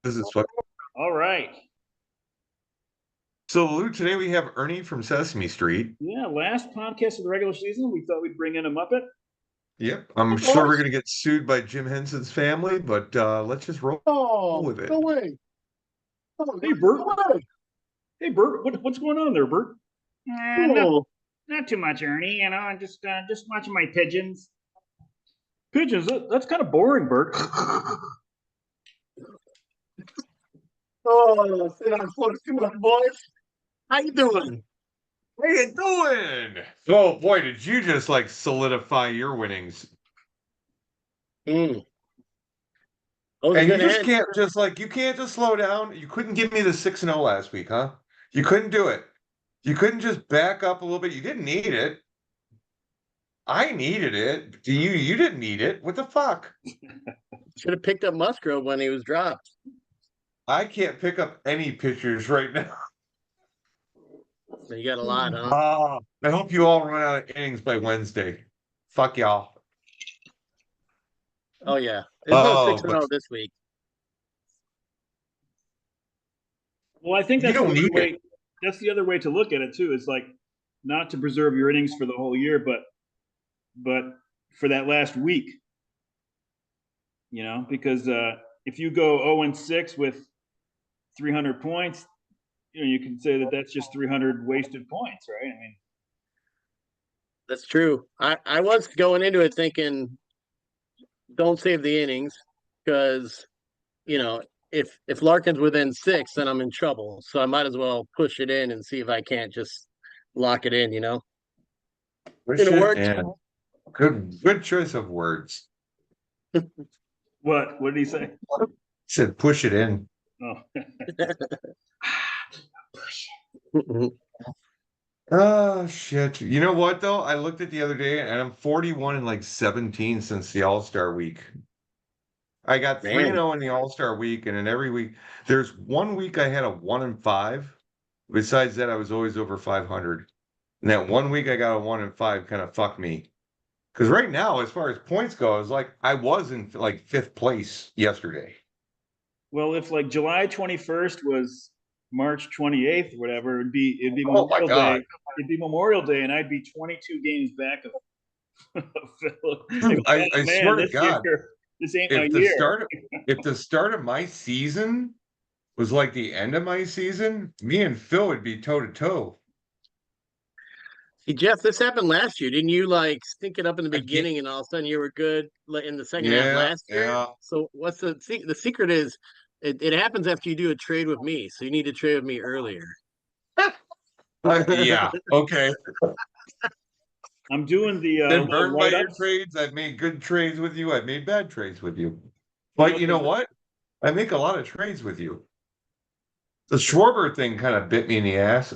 This is fun. All right. So, Lou, today we have Ernie from Sesame Street. Yeah, last podcast of the regular season, we thought we'd bring in a Muppet. Yep. I'm Of sure we're course. going to get sued by Jim Henson's family, but let's just roll Oh, with it. no way. Oh, Hey, Bert. no way. Hey, Bert, what's going on there, Bert? Oh, Not too much, Ernie. I'm just watching my pigeons. Pigeons, that's kind of boring, Bert. sit on close to my boys. How you doing? How you doing? Oh, boy, did you just like solidify your winnings. Mm. Those And you good just hands. can't you can't just slow down. You couldn't give me the 6-0 last week, huh? You couldn't do it. You couldn't just back up a little bit. You didn't need it. I needed it. You didn't need it. What the fuck? Should have picked up Musgrove when he was dropped. I can't pick up any pictures right now. So you got a lot, huh? I hope you all run out of innings by Wednesday. Fuck y'all. Oh, yeah. There's no Oh, 6-0 this week. Well, I think You that's don't the other need way. That's the other way to look at it too. It's like not to preserve your innings for the whole year, but for that last week. Because if you go 0-6 with 300 points, you can say that that's just 300 wasted points, right? I mean, That's true. I was going into it thinking, don't save the innings because, if Larkin's within 6, then I'm in trouble. So I might as well push it in and see if I can't just lock it in, push And it it worked. in. Good choice of words. what did he say? Said push it in. Oh, Oh shit. You know what though? I looked at the other day and I'm 41 and like 17 since the All-Star week. I got 3-0 in the All-Star week, and in every week, there's one week I had a 1-5. Besides that, I was always over 500. And that one week I got a 1-5 kind of fucked me. Because right now, as far as points go, it's like I was in like 5th place yesterday. well, if like July 21st was March 28th, or whatever, it'd be Oh my Memorial God. Day. It'd be Memorial Day, and I'd be 22 games back of Philip. Dude, I Man, swear to this God, year, this ain't my if the year. start if the start of my season was like the end of my season, me and Phil would be toe to toe. See, Jeff, this happened last year. Didn't you stink it up in the Again, beginning and all of a sudden you were good in the second half yeah, last year? yeah. So what's the secret is it happens after you do a trade with me. So you need to trade with me earlier. Yeah, okay. I'm doing the Been little burned by your write-ups. trades. I've made good trades with you. I've made bad trades with you. You But you know what? I make a lot of trades with you. The Schwarber thing kind of bit me in the ass.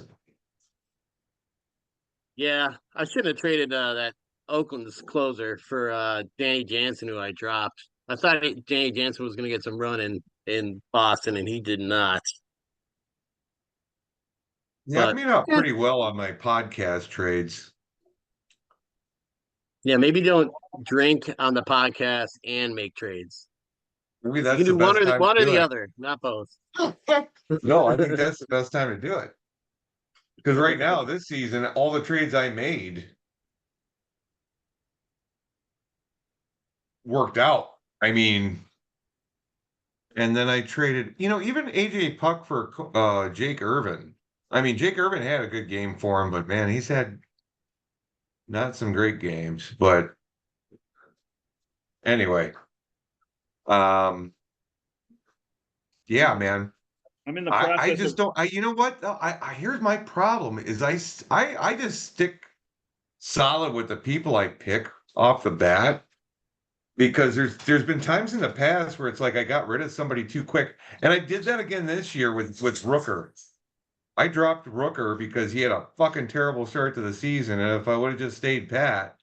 Yeah, I shouldn't have traded that Oakland's closer for Danny Jansen, who I dropped. I thought Danny Jansen was going to get some run in Boston, and he did not. Yeah, I've But made out pretty well on my podcast trades. yeah, maybe don't drink on the podcast and make trades. Maybe You that's can the do one best or time to one or do the it. other, not both. No, I think that's the best time to do it. Because right now, this season, all the trades I made worked out. I mean, and then I traded, even AJ Puck for Jake Irvin. I mean, Jake Irvin had a good game for him, but man, he's had not some great games. But anyway, um, yeah, man. I'm in the I process just of. don't. You know what? Though? Here's my problem: is I just stick solid with the people I pick off the bat. Because there's been times in the past where it's like I got rid of somebody too quick, and I did that again this year with Rooker. I dropped Rooker because he had a fucking terrible start to the season, and if I would have just stayed pat.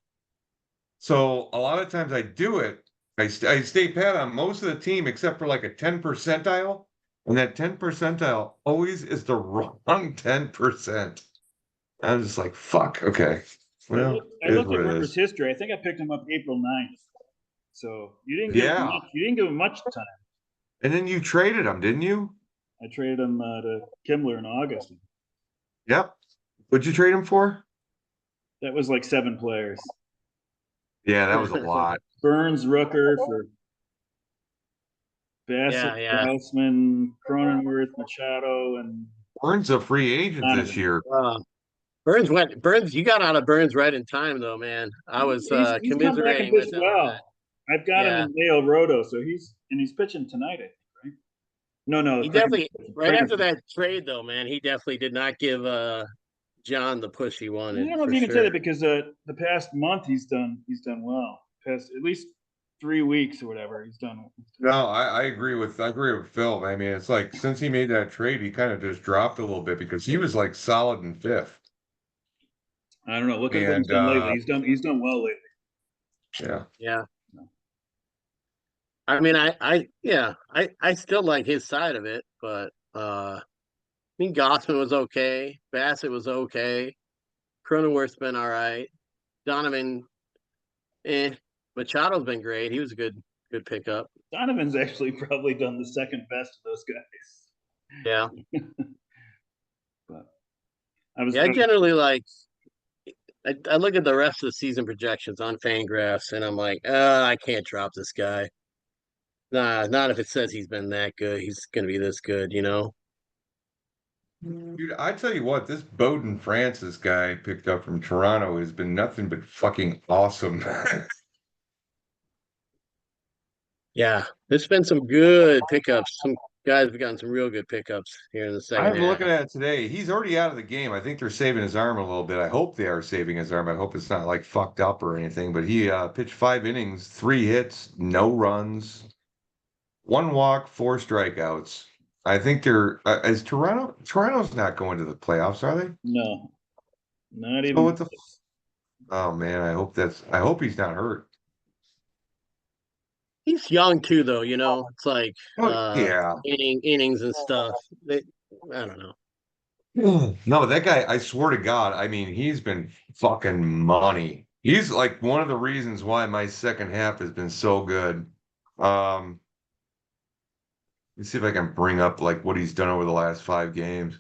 So a lot of times I do it. I stay pat on most of the team except for like a 10 percentile, and that 10 percentile always is the wrong 10%. I'm just like, fuck. Okay, well, I it is looked at what it Rooker's is. history. I think I picked him up April 9th. So you didn't give him Yeah. much. You didn't give him much time. And then you traded him, didn't you? I traded him to Kimmler in August. Yep. What'd you trade him for? That was like 7 players. Yeah, that was a lot. Burns, Rooker for Bassett, Yeah. Grossman, Cronenworth, Machado, and Burns a free agent this Donovan. year. Burns, you got out of Burns right in time though, man. I was He's come back and commiserating with pitched him on well. that. I've got him Yeah. in Dale Roto, so he's pitching tonight, I think, right? No, He Kramer's definitely pitching. right after Kramer's that trade though, man, he definitely did not give John the push he pitching. I wanted don't know if for you can say sure. that because the past month he's done well. Past at least 3 weeks or whatever, he's done. No, I agree with Phil. I mean, it's like since he made that trade, he kind of just dropped a little bit because he was like solid in fifth. I don't know. Look at what he's And done lately. He's done well lately. yeah. Yeah. I mean, I still like his side of it, but I mean, Gossman was okay, Bassett was okay, Cronenworth's been all right, Donovan, Machado's been great. He was a good pickup. Donovan's actually probably done the second best of those guys. Yeah, But I I generally like. I look at the rest of the season projections on Fangraphs, and I'm like, I can't drop this guy. Nah, not if it says he's been that good. He's gonna be this good, you know. Dude, I tell you what, this Bowden Francis guy I picked up from Toronto has been nothing but fucking awesome. Yeah, there's been some good pickups. Some guys have gotten some real good pickups here in the second I'm half. looking at it today. He's already out of the game. I think they're saving his arm a little bit. I hope they are saving his arm. I hope it's not like fucked up or anything. But he pitched 5 innings, 3 hits, no runs, 1 walk, 4 strikeouts. I think they're is Toronto's not going to the playoffs, are they? no, not So even. what the oh man, I hope he's not hurt. He's young too, though. You know, it's like Oh yeah. innings and stuff. I don't know. No, that guy, I swear to God, I mean, he's been fucking money. He's like one of the reasons why my second half has been so good. Um, let's see if I can bring up like what he's done over the last 5 games.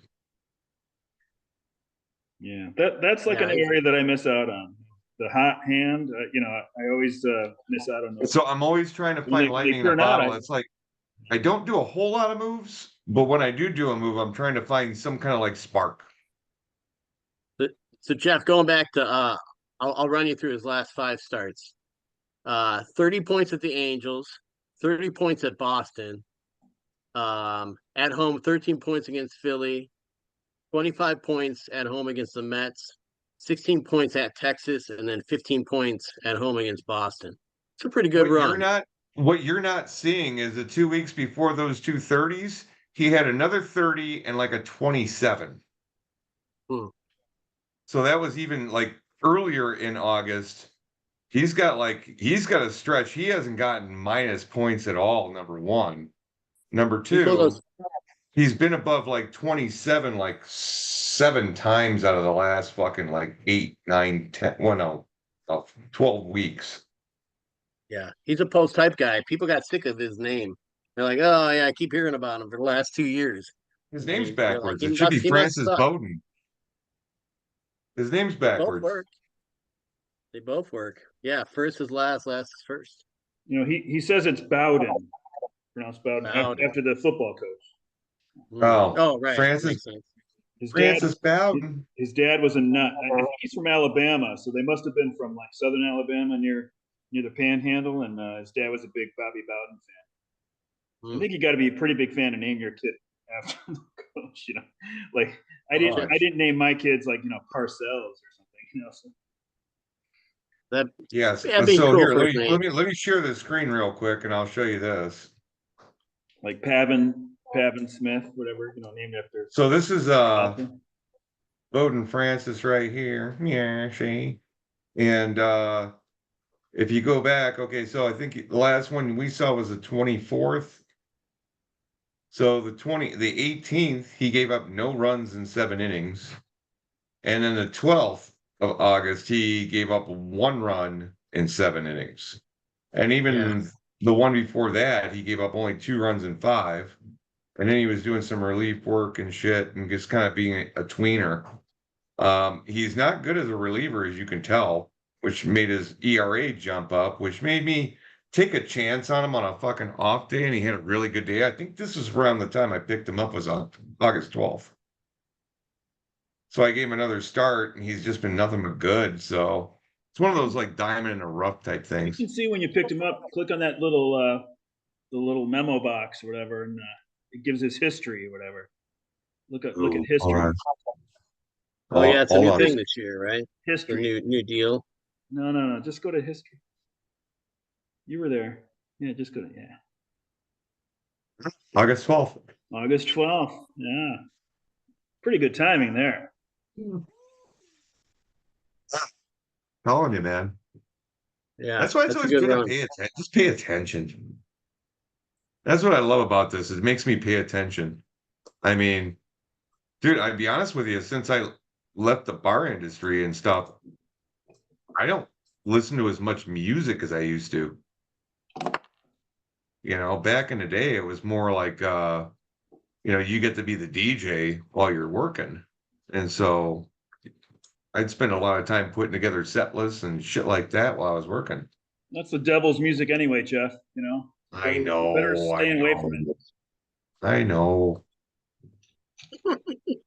Yeah, that's like Yeah, an area that I miss out on. The hot hand, I always miss out on those. So I'm always trying to When find lightning in a turn out, bottle. It's like I don't do a whole lot of moves, but when I do a move, I'm trying to find some kind of like spark. So Jeff, going back to I'll run you through his last 5 starts. 30 points at the Angels, 30 points at Boston. At home, 13 points against Philly, 25 points at home against the Mets, 16 points at Texas, and then 15 points at home against Boston. It's a pretty good run. What you're not seeing is the 2 weeks before those 230s, he had another 30 and like a 27. Hmm. So that was even like earlier in August. He's got a stretch. He hasn't gotten minus points at all, number one. Number two, he's been above like 27 like 7 times out of the last fucking like 8, 9, 10, well, no, 12 weeks. Yeah, he's a post type guy. People got sick of his name. They're like, oh yeah, I keep hearing about him for the last 2 years. His name's They're like, backwards. It should be he must Francis suck. Bowden. His name's Both backwards. work. They both work. Yeah, first is last, last is first. He says it's Bowden, pronounced Bowden, Bowden. after the football coach. Oh, right. Francis. That makes sense. Francis Bowden. His dad was a nut. I think he's from Alabama, so they must have been from like southern Alabama near the Panhandle, and his dad was a big Bobby Bowden fan. I think you got to be a pretty big fan to name your kid after the coach. Like I didn't name my kids like Parcells or something. So. Yes. That'd be So cool here, for let me share the screen real quick, and I'll show you this. Like Pavin Smith, whatever, named after. So this is Bowden Francis right here. Yeah, see. And if you go back, okay, so I think the last one we saw was the 24th. So the 18th, he gave up no runs in 7 innings. And then the 12th of August, he gave up 1 run in 7 innings. And even the one before that, he gave up only 2 runs in 5. And then he was doing some relief work and shit and just kind of being a tweener. He's not good as a reliever, as you can tell, which made his ERA jump up, which made me take a chance on him on a fucking off day, and he had a really good day. I think this was around the time I picked him up was on August 12th. So I gave him another start, and he's just been nothing but good. So it's one of those like diamond in a rough type You things. can see when you picked him up, click on that little the little memo box or whatever, and it gives his history or whatever. Look at Hold history. on. Oh yeah, it's a Hold new on. thing this year, right? Or History. new deal. No. Just go to history. You were there. Yeah, just go to August 12th. August 12th. Yeah. Pretty good timing there. Telling you, man. Yeah, That's why it's that's a always good good to run. pay attention. Just pay attention. That's what I love about this. It makes me pay attention. I mean, dude, I'd be honest with you, since I left the bar industry and stuff, I don't listen to as much music as I used to. You know, back in the day, it was more like you get to be the DJ while you're working. And so I'd spend a lot of time putting together set lists and shit like that while I was working. That's the devil's music anyway, Jeff. You know. I You better know, stay away from it. I know. It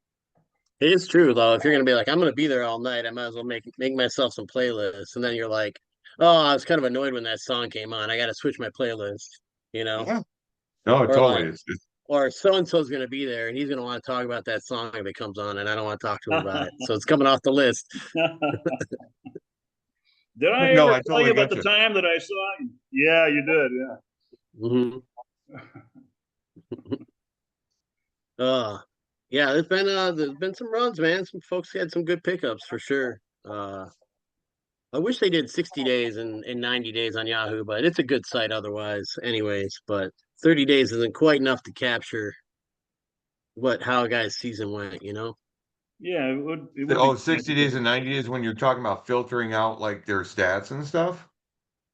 is true though. If you're gonna be like, I'm gonna be there all night, I might as well make myself some playlists. And then you're like, oh, I was kind of annoyed when that song came on. I got to switch my playlist. You know, Yeah. No, or totally. like, or so and so's gonna be there, and he's gonna want to talk about that song if it comes on, and I don't want to talk to him about it. So it's coming off the list. Did I No, ever I tell you totally about get the you. time that I saw you? Yeah, you did. Hmm. Uh yeah, there's been some runs, man. Some folks had some good pickups for sure. I wish they did 60 days and 90 days on Yahoo, but it's a good site otherwise, anyways. But 30 days isn't quite enough to capture how a guy's season went, you know? Yeah, it would be Oh, 60 days and 90 days when you're talking about filtering out like their stats and stuff.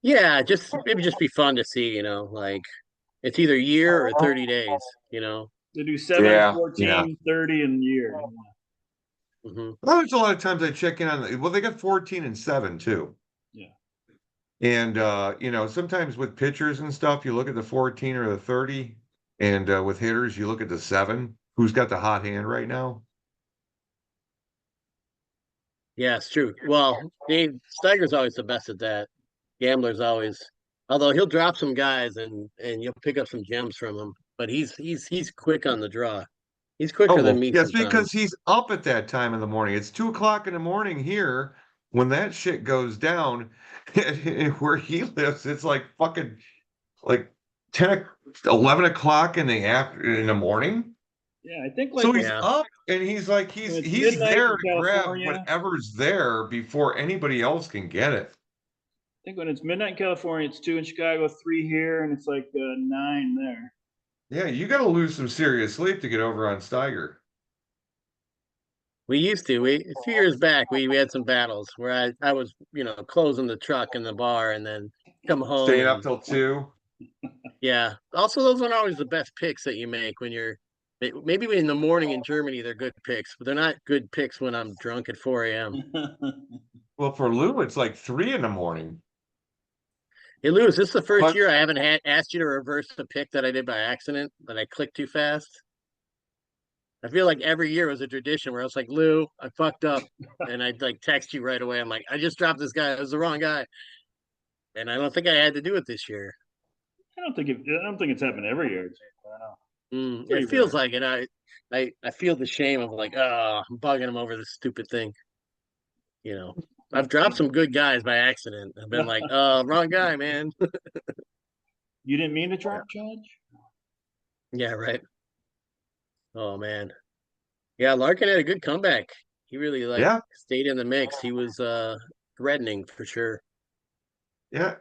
Yeah, just be fun to see, you know, like it's either year or 30 days, you know. They do 7 and Yeah, 14, 30 and year. Hmm. Well, there's a lot of times I check in on well, they got 14 and 7 too. Yeah. And sometimes with pitchers and stuff, you look at the 14 or the 30, and with hitters, you look at the 7. Who's got the hot hand right now? Yeah, it's true. Well, Steiger's always the best at that. Gambler's always, although he'll drop some guys and you'll pick up some gems from him, but he's quick on the draw. He's Oh, quicker than well, me yes, because sometimes. he's up at that time in the morning. It's 2 o'clock in the morning here. When that shit goes down, where he lives, it's like fucking like 11 o'clock in the morning. Yeah, I think So like he's Yeah. up and he's like when it's he's midnight there in to grab California. whatever's there before anybody else can get it. I think when it's midnight in California, it's 2 in Chicago, 3 here, and it's like 9 there. Yeah, you got to lose some serious sleep to get over on Steiger. We used to. A few years back we had some battles where I was, you know, closing the truck in the bar and then come home Staying up and till 2. yeah. Also those aren't always the best picks that you make when maybe in the morning in Germany they're good picks, but they're not good picks when I'm drunk at 4 a.m. Well, for Lou, it's like 3 in the morning. Hey Lewis, this is the first But year I haven't asked you to reverse the pick that I did by accident, that I clicked too fast. I feel like every year was a tradition where I was like, Lou, I fucked up. And I'd like text you right away. I'm like, I just dropped this guy. It was the wrong guy. And I don't think I had to do it this year. I don't think it's happened every year. I don't know. Pretty It feels rare. like it. I feel the shame of like, oh, I'm bugging him over this stupid thing. You know, I've dropped some good guys by accident. I've been like, wrong guy, man. You didn't mean to drop Judge? Yeah, right. Oh man. Yeah, Larkin had a good comeback. He really like yeah, stayed in the mix. He was threatening for sure. yeah,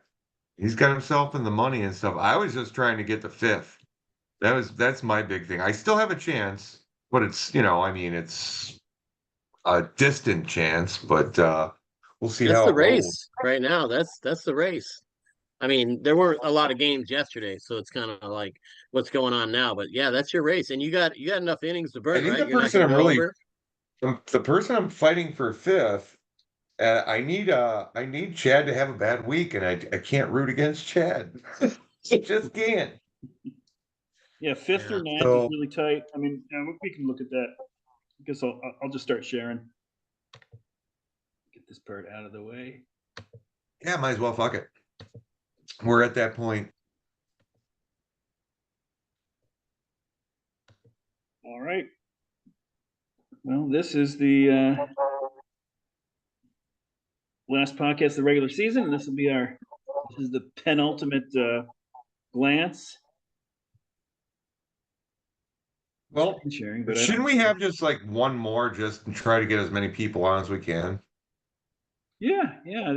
he's got himself in the money and stuff. I was just trying to get the 5th. That's my big thing. I still have a chance, but it's I mean, it's a distant chance, but we'll see That's how the it rolls. race right now. That's the race. I mean, there weren't a lot of games yesterday, so it's kind of like what's going on now. But yeah, that's your race, and you got enough innings to I burn, think right? You're not going to go over. the person I'm fighting for fifth. I need Chad to have a bad week, and I can't root against Chad. I just can't. Yeah, fifth or Yeah. ninth is So really tight. I mean, we can look at that. I guess I'll just start sharing. Get this part out of the way. yeah, might as well fuck it. We're at that point. All right. Well, this is the last podcast of the regular season, and this is the penultimate glance. Well, Screen sharing, but I shouldn't don't. we have just like one more just to try to get as many people on as we can? Yeah, yeah.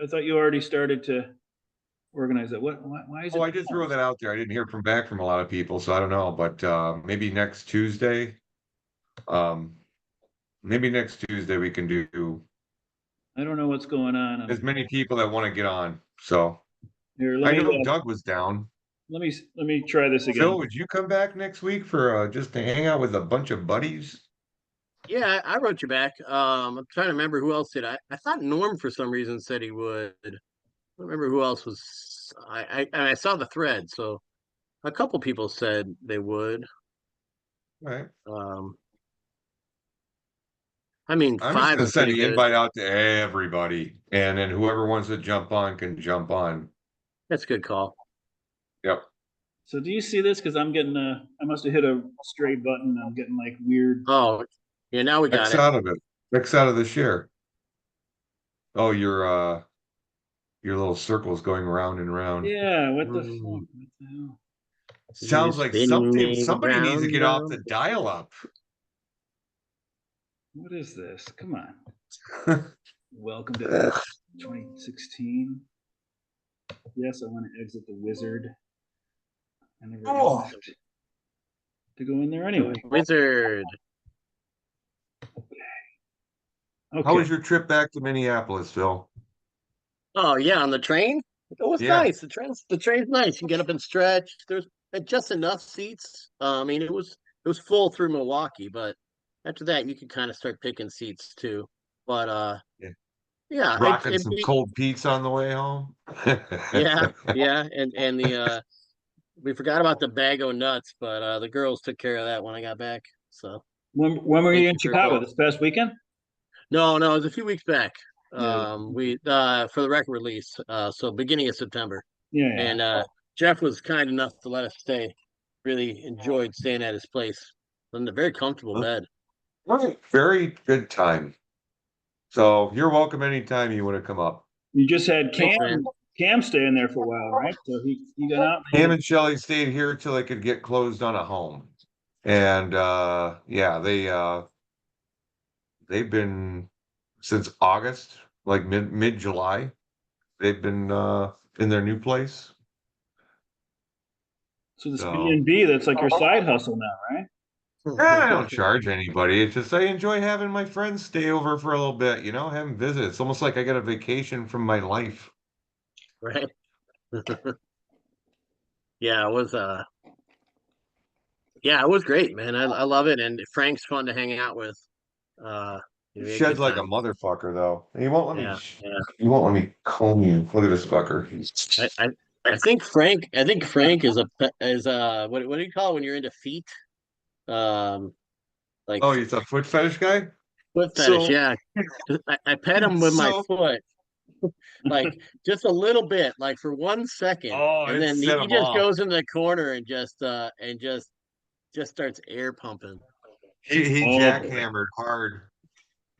I thought you already started to organize that. Why is Oh, it I did throw that out there. I didn't hear from back from a lot of people, so I don't know. But maybe next Tuesday. Um, maybe next Tuesday we can do I don't know what's going on. as many people that want to get on. So Here, I know Doug was down. let me try this again. Phil, would you come back next week for just to hang out with a bunch of buddies? Yeah, I wrote you back. I'm trying to remember who else did. I thought Norm for some reason said he would. I don't remember who else was. I saw the thread, so a couple people said they would. Right. Um, I mean, I'm just five gonna is send pretty the good. invite out to everybody, and then whoever wants to jump on can jump on. That's a good call. Yep. So do you see this? Because I'm getting I must have hit a stray button. I'm getting like weird. Oh, yeah, now we got X it. out of it. X out of the share. Oh, your little circle's going round and round. Yeah, what the fuck? Mm, What the hell? you Sounds like spin me somebody needs to round, get off the round. dial-up. What is this? Come on. Ugh. Welcome to 2016. Yes, I want to exit the wizard. I never Oh. asked to go in there anyway. Wizard. How Okay. was your trip back to Minneapolis, Phil? Oh yeah, on the train. It was Yeah. nice. The train's nice. You can get up and stretch. There's just enough seats. I mean, it was full through Milwaukee, but after that, you could kind of start picking seats too. But Yeah. yeah, Rocking it some be cold pizza on the way home. yeah, yeah, and the we forgot about the bag of nuts, but the girls took care of that when I got back. So When were you thank in you for Chicago? both. This past weekend? No, no, it was a few weeks back. Yeah. We for the record release, so beginning of September. Yeah, yeah. And Jeff was kind enough to let us stay. Really enjoyed staying at his place. In a very comfortable bed. Right. Very good time. So you're welcome anytime you want to come up. You just had Thanks, man. Cam staying there for a while, right? So he got out. Pam and Shelly stayed here till they could get closed on a home. And yeah, they've been since August, like mid July. They've been in their new place. So this So B&B, that's like your side hustle now, right? I don't charge anybody. It's just I enjoy having my friends stay over for a little bit, having visits. It's almost like I got a vacation from my life. Right. Yeah, it was yeah, it was great, man. I love it. And Frank's fun to hang out with. We had a Sheds good like a time. motherfucker though. He won't let Yeah, me. yeah. He won't let me comb you. Look at this fucker. I, I I think Frank is what do you call it when you're into feet? Um like Oh, he's a foot fetish guy. foot fetish, So, yeah. 'Cause I pet him with my so. foot, like just a little bit, like for 1 second, Oh, and it then set he him just off. goes into the corner and just starts air pumping. He Oh boy. jackhammered hard.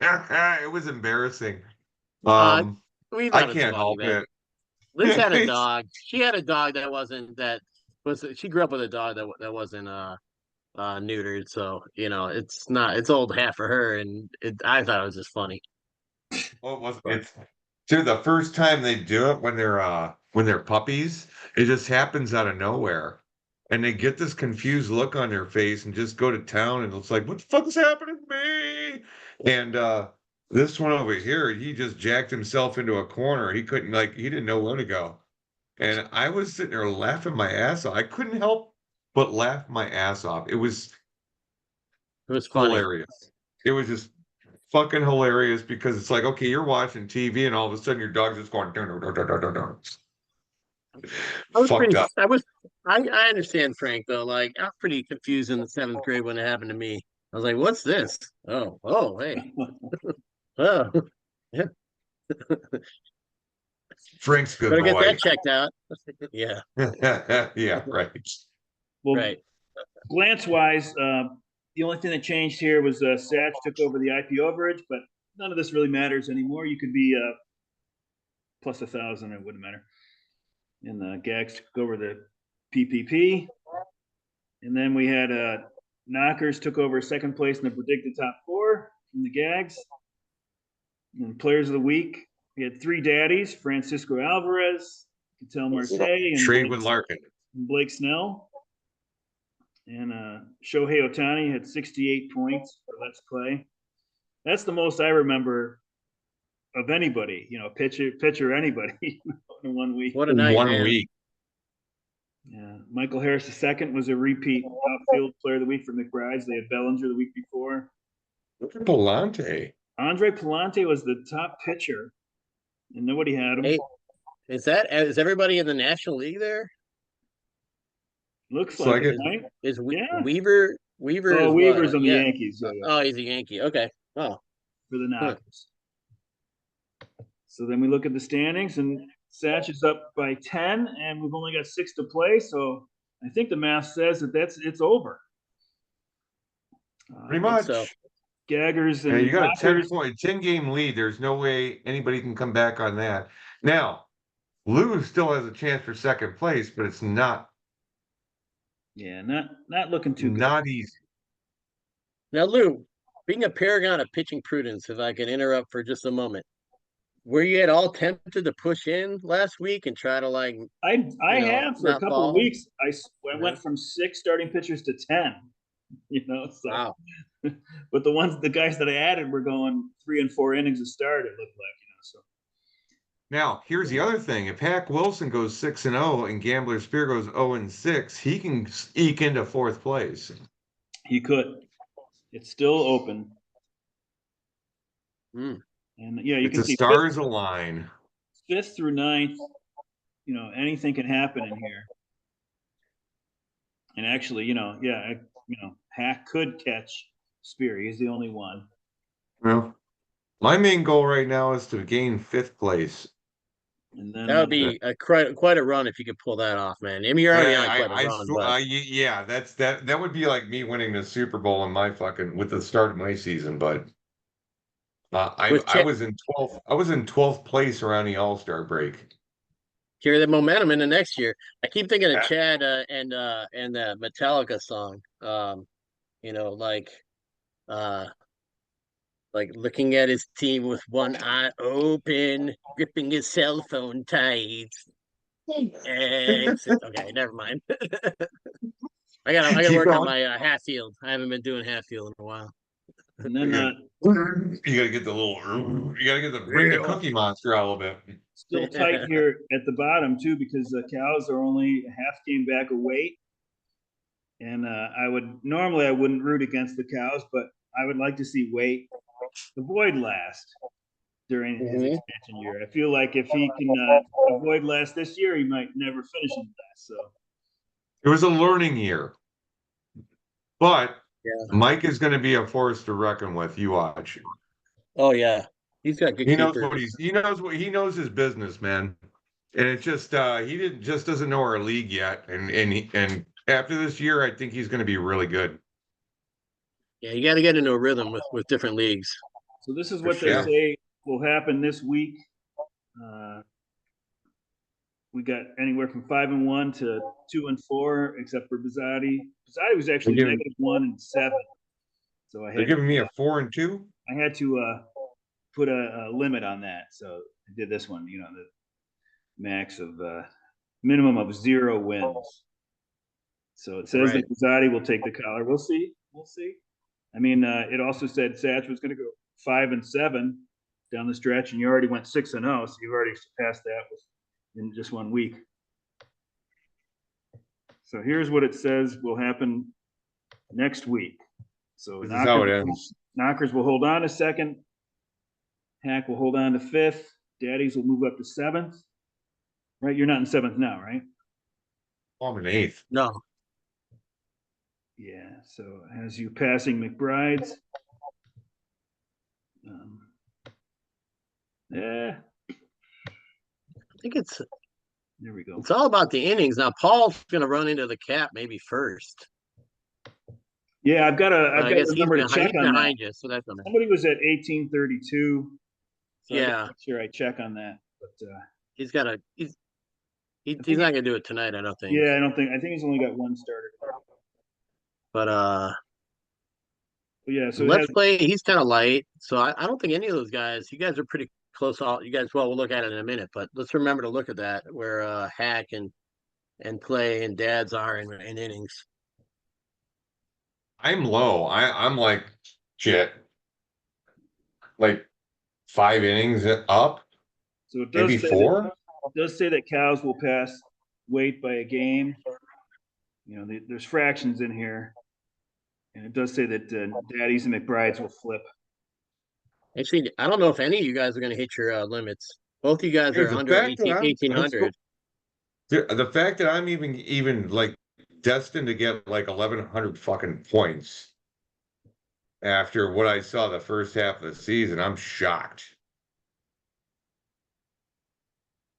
It was embarrassing. Uh Um, we I thought it's can't funny, help man. it. Liz had a dog. She had a dog that wasn't that was she grew up with a dog that wasn't neutered, so it's old hat for her, and I thought it was just funny. What was it's dude, the first time they do it when they're puppies, it just happens out of nowhere. And they get this confused look on their face and just go to town and it's like, what the fuck is happening to me? And this one over here, he just jacked himself into a corner. He couldn't he didn't know where to go. And I was sitting there laughing my ass off. I couldn't help but laugh my ass off. It was It was funny. hilarious. It was just fucking hilarious because it's like, okay, you're watching TV and all of a sudden your dog's just going dun, dun, dun, dun, dun, dun. I was Fucked pretty. up. I understand Frank though. Like I was pretty confused in the 7th grade when it happened to me. I was like, "What's this? Oh, hey, oh, yeah, Frank's good better get boy. that checked out." Yeah, Yeah, right. Well, right. glance wise, the only thing that changed here was Satch took over the IP overage, but none of this really matters anymore. You could be plus 1,000, it wouldn't matter. And the Gags took over the PPP. And then we had Knockers took over second place in the predicted top 4 from the Gags. And players of the week, we had 3 daddies: Francisco Alvarez, Cattell Marte, Trade with Larkin. and Blake Snell. And Shohei Ohtani had 68 points for Let's Play. That's the most I remember of anybody, pitcher, anybody in 1 week. What a In night, 1 man. week. Yeah, Michael Harris II was a repeat outfield player of the week for McBride's. They had Bellinger the week before. Look at Palante. Andre Palante was the top pitcher, and nobody had him. Hey, is everybody in the National League there? Looks So like I it, get- right? Is Yeah. Weaver? Oh, Is Weaver's what? on the Yankees. Yeah, Oh, he's a Yankee. Okay. Oh, for the Knockers. So then we look at the standings, and Satch is up by 10, and we've only got 6 to play. So I think the math says that it's over. Pretty think much. so. Gaggers Yeah, and you got a Knockers. 10-game lead. There's no way anybody can come back on that. Now, Lou still has a chance for second place, but it's not Yeah, not looking too good. not easy. Now, Lou, being a paragon of pitching prudence, if I can interrupt for just a moment, were you at all tempted to push in last week and try to I have for a not couple of fall? weeks. I went from 6 starting pitchers to 10. So Wow. but the guys that I added were going 3 and 4 innings a start, it looked like, so Now, here's the other thing. If Hack Wilson goes 6-0 and Gambler Spear goes 0-6, he can eke into 4th place. he could. It's still open. Mm. And yeah, you If can the see stars align. 5th through 9th, anything can happen in here. And actually, Hack could catch Spear. He's the only one. Well, my main goal right now is to gain 5th place. And then That would be quite a run if you could pull that off, man. I mean, you're already on quite a run, but yeah, that would be like me winning the Super Bowl in with the start of my season. But I was in 12th. I was in 12th place around the All-Star break. carry the momentum into next year. I keep thinking of Chad and the Metallica song. Like looking at his team with one eye open, gripping his cell phone tight. Okay, never mind. I gotta Keep work on going. my Hatfield. I haven't been doing Hatfield in a while. and then You gotta get bring the Cookie Monster out a little bit. still tight here at the bottom too, because the Cows are only a half game back of Wait. And I wouldn't root against the Cows, but I would like to see Wait avoid last during his expansion year. I feel like if he can avoid last this year, he might never finish in last. So It was a learning year, but Yeah. Mike is going to be a force to reckon with. You watch. Oh yeah, he's got good He knows keepers. he knows his business, man. And it's just doesn't know our league yet. And after this year, I think he's going to be really good. Yeah, you got to get into a rhythm with different leagues. So this is For what they sure. say will happen this week. We got anywhere from 5-1 to 2-4, except for Bizzotti. Bizzotti was actually -1 and 7. So They're giving me a 4-2. I had to put a limit on that. So I did this one, the max of minimum of 0 wins. So it says that Bizzotti will take the collar. We'll see. I mean, it also said Satch was going to go 5-7 down the stretch, and you already went 6-0, so you've already surpassed that in just 1 week. So here's what it says will happen next week. So This is how it ends. Knockers will hold on to second. Hack will hold on to fifth. Daddies will move up to seventh. Right? You're not in seventh now, right? I'm in eighth. No, Yeah. So as you passing McBride's. Yeah. I think it's There we go. it's all about the innings. Now Paul's gonna run into the cap maybe first. Yeah, I've got to I guess remember to check he's on that. behind you, so that's Somebody was at 1832. So Yeah. I gotta make sure I check on that. But he's got a he's not gonna do it tonight, I don't think. yeah, I think he's only got one starter. But But yeah, so it let's has, play. He's kind of light, so I don't think any of those guys. You guys are pretty close. All you guys. Well, we'll look at it in a minute, but let's remember to look at that where Hack and Clay and Dads are in innings. I'm low. I'm like shit. Like 5 innings up, so it does maybe say 4. it does say that cows will pass weight by a game. You know, there's fractions in here, and it does say that Daddies and McBrides will flip. Actually, I don't know if any of you guys are going to hit your limits. Both you guys Dude, are the under fact that 1800. the fact that I'm even like destined to get like 1,100 fucking points after what I saw the first half of the season, I'm shocked.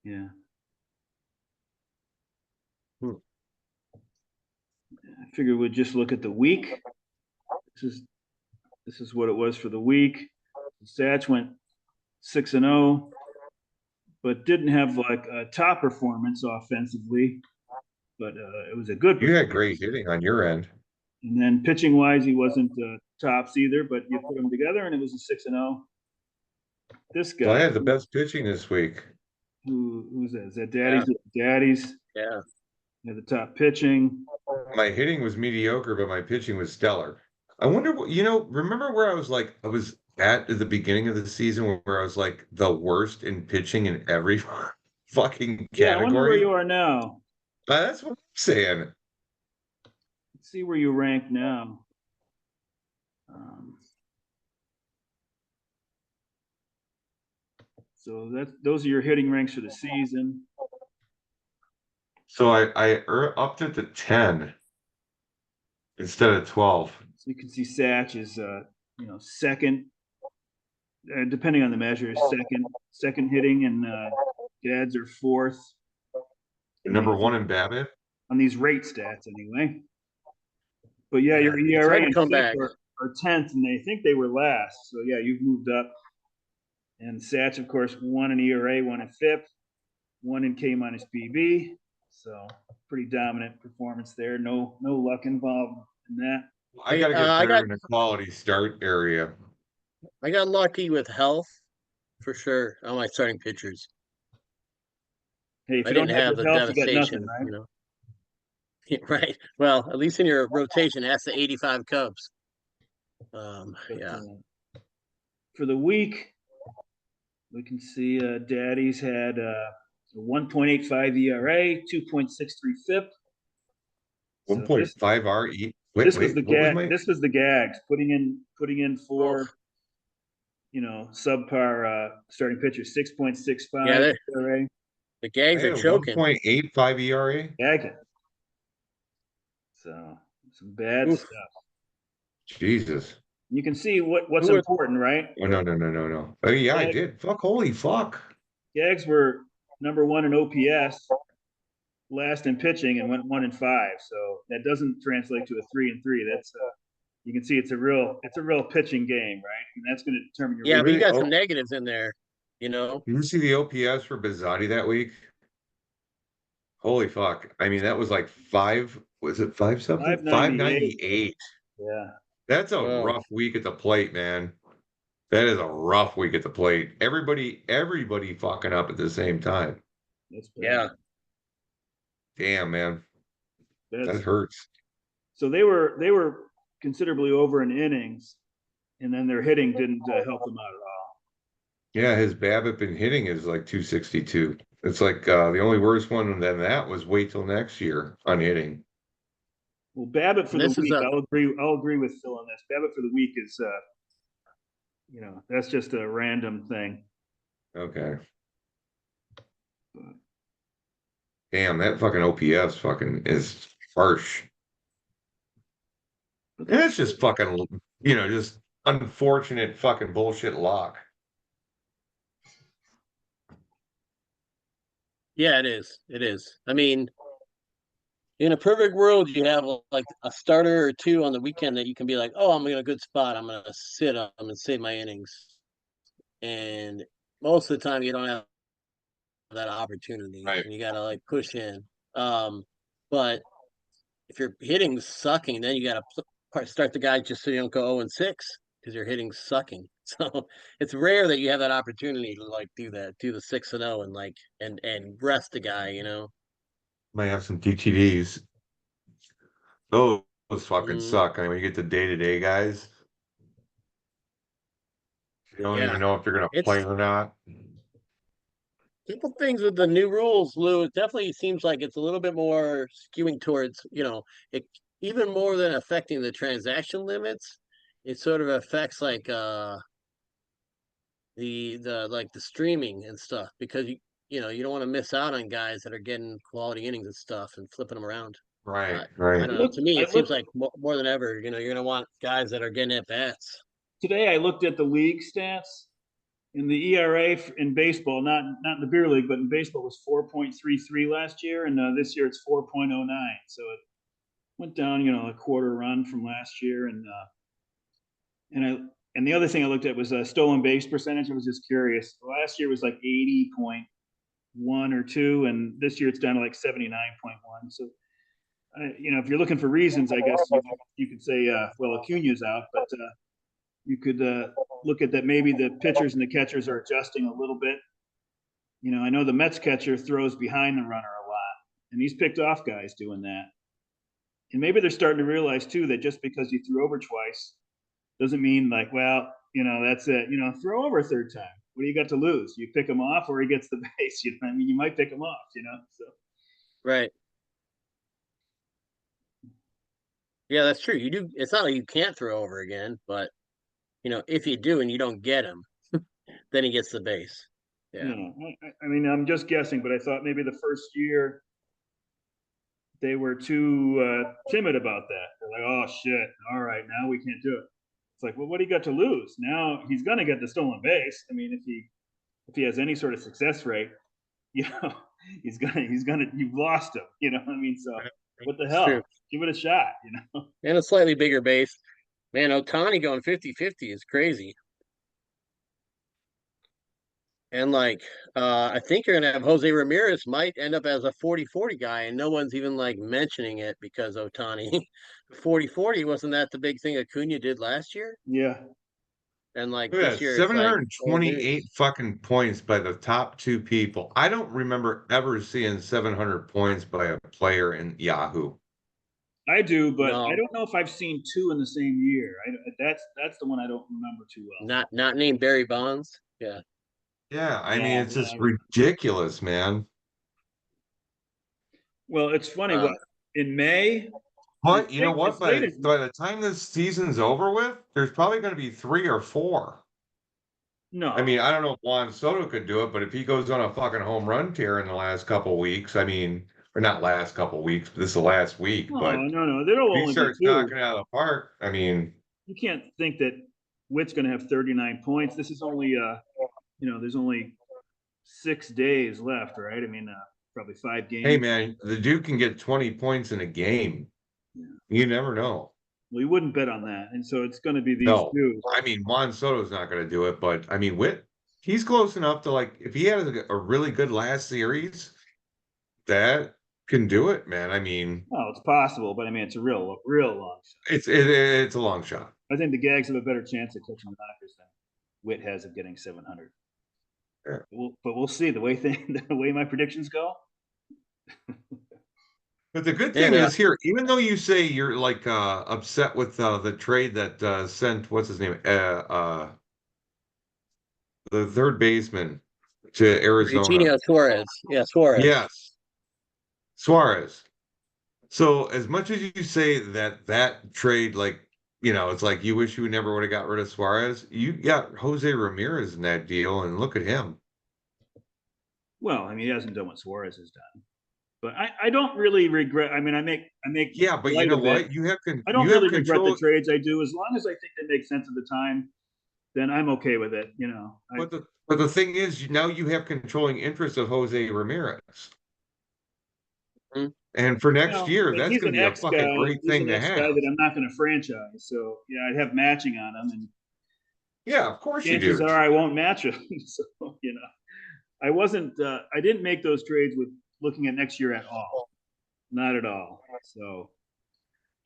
Yeah. Hmm. I figured we'd just look at the week. This is what it was for the week. Stats went 6-0, but didn't have like a top performance offensively. But it was a good. You had great hitting on your end. And then pitching wise, he wasn't tops either. But you put them together, and it was a 6-0. This So I guy, had the best pitching this week. who's that? Is that Daddies? Daddies. Yeah. Yeah, the top pitching. My hitting was mediocre, but my pitching was stellar. I wonder what, remember where I was at the beginning of the season where I was like the worst in pitching in every fucking Yeah, I wonder where category? you are now. That's what I'm saying. Let's see where you rank now. So those are your hitting ranks for the season. So I upped it to 10 instead of 12. So you can see Satch is second, depending on the measure, second hitting, and Gads are fourth. Number 1 in BABIP. On these rate stats, anyway. But yeah, your It's ERA hard to and come FIP back. are 10th, and they think they were last. So yeah, you've moved up. And Satch, of course, 1 in ERA, 1 in FIP, 1 in K minus BB. So pretty dominant performance there. No luck involved in that. I got to get better in the quality start area. I got lucky with health for sure on my starting pitchers. Hey, if I you don't didn't have your the health, you got devastation, nothing, right? Right. Well, at least in your rotation, that's the 85 Cubs. But, Yeah. For the week, we can see Daddy's had a 1.85 ERA, 2.63 FIP. 1.5 RE. This was the gags putting in 4 subpar starting pitchers, 6.65 ERA. The gags are choking. 1.85 ERA. Gagging. So some bad stuff. Jesus. You can see what's important, right? Oh, no. Oh yeah, I did. Holy fuck. Gags were number 1 in OPS, last in pitching, and went 1 in 5. So that doesn't translate to a 3 and 3. That's you can see it's a real pitching game, right? And that's going to determine your. Yeah, but you got some negatives in there. Did you see the OPS for Bizzotti that week? Holy fuck. I mean, that was like 5, was it 5 something? 598. Yeah. That's a rough week at the plate, man. That is a rough week at the plate. Everybody fucking up at the same time. Yeah. Damn, man. That hurts. So they were considerably over in innings, and then their hitting didn't help them out at all. Yeah, his BABIP in hitting is like 262. It's like the only worst one than that was wait till next year on hitting. Well, Babbitt for And the this is week, a I'll agree with Phil on this. Babbitt for the week is, that's just a random thing. Okay. Damn, that fucking OPS fucking is harsh. But And that's it's just fucking, just unfortunate fucking bullshit luck. yeah, it is. It is. I mean, in a perfect world, you have like a starter or two on the weekend that you can be like, oh, I'm in a good spot. I'm gonna sit them and save my innings. And most of the time, you don't have that opportunity, Right. and you gotta like push in. But if you're hitting sucking, then you gotta start the guy just so you don't go 0-6 because you're hitting sucking. So it's rare that you have that opportunity to like do that, do the 6-0 and like and rest the guy, you know. Might have some DTDs. Those fucking Mm, suck. I mean, when you get the day-to-day guys, you don't yeah, even know if they're gonna play it's or not. couple things with the new rules, Lou. It definitely seems like it's a little bit more skewing towards, it even more than affecting the transaction limits. It sort of affects like the like the streaming and stuff because you don't want to miss out on guys that are getting quality innings and stuff and flipping them around. Right, I right. don't know. To me, I it seems looked like more than ever, you're gonna want guys that are getting at bats. today. I looked at the league stats, and the ERA in baseball, not in the beer league, but in baseball was 4.33 last year, and this year it's 4.09. So it went down, a quarter run from last year, and I and the other thing I looked at was stolen base percentage. I was just curious. Last year was like 80.1 or two, and this year it's down to like 79.1. So, if you're looking for reasons, I guess you could say, well, Acuna's out, but you could look at that. Maybe the pitchers and the catchers are adjusting a little bit. I know the Mets catcher throws behind the runner a lot, and he's picked off guys doing that. And maybe they're starting to realize too that just because you threw over twice doesn't mean like, well, that's it. Throw over a third time. What do you got to lose? You pick him off, or he gets the base. I mean, you might pick him off. So Right. Yeah, that's true. You do. It's not like you can't throw over again, but if you do and you don't get him, then he gets the base. Yeah. I mean, I'm just guessing, but I thought maybe the first year they were too timid about that. They're like, oh shit, all right, now we can't do it. It's like, well, what do you got to lose? Now he's gonna get the stolen base. I mean, if he has any sort of success rate, you know, he's gonna you've lost him. I mean, so what the It's true. hell? Give it a shot. And a slightly bigger base. Man, Otani going 50-50 is crazy. And like, I think you're gonna have Jose Ramirez might end up as a 40-40 guy, and no one's even like mentioning it because Otani 40-40 wasn't that the big thing Acuna did last year? Yeah. And like Look at this that, year, it's like old 728 news. fucking points by the top two people. I don't remember ever seeing 700 points by a player in Yahoo. I do, but I No, don't know if I've seen two in the same year. That's the one I don't remember too well. not named Barry Bonds. Yeah, Yeah, I mean, Yeah, it's just yeah. ridiculous, man. Well, it's funny. What Uh, in May? but you know what? It's late. By the time this season's over with, there's probably going to be three or four. I No, mean, I don't know if Juan Soto could do it, but if he goes on a fucking home run tear in the last couple weeks, I mean, or not last couple weeks, but this is the last week. no, But no, no. There'll if he only be starts two. knocking it out of the park, I mean, You can't think that Witt's going to have 39 points. This is only, there's only 6 days left, right? I mean, probably 5 games. hey man, the dude can get 20 points in a game. Yeah. You never know. Well, you wouldn't bet on that, and so it's going to be these No, two. I mean Juan Soto's not going to do it, but I mean Witt, he's close enough to like if he had a really good last series, that can do it, man. I mean, Oh, it's possible, but I mean, it's a real long shot. it's a long shot. I think the Gags have a better chance at catching the knockers than Witt has of getting 700. Yeah. But we'll see the way the way my predictions go. But the good yeah, thing man. is here, even though you say you're like upset with the trade that sent what's his name the third baseman to Arizona. Eugenio Suarez. Yeah, Suarez. Yes, Suarez. So as much as you say that trade, like, it's like you wish you never would have got rid of Suarez, you got Jose Ramirez in that deal, and look at him. Well, I mean, he hasn't done what Suarez has done, but I don't really regret. I mean, I make Yeah, but you light know of it. what? You have I don't you have really regret the control. trades I do as long as I think they make sense at the time. Then I'm okay with it. But the thing is, now you have controlling interest of Jose Ramirez, Mhm. and for next Well, year, and that's he's going an to be a ex fucking guy. great He's thing an to ex guy have. that I'm not going to franchise. So yeah, I'd have matching on him, and Yeah, of course you chances do. are I won't match him. So I wasn't. I didn't make those trades with looking at next year at all. Not at all. So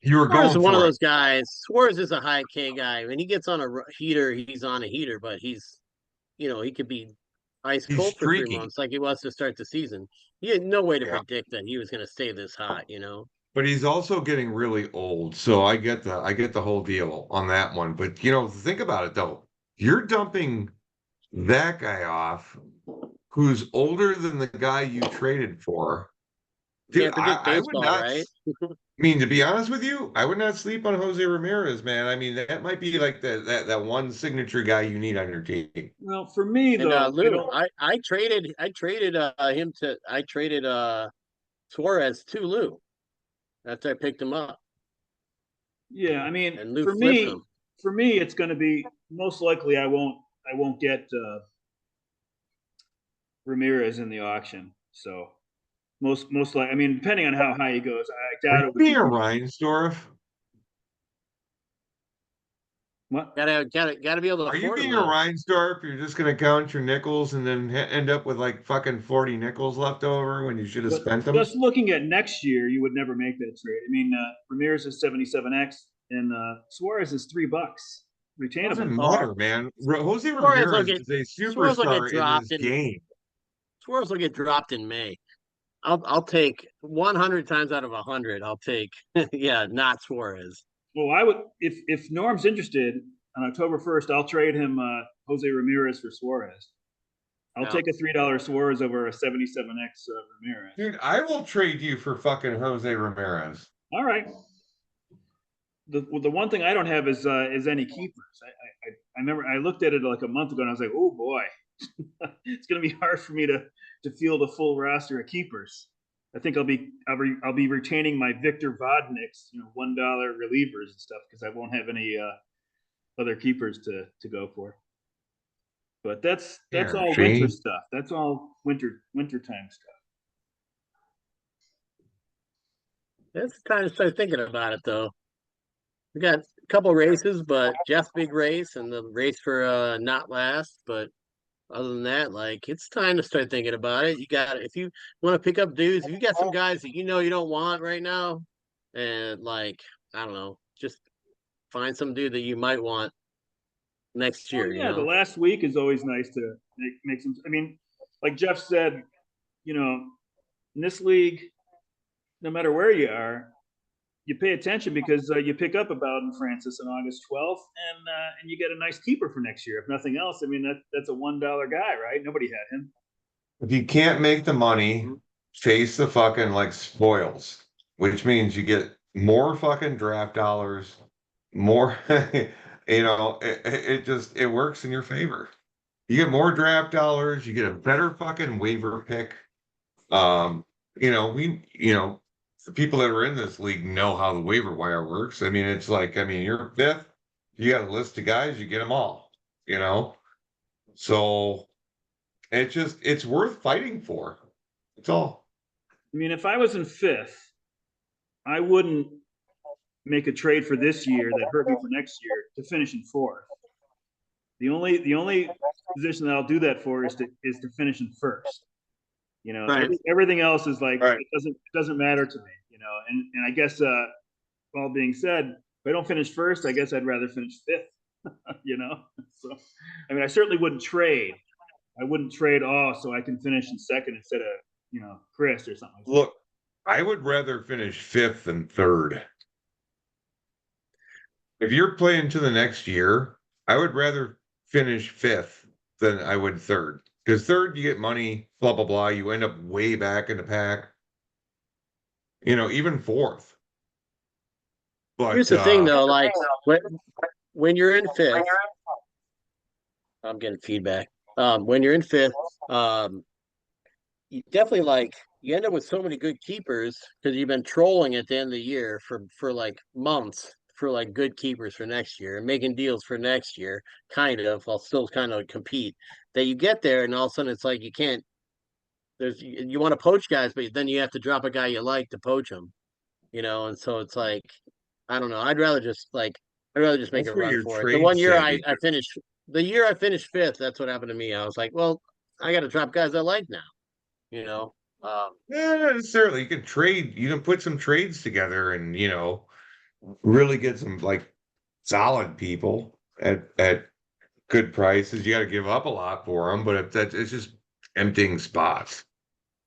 You were Suarez is going one of for it. those guys. Suarez is a high K guy. When he gets on a heater, he's on a heater, but he could be ice He's cold for three streaky, months like he was to start the season. He had no way to yeah, predict that he was going to stay this hot. but he's also getting really old. So I get the whole deal on that one. But think about it though. You're dumping that guy off, who's older than the guy you traded for. Dude, Can't predict I would baseball, not. right? I mean, to be honest with you, I would not sleep on Jose Ramirez, man. I mean, that might be like that one signature guy you need on your team. well, for me And though, I Lou, don't. I traded Suarez to Lou after I picked him up, Yeah, I mean, and Lou flipped him. for me, it's going to be most likely I won't get Ramirez in the auction. So most like I mean, depending on how high he goes, I Are doubt you it would being be a too. Reinsdorf? What? Gotta be able to Are you afford him being a though. Reinsdorf? You're just gonna count your nickels and then end up with like fucking 40 nickels left over when you should have But spent them? just looking at next year, you would never make that trade. I mean, Ramirez is 77x and Suarez is $3 Doesn't retainable. Oh, matter, man. Jose Suarez will Ramirez get is a Suarez will get superstar in dropped this in game. Suarez will get dropped in May. I'll take 100 times out of 100. I'll take yeah, not Suarez. Well, I would if Norm's interested on October 1st, I'll trade him Jose Ramirez for Suarez. I'll Yeah. take a $3 Suarez over a 77x Ramirez. Dude, I will trade you for fucking Jose Ramirez. All right. The one thing I don't have is any keepers. I remember I looked at it like a month ago and I was like, oh boy, it's going to be hard for me to field a full roster of keepers. I think I'll be retaining my Victor Vodniks, $1 relievers and stuff because I won't have any other keepers to go for. But that's Here, all winter see? stuff. That's all wintertime stuff. It's time to start thinking about it though. We got a couple races, but Jeff's big race and the race for not last. But other than that, like it's time to start thinking about it. You got if you want to pick up dudes, if you got some guys that you don't want right now, and like I don't know, just find some dude that you might want next Oh year. yeah, the last week is always nice to make some. I mean, like Jeff said, in this league, no matter where you are, you pay attention because you pick up about in Francis on August 12th, and you get a nice keeper for next year. If nothing else, I mean that's a $1 guy, right? Nobody had him. If you can't make the money, chase the fucking like spoils, which means you get more fucking draft dollars, more, it works in your favor. You get more draft dollars, you get a better fucking waiver pick. Um, the people that are in this league know how the waiver wire works. I mean, it's like, you're fifth, you got a list of guys, you get them all, you know? So it's worth fighting for. That's all. I mean, if I was in fifth, I wouldn't make a trade for this year that hurt me for next year to finish in fourth. The only position that I'll do that for is to finish in first. Right. Everything else is like Right. it doesn't matter to me. And I guess all being said, if I don't finish first, I guess I'd rather finish fifth. So I mean, I certainly wouldn't trade. I wouldn't trade so I can finish in second instead of Chris or something like that. Look, I would rather finish fifth than third. If you're playing to the next year, I would rather finish fifth than I would third. Because third, you get money, blah, blah, blah. You end up way back in the pack. even fourth. But Here's the thing, though. Like when you're in fifth, I'm getting feedback. When you're in fifth, you definitely you end up with so many good keepers because you've been trolling at the end of the year for like months for like good keepers for next year and making deals for next year, kind of, while still kind of compete. That you get there and all of a sudden it's like you can't. You want to poach guys, but then you have to drop a guy you like to poach them, and so it's like I don't know. I'd rather just make that's a where run your for it. The trade one year savvy. I finished the year I finished fifth, that's what happened to me. I was like, well, I got to drop guys I like now, you know. Yeah, not necessarily. You can trade. You can put some trades together, and really get some like solid people at good prices. You got to give up a lot for them, but if it's just emptying spots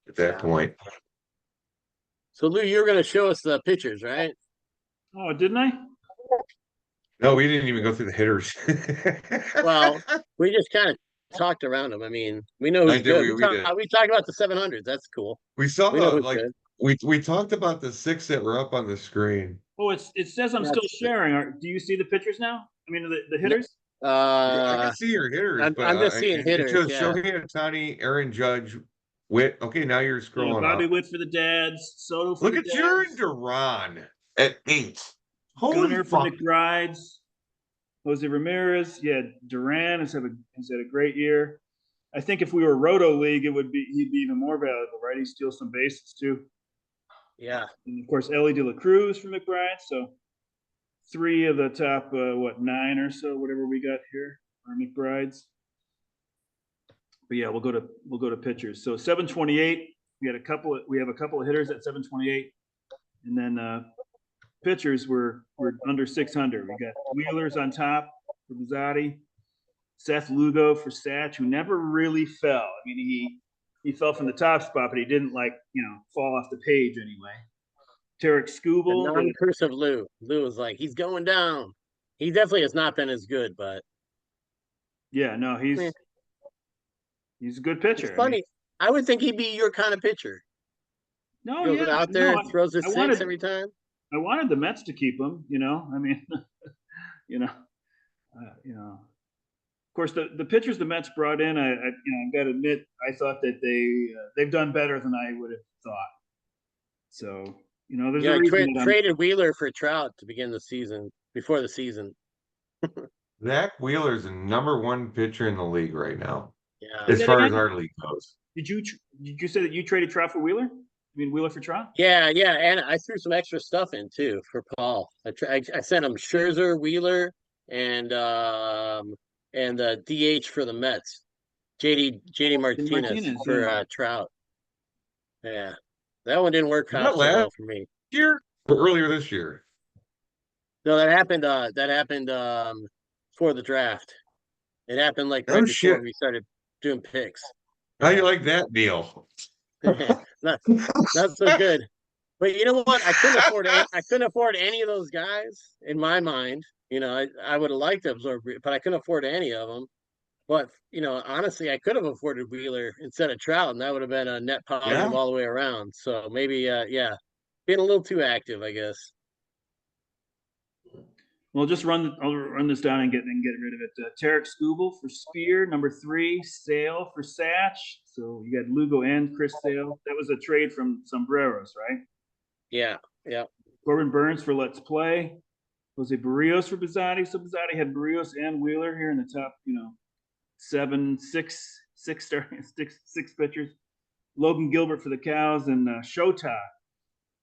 at that Yeah. point. So Lou, you're going to show us the pictures, right? Oh, didn't I? No, we didn't even go through the hitters. Well, we just kind of talked around them. I mean, we know I who's did. good. We did. We talked about the 700s. That's cool. We saw We know the who's like good. we talked about the six that were up on the screen. Oh, it says I'm still That's sharing. Do you see the pictures now? I mean, the hitters? I can see your hitters, but I'm just seeing it hitters. shows Yeah. Shohei Ohtani, Aaron Judge, Witt. Okay, now you're Yeah, scrolling Bobby up. Witt for the dads, Soto for Look the at Jaron dads, Duran at 8. Holy Gunner for fuck! McBrides, Jose Ramirez. Yeah, Duran has had a great year. I think if we were Roto League, he'd be even more valuable, right? He steals some bases too. Yeah. And of course, Ellie De La Cruz for McBride. So 3 of the top 9 or so, whatever we got here are McBrides. But yeah, we'll go to pitchers. So 728, we have a couple of hitters at 728, and then pitchers were under 600. We got Wheelers on top for Bizzotti, Seth Lugo for Satch, who never really fell. I mean, he fell from the top spot, but he didn't fall off the page anyway. Tarek The Skubal, non-cursive Lou. Lou was like, he's going down. He definitely has not been as good, but yeah, no, eh, he's a good it's pitcher. funny. I would think he'd be your kind of pitcher. No, Goes yeah, out no, there, throws his I six wanted every time. I wanted the Mets to keep him. I mean, you know, Of course, the pitchers the Mets brought in, I've got to admit, I thought that they've done better than I would have thought. So there's a Yeah, reason that traded Wheeler for Trout to begin the season, before the season. Zach Wheeler's the #1 pitcher in the league right now, Yeah. Say as that far as again? our league goes. Did you say that you traded Trout for Wheeler? I mean Wheeler for Trout? Yeah, and I threw some extra stuff in too for Paul. I sent him Scherzer, Wheeler, and the DH for the Mets, JD Martinez Martinez, for yeah. Trout. Yeah, that one didn't work Was out that so last well for me. year or earlier this year? No, that happened. For the draft. It happened like Oh right before shit! we started doing picks. How do you Yeah, like that deal? not not so good. But you know what? I couldn't afford any of those guys in my mind. I would have liked to absorb, but I couldn't afford any of them. But honestly, I could have afforded Wheeler instead of Trout, and that would have been a net positive Yeah. all the way around. So maybe, yeah, being a little too active, I guess. Well, I'll run this down and get rid of it. Tarek Skubal for Spear, number 3. Sale for Satch. So you got Lugo and Chris Sale. That was a trade from Sombreros, right? Yeah, yeah. Corbin Burns for Let's Play. Jose Barrios for Bizzotti. So Bizzotti had Barrios and Wheeler here in the top, 6 pitchers. Logan Gilbert for the Cows and Shota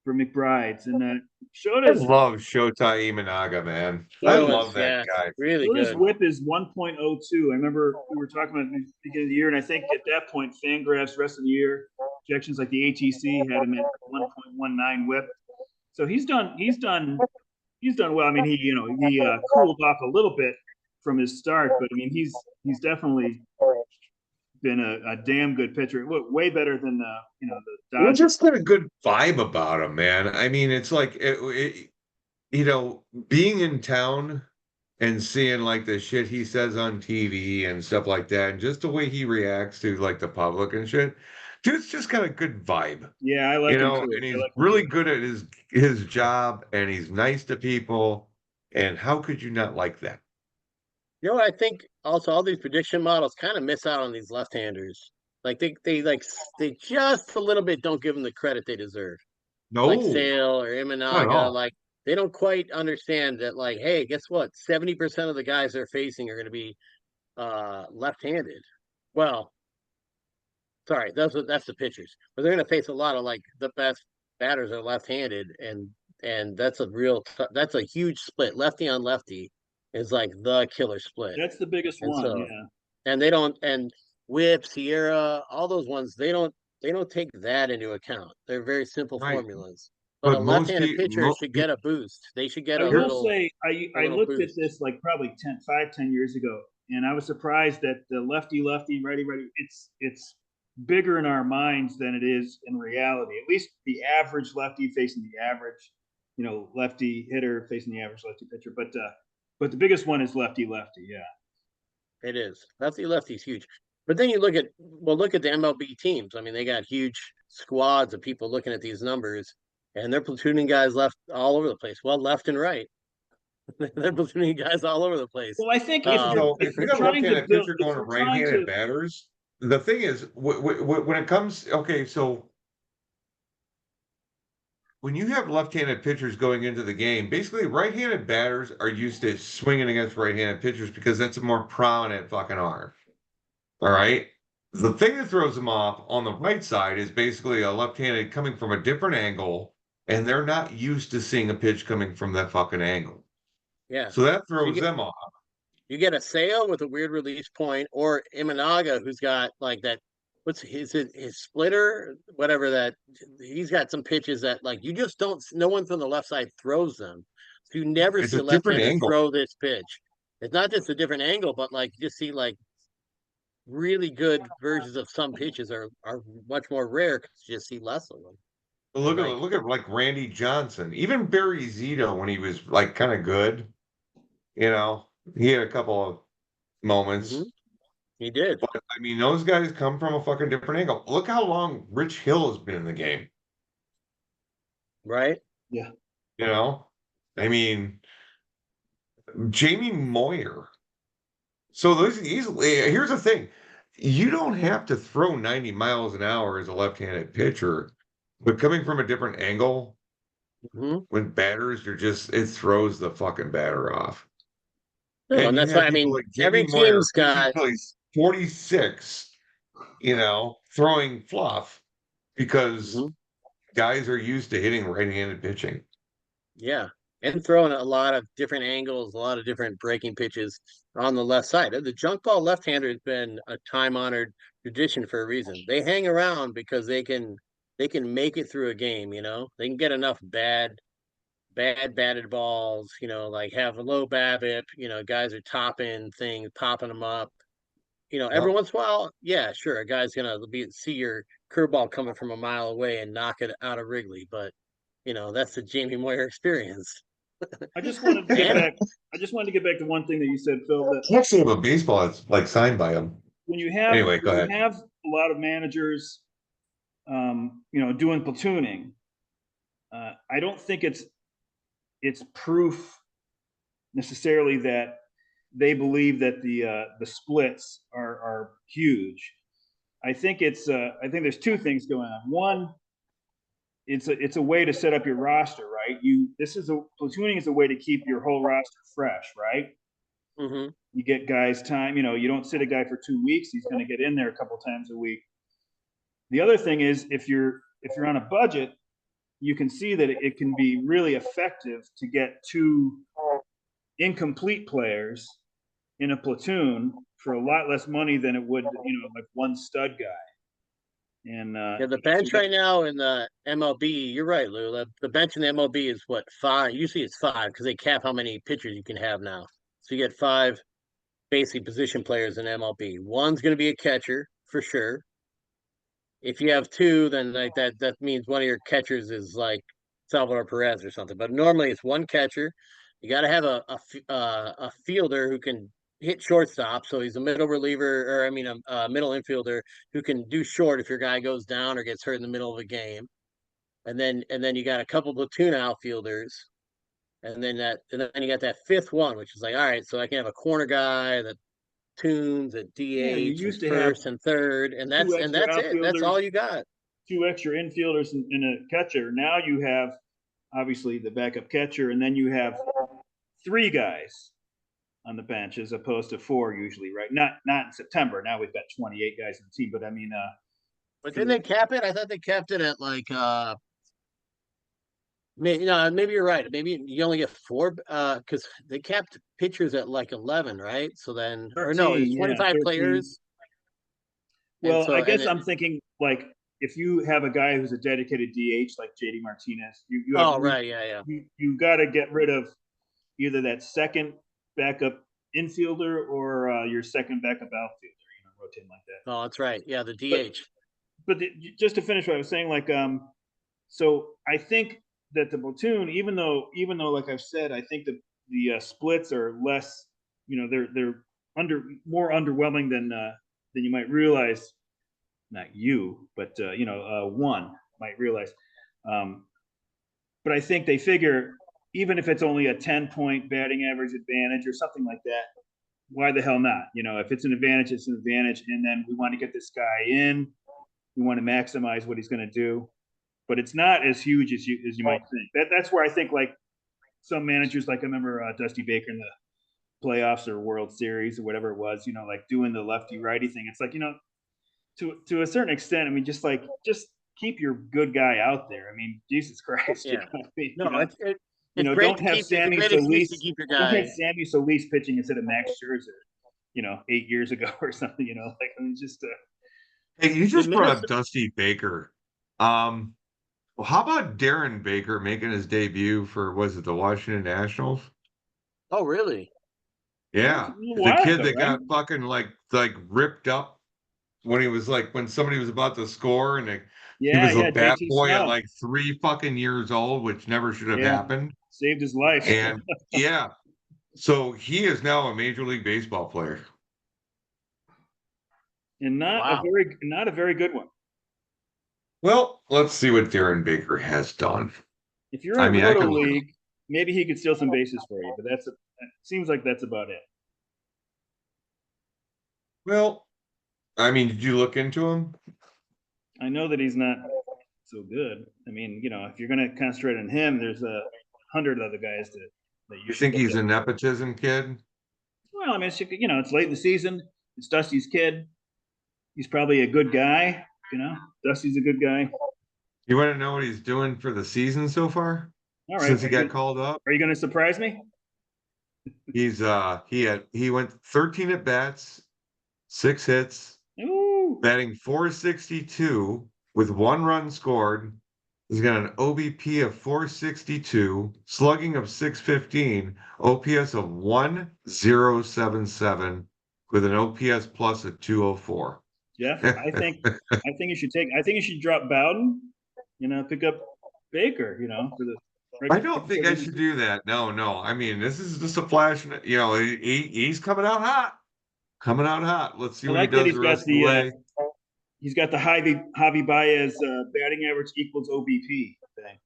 for McBride's. And I Shota's love Shota Imanaga, man. I That love was, that yeah, guy. really Shota's good. whip is 1.02. I remember we were talking about it at the beginning of the year, and I think at that point, Fangraphs rest of the year projections like the ATC had him at 1.19 whip. So he's done well. I mean, he cooled off a little bit from his start, but I mean, he's definitely been a damn good pitcher. Way better than the He's Dodgers. just got a good vibe about him, man. I mean, it's like being in town and seeing like the shit he says on TV and stuff like that, and just the way he reacts to like the public and shit. dude's just got a good vibe, Yeah, I like you him know, too. and I he's like him really too. good at his job, and he's nice to people. And how could you not like that? You know what I think also all these prediction models kind of miss out on these left-handers. Like they just a little bit don't give them the credit they deserve. Like No, Sale or not at Imanaga, all. like they don't quite understand that, like, hey, guess what? 70% of the guys they're facing are gonna be left-handed. Well, sorry, that's the pitchers. But they're gonna face a lot of like the best batters are left-handed, and that's that's a huge split. Lefty on lefty is like the killer split. That's the biggest And one. so Yeah. and they don't and Whip, Sierra, all those ones, they don't take that into account. They're very simple Right. formulas. But a But most left-handed people, pitcher should get a boost. They should get I a will here, little say a I little looked at boost. this like probably 10 years ago, and I was surprised that the lefty lefty righty righty it's bigger in our minds than it is in reality. At least the average lefty facing the average, lefty hitter facing the average lefty pitcher. But the biggest one is lefty lefty. Yeah. It is. Lefty's huge. But then you look at the MLB teams. I mean, they got huge squads of people looking at these numbers, and they're platooning guys left all over the place. Well, left and right. They're platooning guys all over the place. Well, I think if listen, you're though, if if you you're got a trying to left-handed build, pitcher if going to you're trying right-handed to, batters, the thing is, when it comes, okay, so when you have left-handed pitchers going into the game, basically right-handed batters are used to swinging against right-handed pitchers because that's a more prominent fucking arm. All right. The thing that throws them off on the right side is basically a left-handed coming from a different angle, and they're not used to seeing a pitch coming from that fucking angle. Yeah. So that So throws them off. you get a Sale with a weird release point, or Imanaga who's got like that. What's his splitter? Whatever that. He's got some pitches that like you just don't. No one from the left side throws them. So you never It's see a a different left-hander angle. throw this pitch. It's not just a different angle, but like you just see like really good versions of some pitches are much more rare because you just see less of them. But And look at like, look at like Randy Johnson, even Barry Zito when he was like kind of good. You know, he had a couple of hmm moments, he did, but I mean, those guys come from a fucking different angle. Look how long Rich Hill has been in the game. right? yeah. You know, I mean, Jamie Moyer. So those easily. Here's the thing: you don't have to throw 90 miles an hour as a left-handed pitcher, but coming from a different angle hmm when batters, you're just it throws the fucking batter off. No, And and you that's why have I people mean like Jamie every Moyer, team's who's got. usually 46, throwing fluff because Mhm. guys are used to hitting right-handed pitching. Yeah, and throwing a lot of different angles, a lot of different breaking pitches on the left side. The junk ball left-hander has been a time-honored tradition for a reason. They hang around because they can make it through a game, They can get enough bad batted balls, like have a low BABIP, guys are topping things, popping them up. Every Yep. once in a while, yeah, sure, a guy's gonna see your curveball coming from a mile away and knock it out of Wrigley, but that's the Jamie Moyer experience. I just wanted to get And back. I just wanted to get back to one thing that you said, Phil. That Actually, have a baseball that's like signed by him. when you have Anyway, go when you ahead. have a lot of managers, doing platooning, I don't think it's proof necessarily that they believe that the splits are huge. I think there's two things going on. One, it's a way to set up your roster, right? Platooning is a way to keep your whole roster fresh, right? mhm, You get guys time. You don't sit a guy for 2 weeks. He's going to get in there a couple times a week. The other thing is if you're on a budget, you can see that it can be really effective to get two incomplete players in a platoon for a lot less money than it would, like one stud guy. And yeah, the so bench that, right now in the MLB, you're right, Lou. The bench in the MLB is what, 5? Usually it's 5 because they cap how many pitchers you can have now. So you get 5 basic position players in MLB. One's going to be a catcher for sure. If you have 2, then like that means one of your catchers is like Salvador Perez or something. But normally it's one catcher. You got to have a fielder who can hit shortstop, so he's a middle reliever, or I mean, a middle infielder who can do short if your guy goes down or gets hurt in the middle of a game. And then you got a couple platoon outfielders, and then you got that fifth one, which is like, all right, so I can have a corner guy that tunes at Yeah, you DH and used to have first and third, and two extra that's it. That's all outfielders, you got. two extra infielders, and a catcher. Now you have obviously the backup catcher, and then you have three guys on the bench as opposed to four usually, right? Not in September. Now we've got 28 guys on the team, but I mean, But didn't they cap it? I thought they capped it at like maybe you're right. Maybe you only get four because they capped pitchers at like 11, right? So then, or no, it's 13, yeah, 25 13. players, and Well, so I and guess it, I'm thinking like if you have a guy who's a dedicated DH like JD Martinez, you have oh right, yeah, yeah. you got to get rid of either that second backup infielder or your second backup outfielder, rotate like that. Oh, that's right. Yeah, the But DH. just to finish what I was saying, like so I think that the platoon, even though like I've said, I think the splits are less, they're more underwhelming than you might realize. Not you, but one might realize. Um, but I think they figure even if it's only a 10-point batting average advantage or something like that, why the hell not? If it's an advantage, it's an advantage. And then we want to get this guy in. We want to maximize what he's going to do. But it's not as huge as you might think. That's where I think like some managers, like I remember Dusty Baker in the playoffs or World Series or whatever it was, like doing the lefty righty thing. It's like, to a certain extent, I mean, just keep your good guy out there. I mean, Jesus Christ, Yeah. I mean, No, it's great don't to have keep. It's a Sammy great excuse to Solis. keep your Don't have guy. Sammy Solis pitching instead of Max Scherzer, 8 years ago or something. Like I mean, just Hey, you Did just brought up Minnesota? Dusty Baker. Well, how about Darren Baker making his debut for, was it the Washington Nationals? Oh, really? that was a Yeah, little the while kid ago, that right? got fucking like ripped up when he was like when somebody was about to score and he Yeah, was a yeah, bat JT boy at Snow. like 3 fucking years old, which never should have Yeah, happened. saved his life. And yeah, so he is now a Major League Baseball player. And Wow. not a very good one. Well, let's see what Darren Baker has done. If you're in I a mean, I roto can look. league, maybe he could steal some bases for you, but it seems like that's about it. Well, I mean, did you look into him? I know that he's not so good. I mean, if you're going to concentrate on him, there's 100 other guys that you You should think look he's at. a nepotism kid? Well, I mean, it's late in the season. It's Dusty's kid. He's probably a good guy. Dusty's a good guy. You want to know what he's doing for the season so far All right. since he got called up? Are you going to surprise me? He went 13 at bats, 6 hits, Ooh. batting 462 with 1 run scored. He's got an OBP of 462, slugging of 615, OPS of 1077 with an OPS plus of 204. Jeff, I think you should drop Bowden, pick up Baker, for the I don't think I should do that. No. I mean, this is just a flash. He's coming out hot. Coming out hot. Let's see I what he like that does the rest of the way. he's got the Javi Baez batting average equals OBP thing.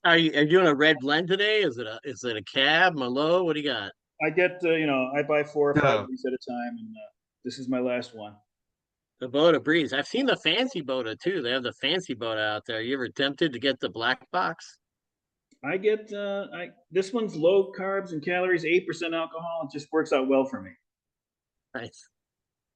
Are you doing a red blend today? Is it a cab, Malo? What do you got? I get I buy 4 or 5 Yeah. of these at a time, and this is my last one. The Boda Breeze. I've seen the fancy Boda too. They have the fancy Boda out there. You ever tempted to get the black box? I get this one's low carbs and calories, 8% alcohol. It just works out well for me. Nice.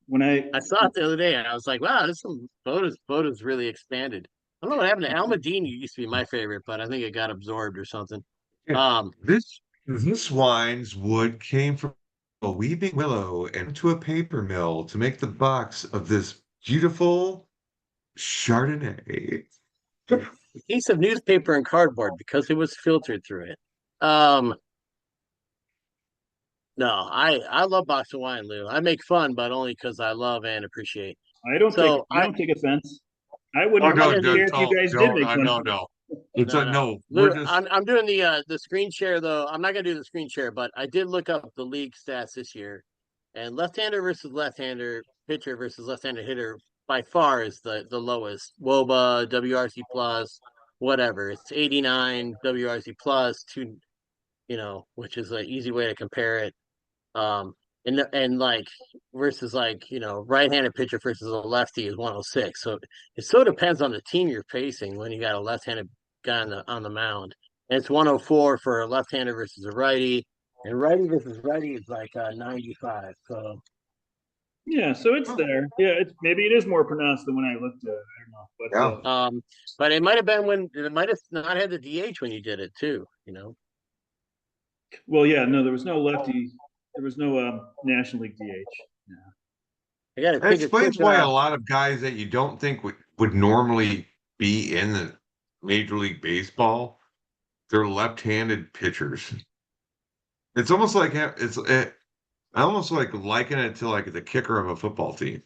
When I saw it the other day and I was like, wow, this one Boda's really expanded. I don't know what happened to Almadini. Used to be my favorite, but I think it got absorbed or something. Yeah. This wine's wood came from a weeping willow and to a paper mill to make the box of this beautiful Chardonnay. A piece of newspaper and cardboard because it was filtered through it. No, I love box of wine, Lou. I make fun, but only because I love and appreciate. I don't take offense. I Oh wouldn't no, even care if you guys did don't, make fun no, of me. no. It's No, a no. no. Lou, We're just I'm doing the screen share though. I'm not gonna do the screen share, but I did look up the league stats this year, and left-hander versus left-hander pitcher versus left-hander hitter by far is the lowest. WOBA, WRC plus, whatever. It's 89 WRC plus two, which is an easy way to compare it. And like versus like right-handed pitcher versus a lefty is 106. So it so depends on the team you're facing when you got a left-handed guy on the mound. And it's 104 for a left-hander versus a righty, and righty versus righty is like 95. So Yeah, so it's there. Yeah, maybe it is more pronounced than when I looked at it. I don't know, but yeah. but it might have been when it might have not had the DH when you did it too. well, yeah, no, there was no lefty. There was no National League DH. Yeah. I got to That take a quick. explains why a lot of guys that you don't think would normally be in the Major League Baseball, they're left-handed pitchers. It's almost like I almost like liken it to like the kicker of a football team.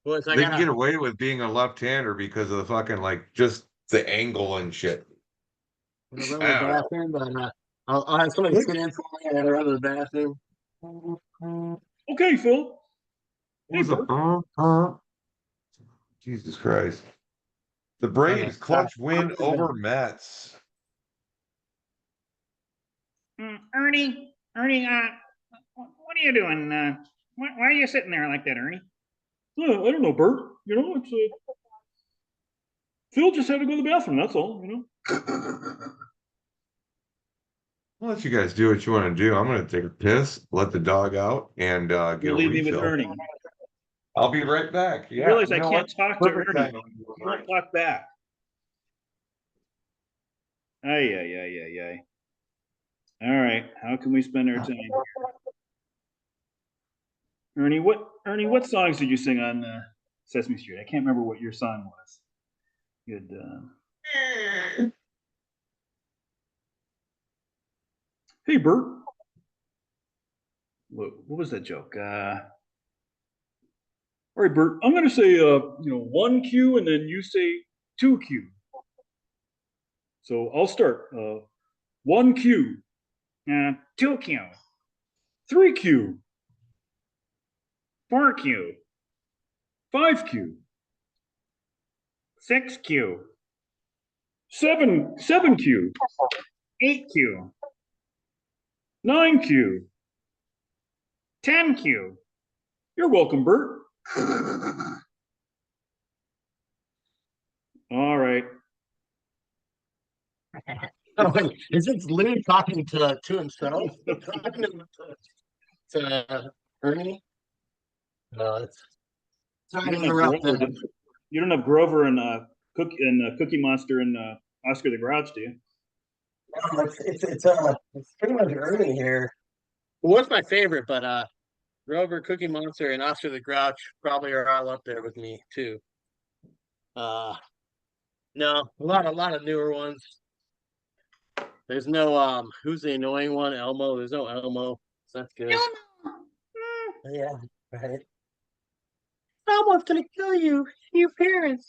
Boys, I They can gotta get away with being a left-hander because of the fucking like just the angle and shit. run to the I don't bathroom, but I'll have somebody sit in for me. I gotta run to the bathroom. know. Okay, Phil. What was the Jesus Christ. The Braves clutch win over Mets. Ernie, what are you doing? Why are you sitting there like that, Ernie? I don't know, Bert. It's Phil just had to go to the bathroom. That's all. I'll let you guys do what you want to do. I'm going to take a piss, let the dog out, and get You a leave me with refill. Ernie. I'll be right back. You Yeah, realize you I know can't what? talk to Perfect Ernie. timing. You won't talk back. Ay, ay, ay, ay, ay. All right. How can we spend our time? Ernie, what songs did you sing on Sesame Street? I can't remember what your song was. Good. Hey, Bert. What was that joke? All right, Bert. I'm going to say 1Q and then you say 2Q. So I'll start. 1Q, 2Q, 3Q, 4Q, 5Q, 6Q, 7Q, 8Q, 9Q. 10Q. You're welcome, Bert. All right. Oh, wait, is this Lou talking to himself? Talking to Ernie? No, it's sorry to interrupt. You don't have Grover and Cookie Monster and Oscar the Grouch, do you? It's pretty much Ernie here. What's my favorite? But Grover, Cookie Monster, and Oscar the Grouch probably are all up there with me too. No, a lot of newer ones. There's no who's the annoying one? Elmo. There's no Elmo. So that's good. Yeah, right. Someone's gonna kill you, your parents.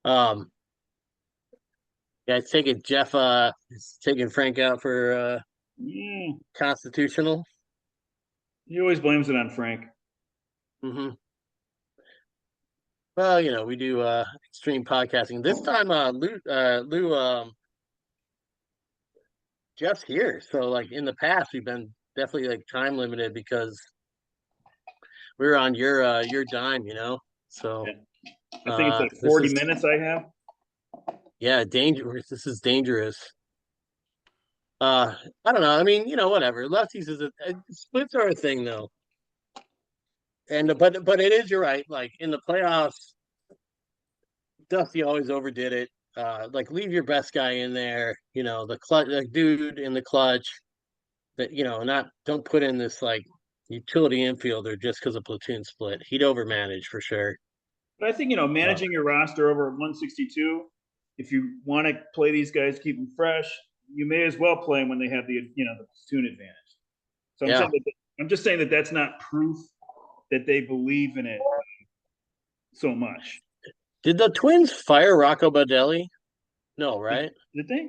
Um, yeah, it's taking Jeff. It's taking Frank out for Yeah. constitutional. He always blames it on Frank. Mm-hmm. Well, we do extreme podcasting. This time, Lou, Jeff's here. So, like in the past, we've been definitely like time limited because we were on your dime. So, I think it's like this 40 is minutes I have. yeah, dangerous. This is dangerous. I don't know. I mean, whatever. Lefties splits are a thing though. And but it is, you're right. Like in the playoffs, Dusty always overdid it. Like leave your best guy in there. The clutch, like dude in the clutch. That not don't put in this like utility infielder just because of platoon split. He'd overmanage for sure. But I think, managing your roster over 162, if you want to play these guys, keep them fresh, you may as well play them when they have the platoon advantage. So I'm just saying that that's not proof that they believe in it so much. Did the Twins fire Rocco Baldelli? No, right? Did they?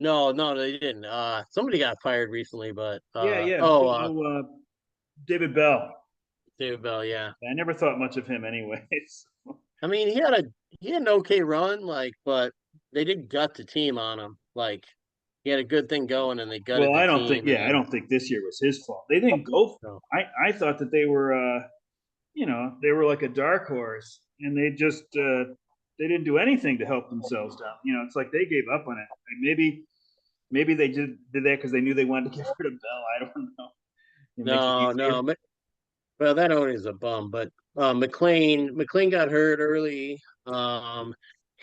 No, they didn't. Somebody got fired recently, but Yeah. David Bell. David Bell, yeah. I never thought much of him anyways. I mean, he had an okay run, like, but they did gut the team on him. Like, he had a good thing going, and they gutted Well, the I don't think team. And I don't think this year was his fault. They didn't go. so, I thought that they were they were like a dark horse, and they just they didn't do anything to help themselves down. It's like they gave up on it. Like maybe they did that because they knew they wanted to get rid of Bell. I don't know. It makes it no, easier. well, that always a bum. But McLean got hurt early. They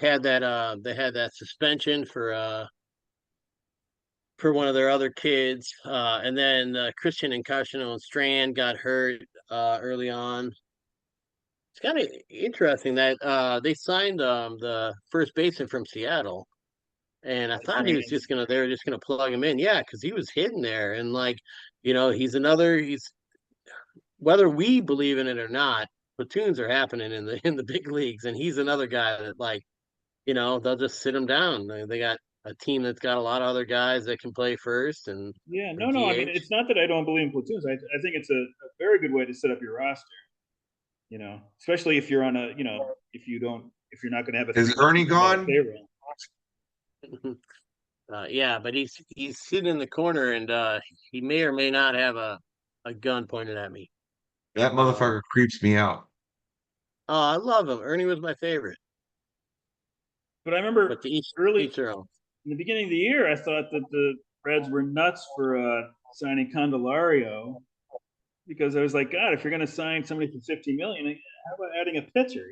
had that suspension for one of their other kids. And then Christian and Caution and Strand got hurt early on. It's kind of interesting that they signed the first baseman from Seattle, and I thought he was Strange. they were just gonna plug him in, yeah, because he was hidden there, and like, he's whether we believe in it or not, platoons are happening in the big leagues, and he's another guy that like, they'll just sit him down. They got a team that's got a lot of other guys that can play first and Yeah, or no. I mean, DH. it's not that I don't believe in platoons. I think it's a very good way to set up your roster. Especially if you're on a, if you're not going to have a Is Ernie $3 gone? payroll. Yeah, but he's sitting in the corner, and he may or may not have a gun pointed at me. That motherfucker creeps me out. Oh, I love him. Ernie was my favorite. But I remember But to each early each their own. in the beginning of the year, I thought that the Reds were nuts for signing Candelario because I was like, God, if you're going to sign somebody for 50 million, how about adding a pitcher?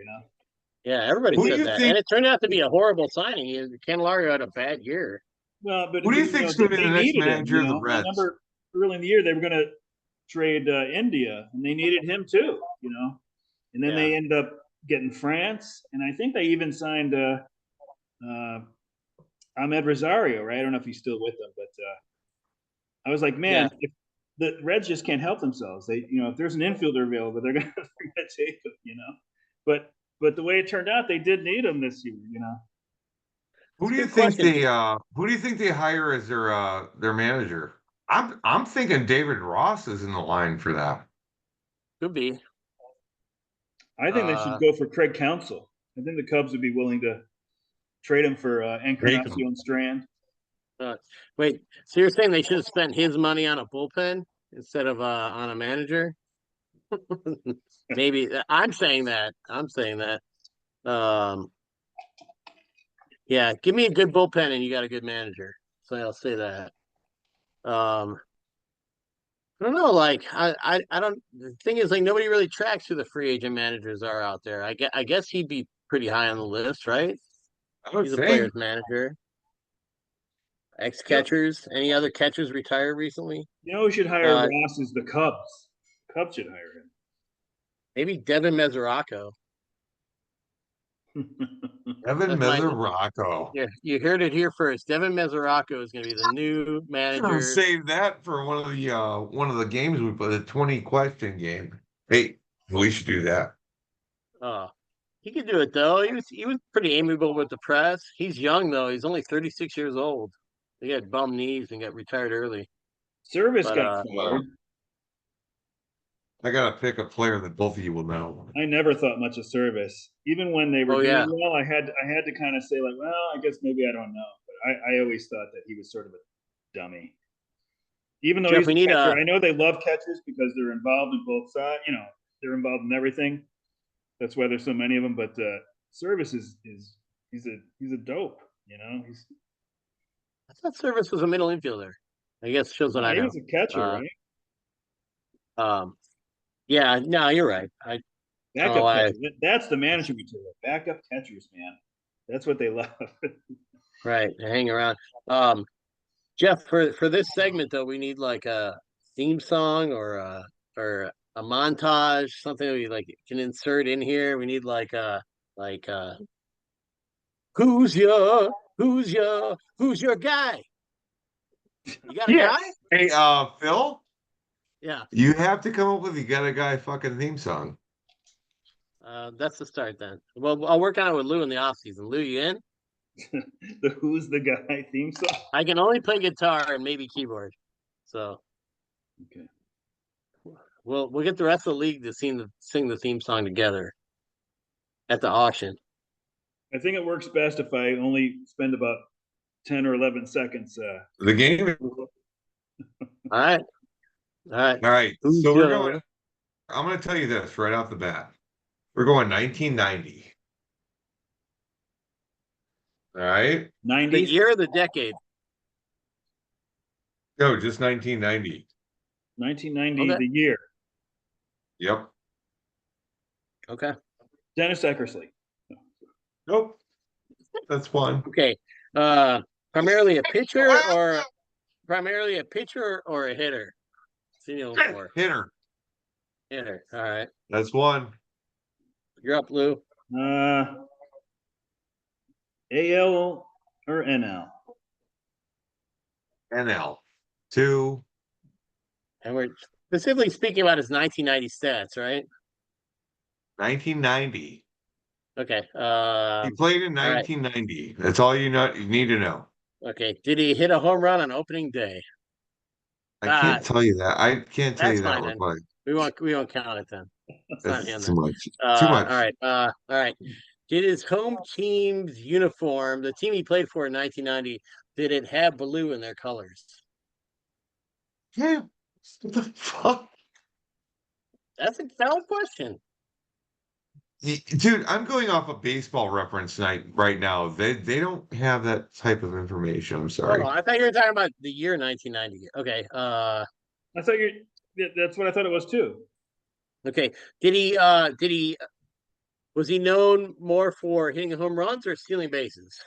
Yeah, everybody Who do said you that, think? and it turned out to be a horrible signing. Candelario had a bad year. Well, but Who do you think's going to be they the next needed him. manager of the I Reds? remember early in the year they were going to trade India, and they needed him too. And then Yeah, they ended up getting France, and I think they even signed Ahmed Rosario. Right? I don't know if he's still with them, but I was like, yeah. man, if the Reds just can't help themselves. They, if there's an infielder available, they're gonna take him. But the way it turned out, they did need him this year. Who It's a do you good think question. they hire as their manager? I'm thinking David Ross is in the line for that. Could be. I think they should go for Craig Counsell. I think the Cubs would be willing to trade him for Take him. Encarnacion Strand. Uh, Wait, so you're saying they should have spent his money on a bullpen instead of on a manager? Maybe I'm saying that. I'm saying that. Um, yeah, give me a good bullpen and you got a good manager. So I'll say that. Um, I don't know. Like I don't. The thing is, like nobody really tracks who the free agent managers are out there. I guess he'd be pretty high on the list, right? I would He's a think. player's manager. Ex You know, catchers. Any other catchers retired recently? who should hire Uh, Ross is the Cubs. Cubs should hire Maybe Devin Mesoraco. him. Evan That's my. Mesoraco. Yeah, you heard it here first. Devin Mesoraco is going to be the new I'm gonna manager. save that for one of the games we play, the 20 question game. Hey, we should do that. Uh, he could do it though. He was pretty amiable with the press. He's young though. He's only 36 years old. He had bum knees and got retired early. Service But got Well, fired. I gotta pick a player that both of you will know. I never thought much of Service. Even when they were oh doing yeah, well, I had to kind of say like, well, I guess maybe I don't know. But I always thought that he was sort of a dummy. Even though Jeff, he's we a need catcher, a I know they love catchers because they're involved in both sides. They're involved in everything. That's why there's so many of them. But Service is he's a dope. He's I thought Service was a middle infielder. I guess shows what no, I he know. was a catcher, Uh, right? um, yeah, no, you're right. Oh, Backup catcher. That's the management material. Backup catchers, man. That's what they love. right, hang around. Um, Jeff, for this segment though, we need like a theme song or a montage, something we like can insert in here. We need like who's your guy? You got a guy? Yes. Hey, Phil, Yeah. you have to come up with you got a guy fucking theme song. That's the start then. Well, I'll work on it with Lou in the off season. Lou, you in? The Who's the Guy theme song. I can only play guitar and maybe keyboard. So Okay. we'll get the rest of the league to sing the theme song together at the auction. I think it works best if I only spend about 10 or 11 seconds. The game. All right. All right. All right. Who's So we're Joe? going. I'm going to tell you this right off the bat. We're going 1990. All right. The 90s. year of the decade. No, just 1990. 1990, Okay. the year. Yep. Okay. Dennis Eckersley. Nope. That's one. Okay. Primarily a pitcher or a hitter? Senior for Hitter. hitter. All right. That's one. You're up, Lou. AL or NL? NL. Two. And we're specifically speaking about his 1990 stats, right? 1990. Okay. He played in all right. 1990. That's all you need to know. Okay. Did he hit a home run on opening day? I can't tell you that. I can't tell That's you that fine real then. quick. We won't count it then. It's not him That's then. too much. Too much. All right. All right. Did his home team's uniform, the team he played for in 1990, did it have blue in their colors? Yeah. What the fuck? That's a valid question. Dude, I'm going off a baseball reference night right now. They don't have that type of information. I'm sorry. Hold on. I thought you were talking about the year 1990. Okay. I thought that's what I thought it was too. Okay. Did he was he known more for hitting home runs or stealing bases?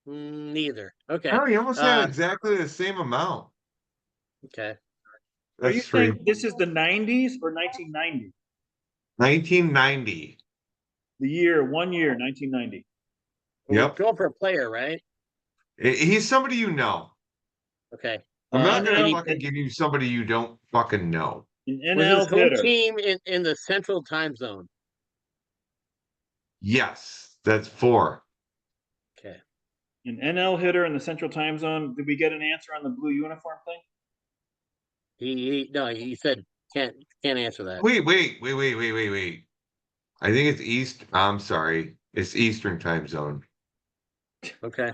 Neither. Okay. Oh, he almost had exactly the same amount. Okay. Are you That's three. saying this is the 90s or 1990? 1990. The year, 1 year, 1990. Yep. We're going for a player, right? He's somebody you know. Okay. I'm not gonna NL fucking give you somebody you don't fucking know. An Was his NL home hitter. team in the central time zone? Yes, that's four. Okay. An NL hitter in the Central Time Zone. Did we get an answer on the blue uniform thing? He said can't answer that. Wait. I think it's East. I'm sorry. It's Eastern time zone. Okay.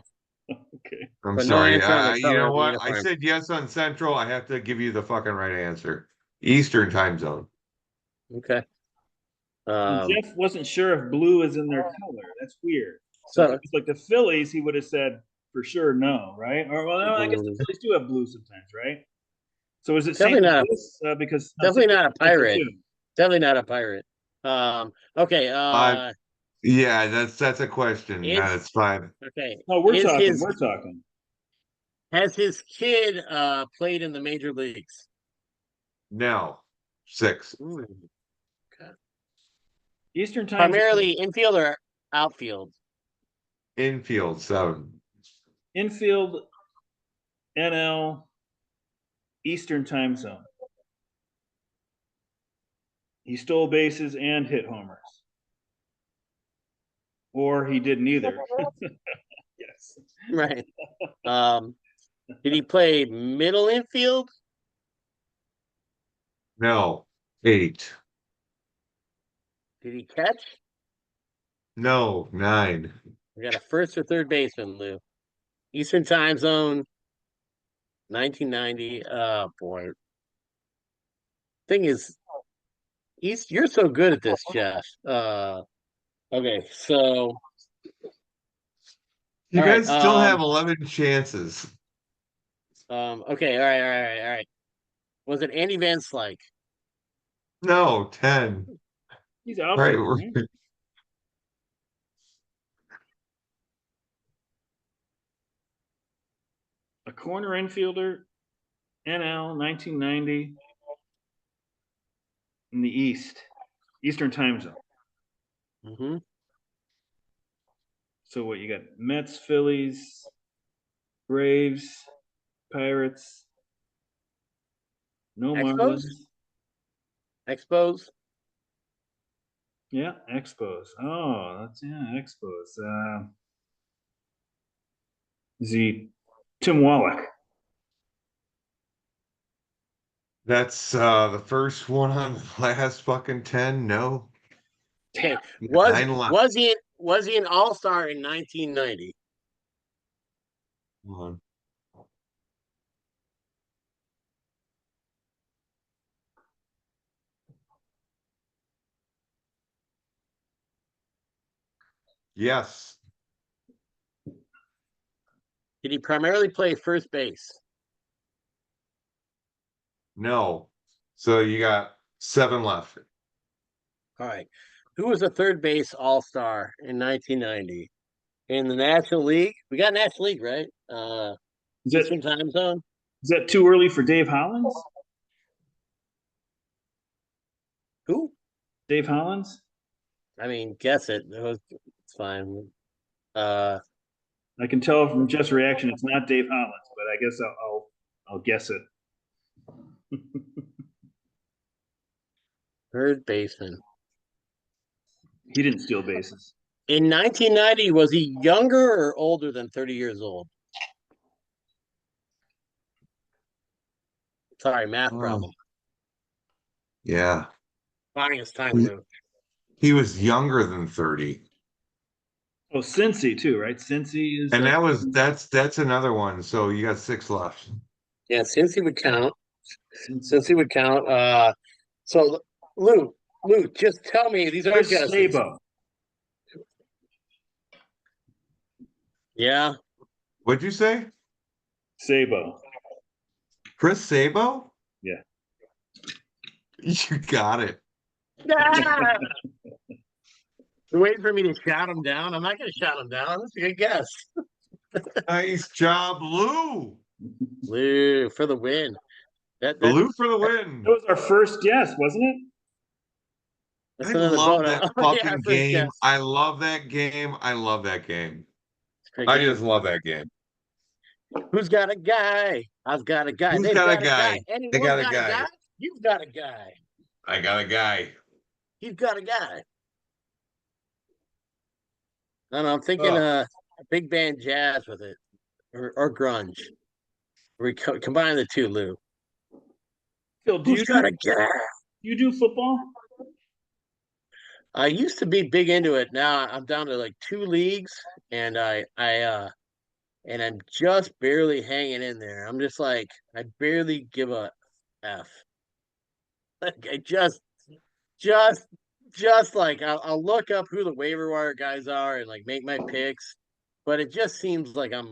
Okay. I'm But no sorry. answer on the You color know of the what? I uniform. said yes on Central. I have to give you the fucking right answer. Eastern time zone. Okay. Jeff wasn't sure if blue is in their color. That's weird. So So if it's like the Phillies, he would have said for sure no, right? Or well, no, I guess the Phillies do have blue sometimes, right? So is it Definitely St. not Louis? Because definitely not a pirate. too. Definitely not a pirate. Okay. Yeah, that's a question. Is- That's five. Okay. No, we're Is talking. his We're talking. has his kid played in the major leagues? No. Six. Ooh, okay. Eastern time. Primarily infield or outfield? Infield, seven. Infield, NL, Eastern time zone. He stole bases and hit homers. Or he did neither. Yes. Right. Did he play middle infield? No. Eight. Did he catch? No. Nine. We got a first or third baseman, Lou. Eastern time zone, 1990. Oh boy. Thing is, you're so good at this, Jeff. Okay, so You all right, guys still have 11 chances. okay, all right. Was it Andy Van Slyke? No, 10. He's out Right. there. Right? A corner infielder, NL, 1990, in the East, Eastern time zone. Mm-hmm. So what you got? Mets, Phillies, Braves, Pirates, no Expos? Marlins. Expos. Yeah, Expos. Oh, that's Expos. Is he Tim Wallach? That's the first one on the last fucking 10. No. Dang. 9 left. Was he an all-star in 1990? Hold on. Yes. Did he primarily play first base? No. So you got 7 left. All right. Who was a third base all-star in 1990 in the National League? We got National League, right? Is Eastern that Time Zone. is that too early for Dave Hollins? Who? Dave Hollins? I mean, guess it. It's fine. I can tell from Jeff's reaction it's not Dave Hollins, but I guess I'll guess it. Third baseman. He didn't steal bases. In 1990, was he younger or older than 30 years old? Sorry, math Oh. problem. Yeah. Buying his time, Lou. He was younger than 30. Oh, Cincy too, right? Cincy is And that's another one. So you got 6 left. Yeah, since he would count. Cincy. Since he would count. So Lou, just tell me these are Chris guesses. Sabo. Yeah. What'd you say? Sabo. Chris Sabo? Yeah. You got it. Ah! You're waiting for me to shout him down. I'm not going to shout him down. That's a good guess. Nice job, Lou. Lou for the win. That Lou for the win. That was our first guess, wasn't it? that's I another love bonus. that Oh, yeah, fucking first game. guess. I love that game. I love that game. Great I game. just love that game. Who's got a guy? I've got a guy. Who's They've got a got guy? They Anyone got a got a guy. guy? You've got a guy. I got a guy. He's got a guy. I don't know. I'm thinking Oh. big band jazz with it, or grunge. We combine the two, Lou. Phil, Who's got a guy? you do football? I used to be big into it. Now I'm down to like 2 leagues, and and I'm just barely hanging in there. I'm just like I barely give a f. Like I just like I'll look up who the waiver wire guys are and like make my picks, but it just seems like I'm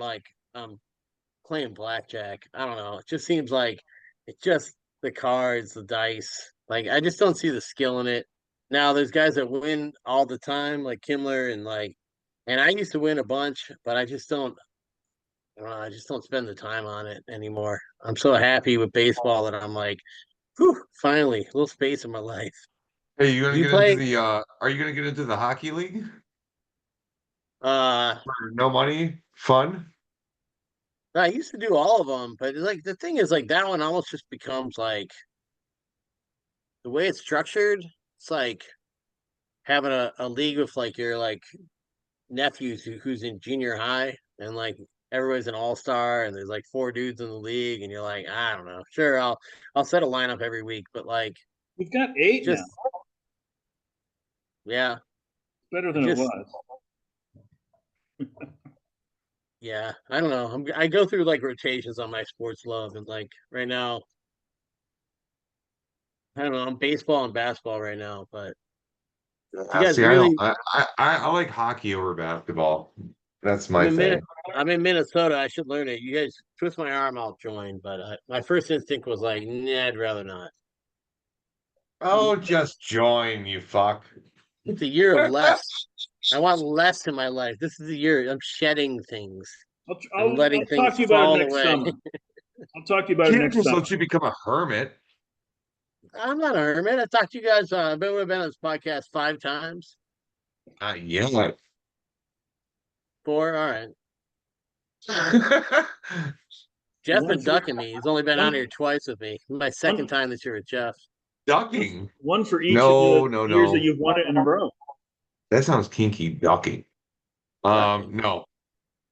playing blackjack. I don't know. It just seems like it's just the cards, the dice. Like I just don't see the skill in it. Now there's guys that win all the time, like Kimmler and I used to win a bunch, but I just don't spend the time on it anymore. I'm so happy with baseball that I'm like, whew, finally, a little space in my life. Hey, you Do gonna you get into play? the are you gonna get into the hockey league? Uh, For no money? Fun? I used to do all of them, but like the thing is, like that one almost just becomes like the way it's structured. It's like having a league with like your like nephews who's in junior high, and like everybody's an all-star, and there's like 4 dudes in the league, and you're like, I don't know, sure, I'll set a lineup every week, but like We've got 8 now. just yeah, Better I than it just was. yeah, I don't know. I go through like rotations on my sports love, and like right now, I don't know, I'm baseball and basketball right now, but you guys See, I don't. really I like hockey over basketball. That's I'm my in thing. I'm in Minnesota. I should learn it. You guys twist my arm, I'll join. But my first instinct was like, nah, I'd rather not. Oh, just join, you fuck. It's a year of less. I want less in my life. This is a year I'm shedding things. I'm letting I'll talk things to you about it fall next away. summer. I'll talk to you about it Can't next just summer. let you become a hermit. I'm not a hermit. I talked to you guys. I've been on this podcast 5 times. Yeah. 4. All right. Jeff's been Once- ducking me. He's only been on one- here twice with me. My second time this year with Jeff. Ducking? One for each No, of the no, years that no. you've won it in a row. That sounds kinky. Ducking. Ducking. No,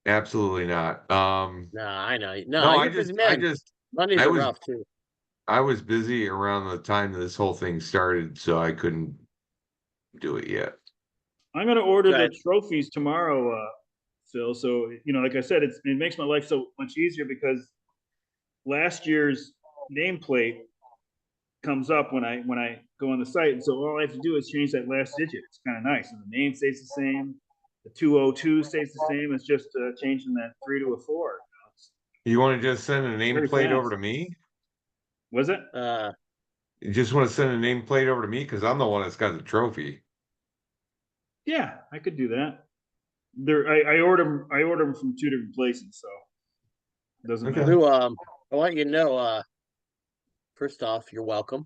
absolutely not. No, I know. No, No, you're busy man. Mondays I are was rough too. I was busy around the time that this whole thing started, so I couldn't do it yet. I'm going to order the Right. trophies tomorrow, Phil. So, like I said, it makes my life so much easier because last year's nameplate comes up when I go on the site, and so all I have to do is change that last digit. It's kind of nice, and the name stays the same. The 202 stays the same. It's just changing that 3 to a 4. You want to just send a Very nameplate over fast. to me? Was it? You just want to send a nameplate over to me because I'm the one that's got the trophy. Yeah, I could do that. I order them from 2 different places, so it doesn't Okay. matter. Lou, I want you to know, first off, you're welcome.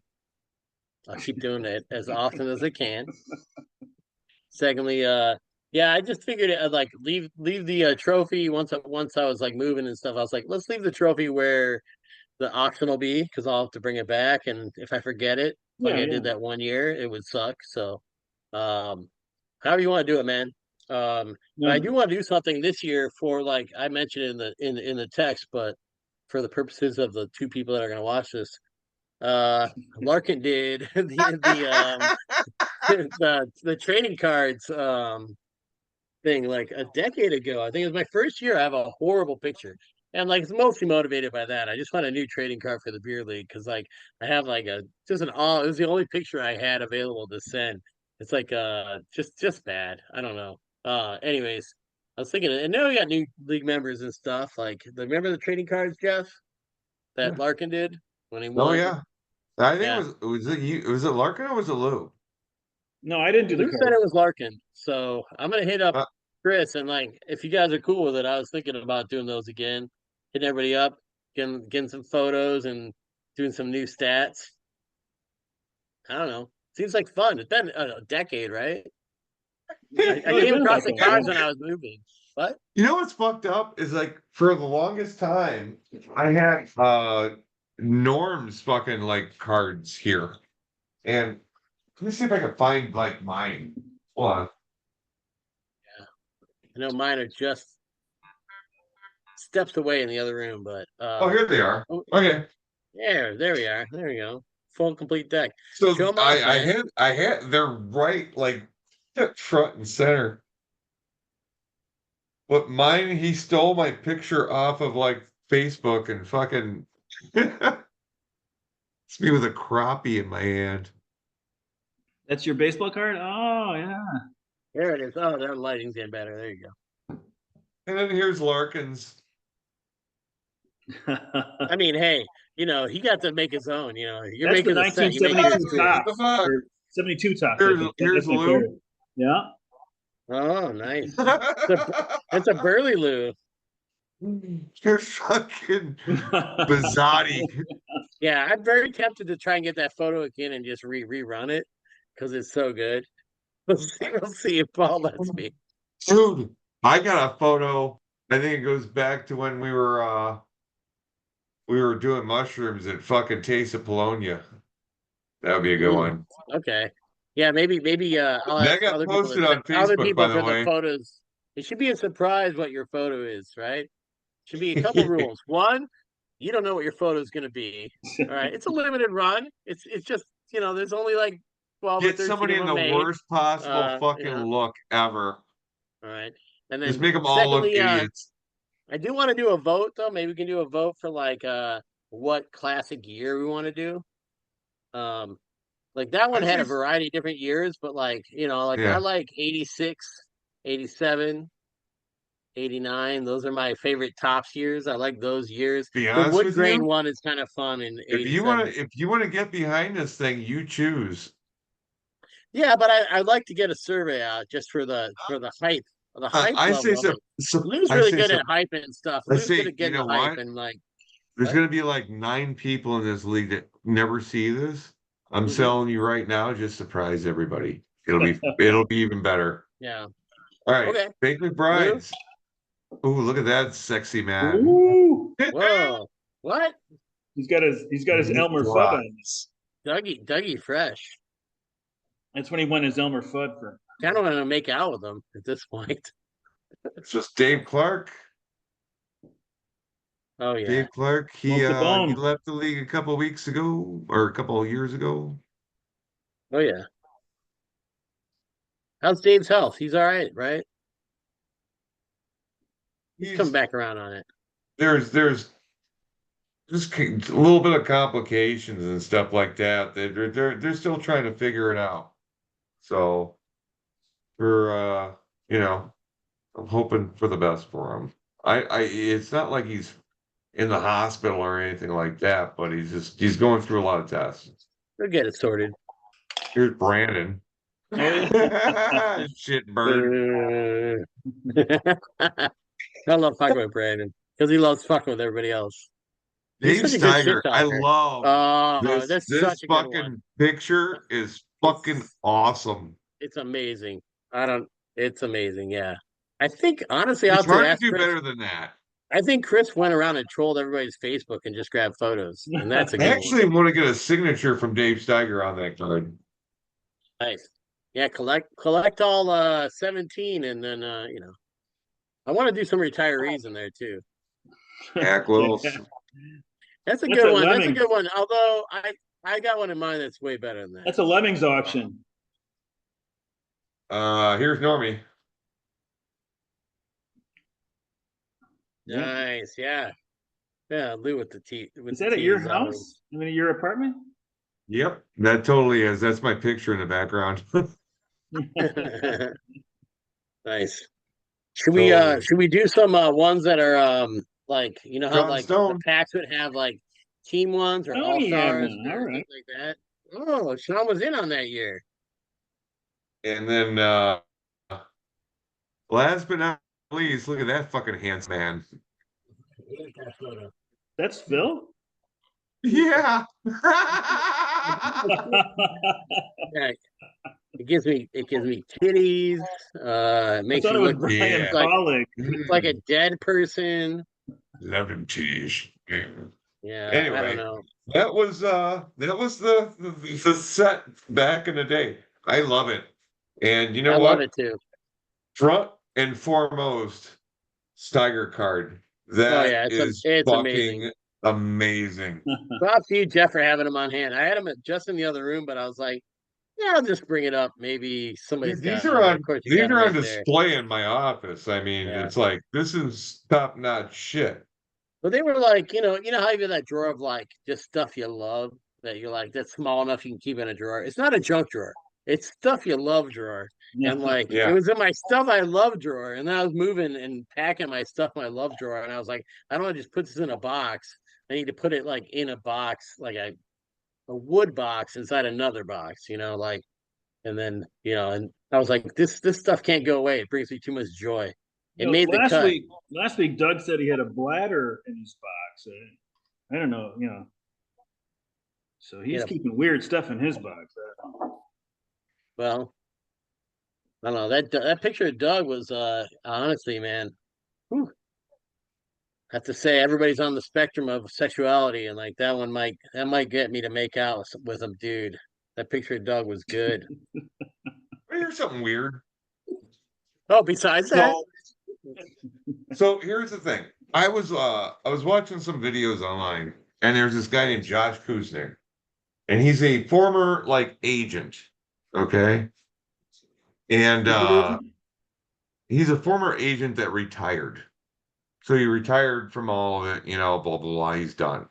I'll keep doing it as often as I can. Secondly, yeah, I just figured I'd like leave the trophy once I was like moving and stuff. I was like, let's leave the trophy where the auction will be because I'll have to bring it back, and if I forget it, like Yeah, I did that one year, it would suck. So, however you want to do it, man. But I do want to do something this year for like I mentioned in the text, but for the purposes of the two people that are going to watch this, Larkin did the trading cards thing like a decade ago. I think it was my first year. I have a horrible picture. And like it's mostly motivated by that. I just want a new trading card for the beer league because like I have like a just an all it was the only picture I had available to send. It's like just bad. I don't know. Anyways, I was thinking and now we got new league members and stuff. Like remember the trading cards, Jeff, that Yeah. Larkin did when he Oh won? yeah. I think Yeah. was it you? Was it Larkin or was it Lou? No, I didn't do the Lou said card. it was Larkin. So I'm gonna hit up Uh, Chris and like if you guys are cool with it, I was thinking about doing those again, hitting everybody up, getting some photos and doing some new stats. I don't know. Seems like fun. It's been a decade, right? I Oh, they've came been across about the that. cards Yeah. when I was moving. What? You know what's fucked up is like for the longest time I had Norm's fucking like cards here. And let me see if I can find like mine. Hold on. I know mine are just steps away in the other room, but Oh, here they are. oh, Okay. there we are. There we go. Full complete deck. So Show them off, man. I had they're right like front and center. But mine, he stole my picture off of like Facebook and fucking it's me with a crappie in my hand. That's your baseball card? Oh, yeah. There it is. Oh, that lighting's getting better. There you go. And then here's Larkin's. I mean, hey, he got to make his own. You're That's the making a set. You make yours 1972 too. What the tops, fuck? or 72 tops, I think. Here's That's my Lou. favorite. Yeah. Oh, nice. It's a burly Lou. You're fucking Bizzotti. Yeah, I'm very tempted to try and get that photo again and just rerun it because it's so good. We'll see if Paul lets me. Dude, I got a photo. I think it goes back to when we were doing mushrooms at fucking Taste of Polonia. That would be a good one. Okay. Yeah, maybe I'll That ask got other people to posted on send other Facebook, by people the for the way. photos. It should be a surprise what your photo is, right? Should be a couple rules. One, you don't know what your photo is going to be. All right, it's a limited run. It's just there's only like 12 or Get 13 somebody of in them the made. worst possible You fucking know, look ever. all right. And Just then make them all look secondly, idiots. I do want to do a vote though. Maybe we can do a vote for like what classic year we want to do. Um, like that one I had say, a variety of different years, but like like I yeah. like 86, 87, 89. Those are my favorite tops years. I like those years. Be The honest wood with grain you, one is kind of fun in 87. if you want to get behind this thing, you choose. Yeah, but I like to get a survey out just for the hype, the hype I say level of so, it. Lou's I really say good so. at hyping stuff. I Lou's good say, at you getting the know hype what? and like There's what? gonna be like 9 people in this league that never see this. I'm Hmm. telling you right now, just surprise everybody. It'll be even better. Yeah. All right, Okay. Fake Lou. McBrides. Ooh, look at that sexy man. Ooh. Whoa. What? He's got his Elmer Fudd on. McBrides. Dougie Fresh. That's when he won his Elmer Fudd for. Kind of want to make out with him at this point. It's just Dave Clark. Oh yeah. Dave Clark. He Wants the bone. he left the league a couple of weeks ago or a couple of years ago. Oh yeah. How's Dave's health? He's all right, right? He's come back around on it. There's just a little bit of complications and stuff like that. They're still trying to figure it out. So for I'm hoping for the best for him. It's not like he's in the hospital or anything like that, but he's going through a lot of tests. They'll get it sorted. Here's Brandon. Oh, yeah. Shit bird. I love fucking with Brandon because he loves fucking with everybody else. He's Dave such a good Steiger, I shit-talker. love Oh, that's this such a good one. fucking picture is fucking awesome. It's amazing. It's amazing. Yeah. I think honestly, It's I'll hard to ask do Chris. better than that. I think Chris went around and trolled everybody's Facebook and just grabbed photos, and that's a I good actually one. want to get a signature from Dave Steiger on that card. Nice. Yeah, collect all 17, and then I want to do some retirees in there too. Jack Wills. That's a That's good a one. That's a Lemmings. good one. Although I got one in mind that's way better than that. That's a Lemmings auction. Here's Normie. Yeah. Nice. Yeah. Yeah. Lou with the T. Is that at your house? I mean, at your apartment? Yep, that totally is. That's my picture in the background. Nice. Should we do some ones that are like how John like Stone. the packs would have like team ones or Oh, all yeah, stars man. or All right. stuff like that? Oh, Sean was in on that year. And then last but not least, look at that fucking handsome man. That's Phil? Yeah. Yeah. It gives me titties. It makes thought you it was look Brian Yeah. Pollock. like a dead person. Love him titties. Yeah. Yeah, I Anyway. don't know. That was the set back in the day. I love it. And you know I what? love it too. Front and foremost, Steiger card. Oh That yeah, is it's fucking amazing. amazing. Props to you, Jeff, for having him on hand. I had him just in the other room, but I was like, yeah, I'll just bring it up. Maybe somebody's These got are one. on Of course, you got it on right there. display in my office. I mean, Yeah. it's like this is top notch shit. But they were like, how you have that drawer of like just stuff you love that you're like that's small enough you can keep in a drawer. It's not a junk drawer. It's stuff you love drawer. Yeah. And like Yeah. it was in my stuff I love drawer. And then I was moving and packing my stuff my love drawer. And I was like, I don't want to just put this in a box. I need to put it like in a box, like a wood box inside another box, like and then, and I was like, this stuff can't go away. It brings me too much joy. It made the cut. Last week, Doug said he had a bladder in his box. I don't know, So he's keeping weird stuff in his box. Well, I don't know. That picture of Doug was honestly, man. Whew, I have to say everybody's on the spectrum of sexuality, and like that might get me to make out with him, dude. That picture of Doug was good. Here's something weird. Oh, besides that, So here's the thing. I was watching some videos online, and there's this guy named Josh Kuznick, and he's a former like agent, okay? And he's a former agent that retired. So he retired from all of it, blah blah blah. He's done.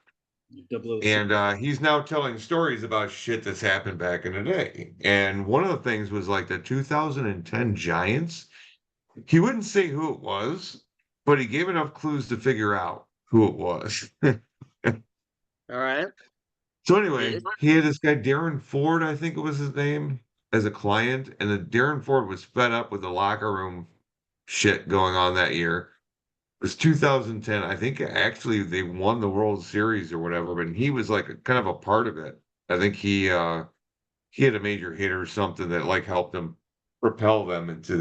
006. And he's now telling stories about shit that's happened back in the day. And one of the things was like the 2010 Giants. He wouldn't say who it was, but he gave enough clues to figure out who it was. all right. So anyway, he had this guy, Darren Ford, I think it was his name, as a client. And then Darren Ford was fed up with the locker room shit going on that year. It was 2010. I think actually they won the World Series or whatever, but he was like kind of a part of it. I think he had a major hit or something that like helped him propel them into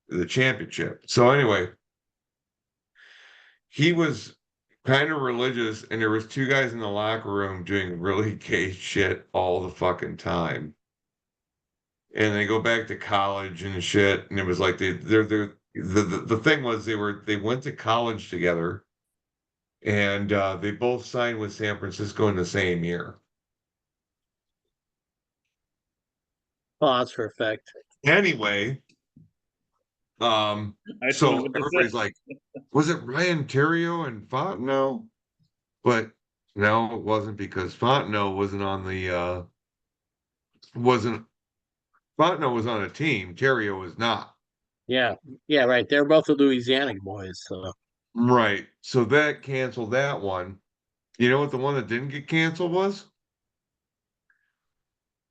the championship. So anyway, he was kind of religious, and there was two guys in the locker room doing really gay shit all the fucking time. And they go back to college and shit, and it was like the thing was they went to college together, and they both signed with San Francisco in the same year. Pause for effect. Anyway, I don't know so what to everybody's say. like, was it Ryan Terrio and Fontenot? But no, it wasn't, because Fontenot wasn't on the wasn't Fontenot was on a team. Terrio was not. Yeah, yeah, right. They're both the Louisiana boys, so Right. So that canceled that one. You know what the one that didn't get canceled was?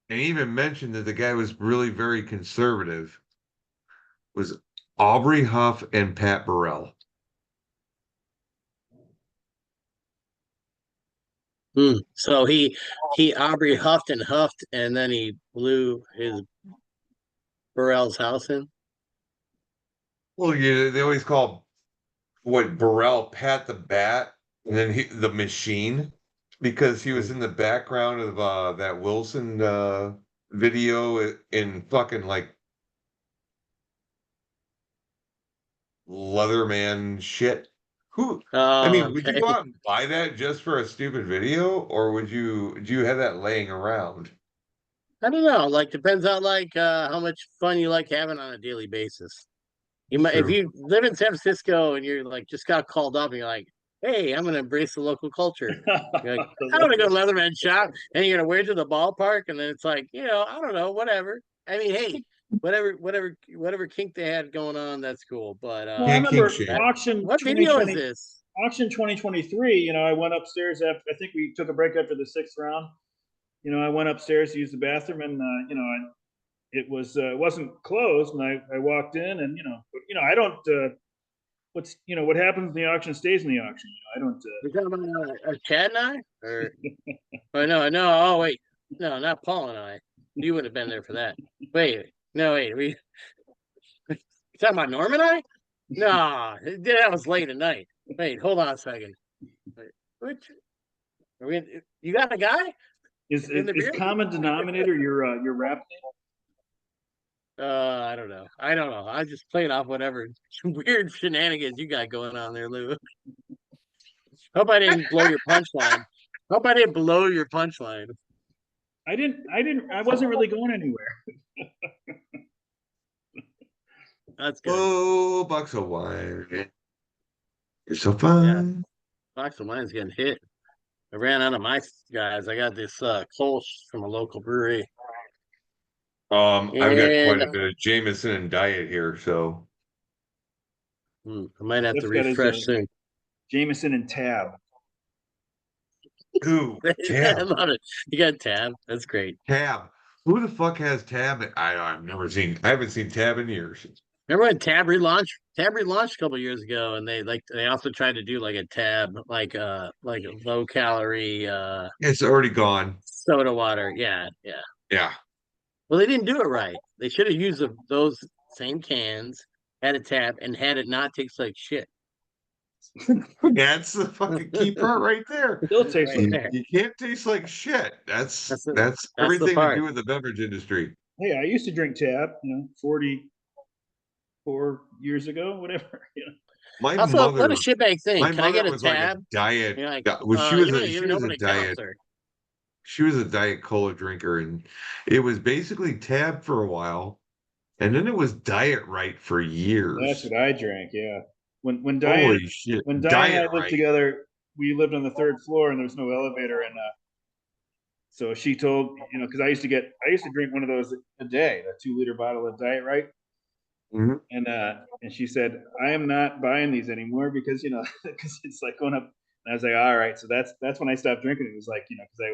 And even mentioned that the guy was really very conservative, was Aubrey Huff and Pat Burrell. So he Aubrey huffed and huffed, and then he blew his Burrell's house in. Well, yeah, they always call what Burrell Pat the Bat, and then the Machine, because he was in the background of that Wilson video in fucking like Leatherman shit. Who? I Oh, mean, would you okay. go out and buy that just for a stupid video, or do you have that laying around? I don't know. Like depends on like how much fun you like having on a daily basis. You might if True. you live in San Francisco and you're like just got called up and you're like, hey, I'm gonna embrace the local culture. You're like, I want to go to Leatherman shop, and you're gonna wear it to the ballpark, and then it's like, I don't know, whatever. I mean, hey, whatever kink they had going on, that's cool. But Well, I Can't kink remember shame. what video is this? auction 2023. I went upstairs after, I think we took a break after the 6th round. I went upstairs to use the bathroom, and it wasn't closed, and I walked in, and I don't what happens in the auction stays in the auction. I don't. We're talking about Chad and I, or oh no, oh wait, no, not Paul and I. You would have been there for that. Wait, no, wait, you talking about Norm and I? No, that was late at night. Wait, hold on a second. Wait, which are we? You got a guy in the Is beer? common denominator your rap name? I don't know. I don't know. I just playing off whatever weird shenanigans you got going on there, Lou. Hope I didn't blow your punchline. Hope I didn't blow your punchline. I wasn't really going anywhere. That's good. Oh, box of wine. You're so Yeah, fun. box of wine's getting hit. I ran out of my guys. I got this Kolsch from a local brewery. I've got quite And a bit of Jameson and Diet here, so I might have to Jeff's got his refresh soon. Jameson and Tab. ooh, I Tab. love it. You got Tab. That's great. Tab. Who the fuck has Tab? I haven't seen Tab in years. Remember when Tab relaunched? Tab relaunched a couple years ago, and they also tried to do like a Tab, like a low calorie It's already gone. soda water. Yeah, yeah. Yeah. Well, they didn't do it right. They should have used those same cans, had a Tab, and had it not taste like shit. That's the fucking key part right there. Still tastes Right like. there. You can't taste like shit. That's the everything to part. do with the beverage industry. Hey, I used to drink Tab. 44 years ago, whatever. My Also, what mother, a shitbag thing. my Can I mother get a was like a Tab? diet. You're like, Well, you don't even open a diet. sir. She was a diet cola drinker, and it was basically Tab for a while, and then it was Diet Right for That's years. what I drank. Yeah. When Holy shit! Diane and I Diet lived Right. together, we lived on the 3rd floor, and there was no elevator, and so she told because I used to drink one of those a day, a 2-liter bottle of Diet Right. Mhm. And she said, I am not buying these anymore because because it's like going up. And I was like, all right. So that's when I stopped drinking. It was like, because I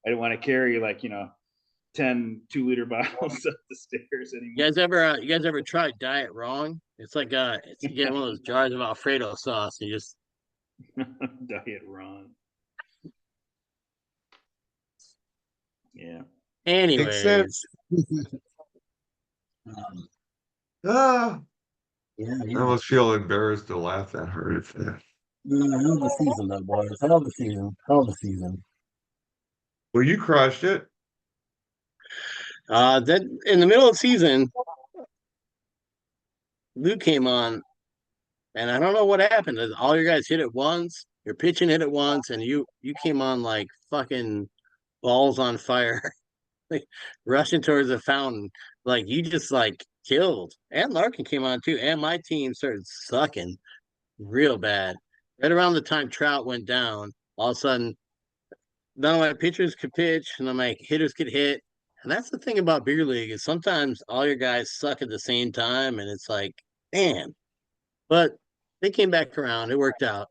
didn't want to carry like 10 2-liter bottles up the stairs anymore. You guys ever tried Diet Wrong? It's like you get one of those jars of Alfredo sauce and you just Diet Ron. Yeah. Makes sense. anyways. Ah, Yeah, I almost feel embarrassed to laugh that hard at that. Hell of a season, though, boys. Hell of a season. Hell of a season. Well, you crushed it. Then in the middle of the season, Luke came on, and I don't know what happened. All your guys hit it once. Your pitching hit it once, and you came on like fucking balls on fire, like rushing towards the fountain. Like you just like killed. And Larkin came on too, and my team started sucking real bad. Right around the time Trout went down, all of a sudden none of my pitchers could pitch, and then my hitters could hit. And that's the thing about beer league is sometimes all your guys suck at the same time, and it's like, damn. But they came back around. It worked out.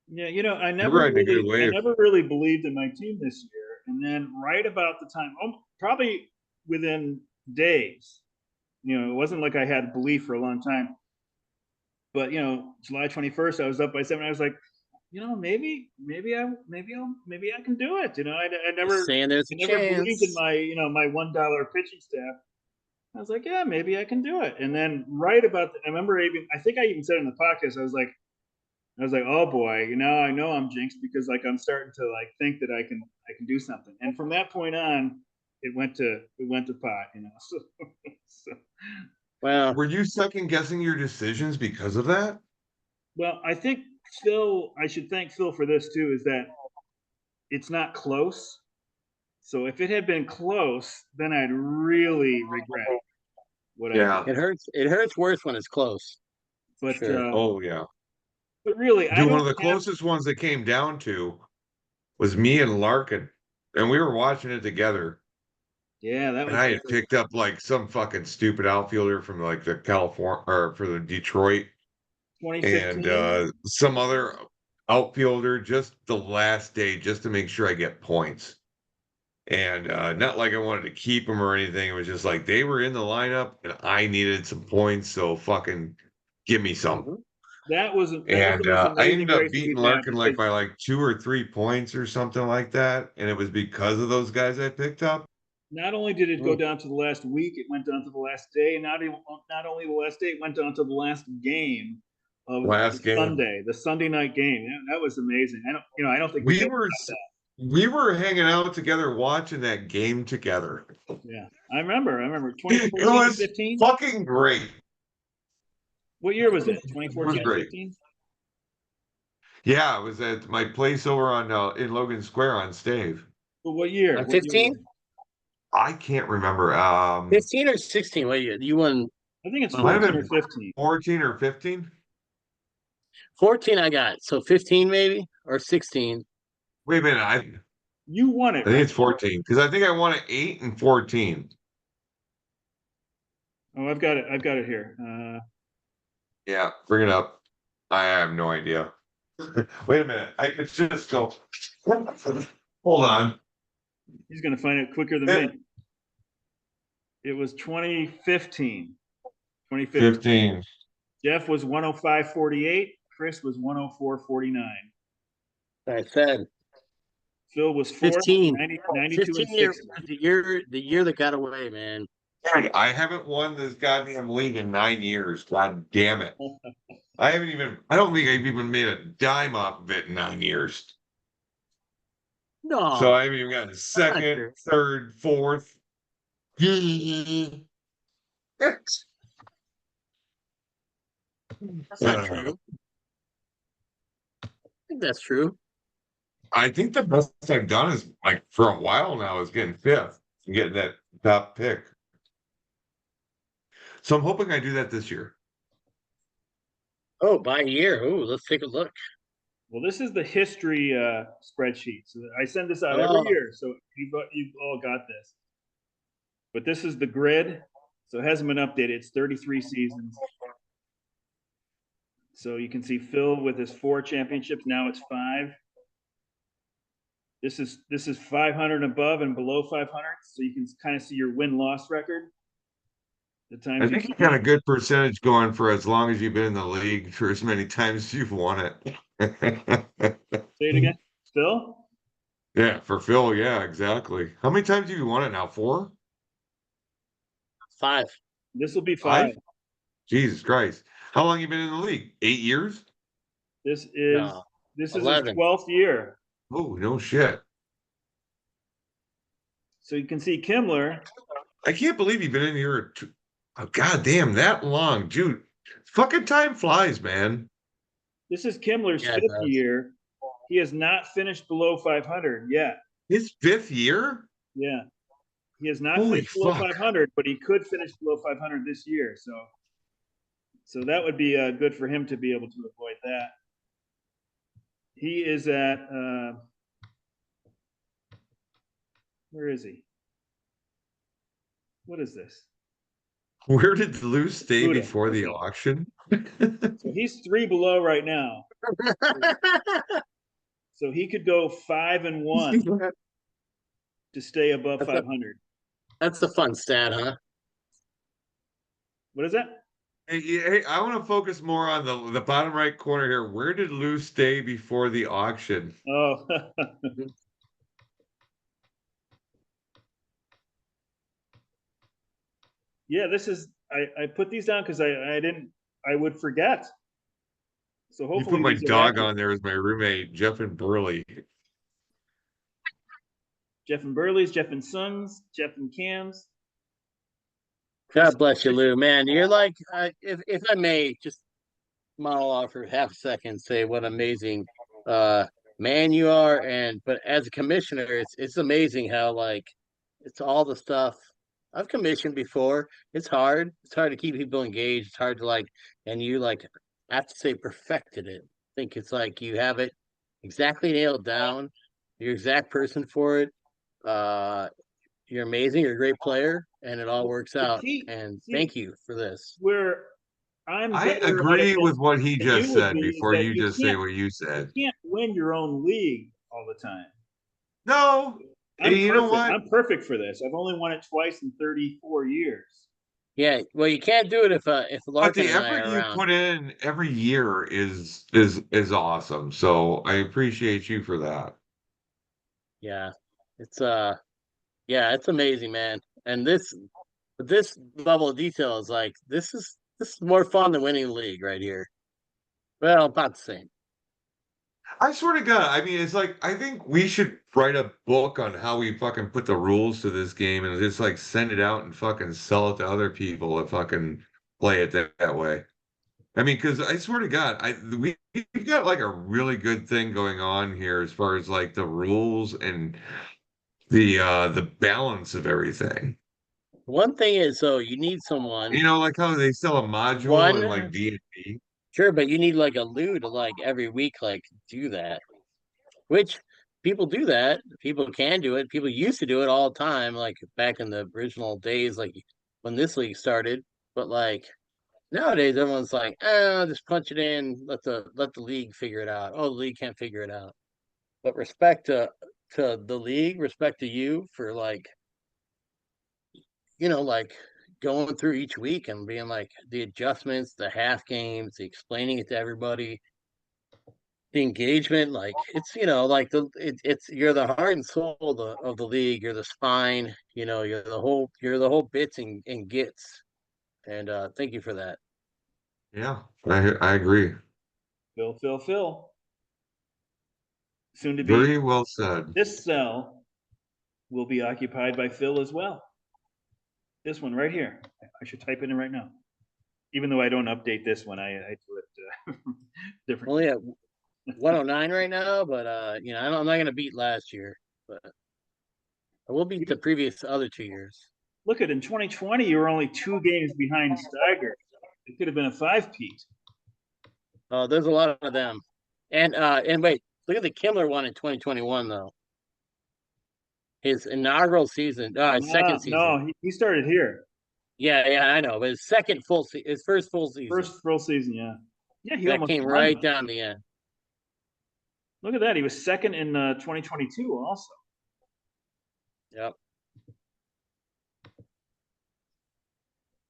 Yeah, You're riding a good I wave. never really believed in my team this year, and then right about the time, probably within days, it wasn't like I had belief for a long time, but July 21st, I was up by 7. I was like, maybe I can do it. I Just never, saying there's I a never believed in chance. my, my $1 pitching staff. I was like, yeah, maybe I can do it. And then right about, I remember I think I even said in the podcast, I was like, oh boy, I know I'm jinxed because like I'm starting to like think that I can do something. And from that point on, it went to pot. So, Well, Were you second guessing your decisions because of that? well, I think I should thank Phil for this too, is that it's not close. So if it had been close, then I'd really regret what I did. Yeah. it hurts. It hurts worse when it's close. But Sure. Oh yeah. but really, I Dude, one of don't the have. closest ones that came down to was me and Larkin, and we were watching it together. Yeah, that And was I had good. picked up like some fucking stupid outfielder from like the California or for the Detroit and 2015. some other outfielder just the last day just to make sure I get points. And not like I wanted to keep them or anything. It was just like they were in the lineup and I needed some points, so fucking give me some. Mhm. That was the And most I amazing ended up race that beating we've had Larkin like because by like 2 or 3 points or something like that. And it was because of those guys I picked up. not only did it go Mm. down to the last week, it went down to the last day. And not only the last day, it went down to the last game of Last game. The Sunday night game. That was amazing. I don't think we've We ever were done we were hanging out together watching that game together. that. Yeah, I remember It 2014 or was 15. fucking great. What year was it? It was 2014 or great. 15? Yeah, it was at my place over on in Logan Square on Stave. But what year? On What year was 15? it? I can't remember. 15 or 16? What you won? I think it's On Might have 14 or been 15. 14 or 15. 14 I got. So 15 maybe or 16. Wait a minute. I You won I it, think right? it's 14 because I think I won at 8 and 14. Oh, I've got it. I've got it here. Yeah, bring it up. I have no idea. Wait a minute. I could just go. Hold on. He's going to find it quicker than me. It was 2015. 2015. 15. Jeff was 105.48. Chris was 104.49. I said Phil was fourth, 15. 92 and 15 year 60. was the year that got away, man. I haven't won this goddamn league in 9 years. God damn it. I don't think I've even made a dime off of it in 9 years. No. So I haven't even gotten second, true. third, fourth. That's not true. I think that's true. I think the best I've done is like for a while now is getting fifth and getting that top pick. So I'm hoping I do that this year. Oh, by year. Oh, let's take a look. Well, this is the history spreadsheet. So I send this out every Oh. year. So you've all got this. But this is the grid. So it hasn't been updated. It's 33 seasons. So you can see Phil with his 4 championships. Now it's 5. This is 500 above and below 500. So you can kind of see your win-loss record. The times I think you got a good percentage going for as long as you've been in the league for as many times as you've won it. Say it again. Phil? Yeah, for Phil, yeah, exactly. How many times have you won it now? 4? 5. This will be 5. 5? Jesus Christ. How long you been in the league? 8 years? This is No, his 11. 12th year. Oh, no shit. So you can see Kimmler. I can't believe you've been in here. Oh, God damn, that long, dude. Fucking time flies, man. This is Kimmler's Yeah, it 5th does. year. He has not finished below 500 yet. His 5th year? Yeah. He has not Holy finished below fuck. 500, but he could finish below 500 this year. So that would be good for him to be able to avoid that. He is at where is he? What is this? Where did Lou stay Buddha. before the Okay. auction? So he's 3 below right now. So he could go 5-1 to stay above 500. That's the fun stat, huh? What is that? Hey, I want to focus more on the bottom right corner here. Where did Lou stay before the auction? Oh, yeah. This is I put these down because I would forget. So You hopefully put my these are dog accurate. on there as my roommate, Jeff and Burley. Jeff and Burley's, Jeff and Sons, Jeff and Cam's. God bless you, Lou. Man, you're like, if I may, just monologue for half a second, say what amazing man you are, but as a commissioner, it's amazing how like it's all the stuff I've commissioned before. It's hard. It's hard to keep people engaged. It's hard to like, and you like, I have to say, perfected it. I think it's like you have it exactly nailed down. You're exact person for it. Uh, you're amazing. You're a great player, and it all works The out. key, And see, thank you for this. where I'm I better at it agree with what he than you just would said be is before that you just say what you said. you can't win your own league all the time. No, I'm you know perfect. what? I'm perfect for this. I've only won it twice in 34 years. Yeah, well, you can't do it if But Larkin the and I effort are you around. put in every year is awesome. So I appreciate you for that. Yeah, it's yeah, it's amazing, man. And this level of detail is like this is more fun than winning the league right here. Well, about the same. I swear to God, I mean, it's like I think we should write a book on how we fucking put the rules to this game and just like send it out and fucking sell it to other people that fucking play it that way. I mean, because I swear to God, we've got like a really good thing going on here as far as like the rules and the balance of everything. One thing is, so you need someone. You know, like how they sell a module in like One, D&D. sure, but you need like a Lou to like every week like do that. Which people do that. People can do it. People used to do it all the time, like back in the original days, like when this league started. But like nowadays, everyone's like, just punch it in, let the league figure it out. Oh, the league can't figure it out. But respect to the league, respect to you for like, like going through each week and being like the adjustments, the half games, the explaining it to everybody, the engagement, like it's like it's you're the heart and soul of the league. You're the spine. You're the whole bits and gits. And thank you for that. Yeah, I agree. Phil. Soon to be, Very well said. this cell will be occupied by Phil as well. This one right here. I should type it in right now. Even though I don't update this one, I do it different. Only at 109 right now, but I'm not gonna beat last year, but I will beat the previous other 2 years. Look at in 2020, you were only 2 games behind Steiger. It could have been a 5-peat. There's a lot of them. And wait, look at the Kimmler one in 2021 though. His inaugural season, his second season. No, he started here. Yeah, I know, but his his first full season. First full season, yeah. Yeah, he that almost came won. right down the end. Look at that. He was second in 2022 also. Yep.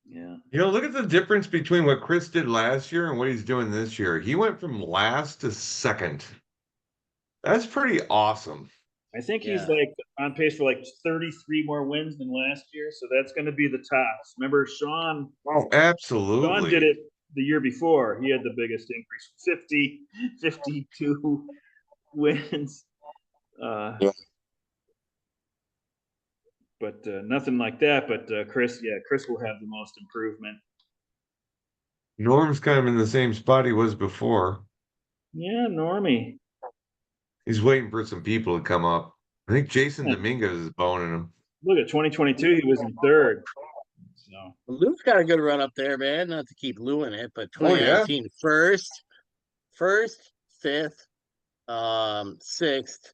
Yeah. You know, look at the difference between what Chris did last year and what he's doing this year. He went from last to second. That's pretty awesome. I think he's Yeah. like on pace for like 33 more wins than last year. So that's going to be the tops. Remember, Oh, Sean absolutely. the year before, he had the biggest increase, 52 wins. Yeah. But nothing like that. But Chris will have the most improvement. Norm's kind of in the same spot he was before. Yeah, Normie. He's waiting for some people to come up. I think Jason Yeah. Dominguez is boning him. Look at 2022, he was in third. So Lou's got a good run up there, man. Not to keep Lou in it, but Oh, yeah? 2019 first, fifth, sixth,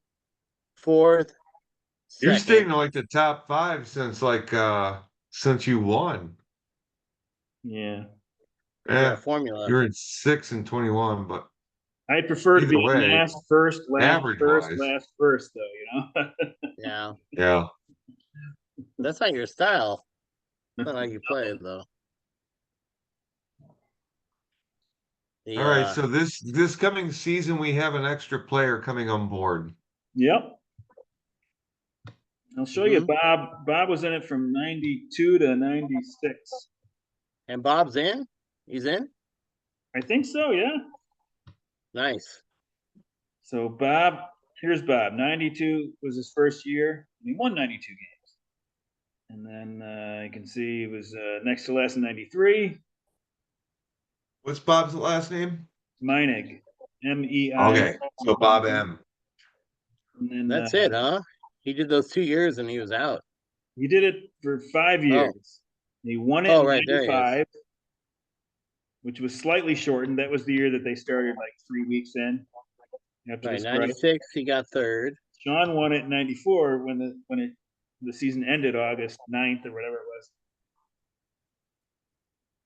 fourth, You're second. staying in like the top 5 since you won. yeah. Yeah, Yeah, formula. you're in 6 and 21, but I'd prefer to either be way, last first, average wise, last first, though, you know? Yeah. yeah. That's not your style. That's not how you play though. The All right, so this coming season we have an extra player coming on board. Yep. I'll show you Bob. Bob was in it from 92 to 96. and Bob's in? He's in? I think so, yeah. Nice. So Bob, here's Bob. 92 was his first year. He won 92 games. And then you can see he was next to last in 93. What's Bob's last name? Meinig. M-E-I. Okay, so Bob M. And then That's it, huh? He did those 2 years and he was out. he did it for 5 years. He won it in right, there he is. 95, which was slightly shortened. That was the year that they started like 3 weeks in. After Right, the strike. 96, he got third. Sean won it in 94 when the season ended August 9th or whatever it was.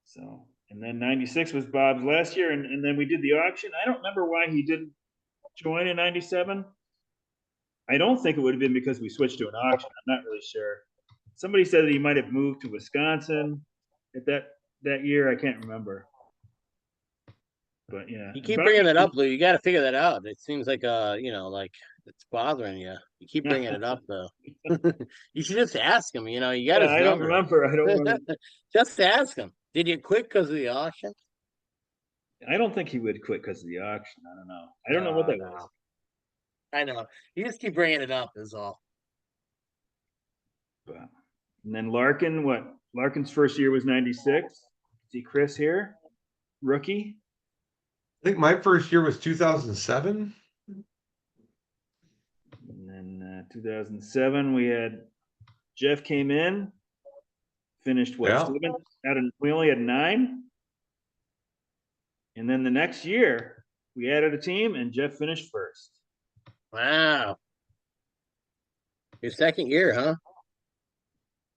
So, and then 96 was Bob's last year, and then we did the auction. I don't remember why he didn't join in 97. I don't think it would have been because we switched to an auction. I'm not really sure. Somebody said that he might have moved to Wisconsin at that year. I can't remember. But yeah. You keep bringing that up, Lou. You got to figure that out. It seems like like it's bothering you. You keep bringing it up though. You should just ask him. You got his I don't number. remember. I don't remember. Just ask him. Did you quit because of the auction? I don't think he would quit because of the auction. I don't know. I don't know what that was. I know. You just keep bringing it up is all. But, and then Larkin, Larkin's first year was 96. See Chris here, rookie. I think my first year was 2007. And then 2007, we had Jeff came in, finished what? Yeah. 7? We only had 9. And then the next year, we added a team, and Jeff finished first. Wow. Your second year, huh?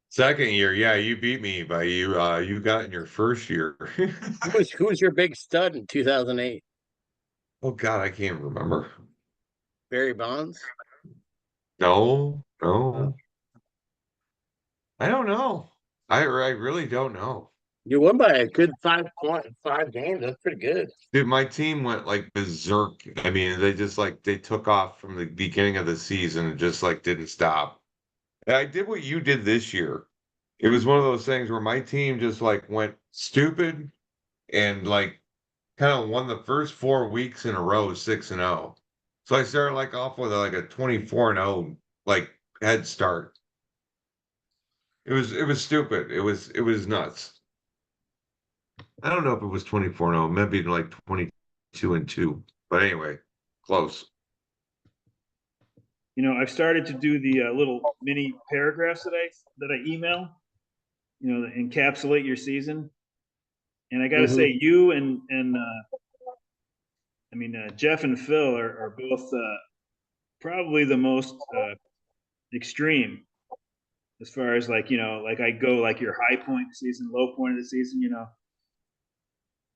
Second year, yeah, you beat me by you got in your first year. Who was your big stud in 2008? Oh God, I can't remember. Barry Bonds? No. I don't know. I really don't know. You won by a good 5 games. That's pretty good. Dude, my team went like berserk. I mean, they just they took off from the beginning of the season and just didn't stop. And I did what you did this year. It was one of those things where my team just went stupid and kind of won the first 4 weeks in a row 6-0. So I started off with a 24-0 head start. It was stupid. It was nuts. I don't know if it was 24-0, maybe 22-2. But anyway, close. I've started to do the little mini paragraphs that I email, that encapsulate your season. And I got to say, you and Jeff and Phil are both probably the most extreme as far as I go your high point of the season, low point of the season,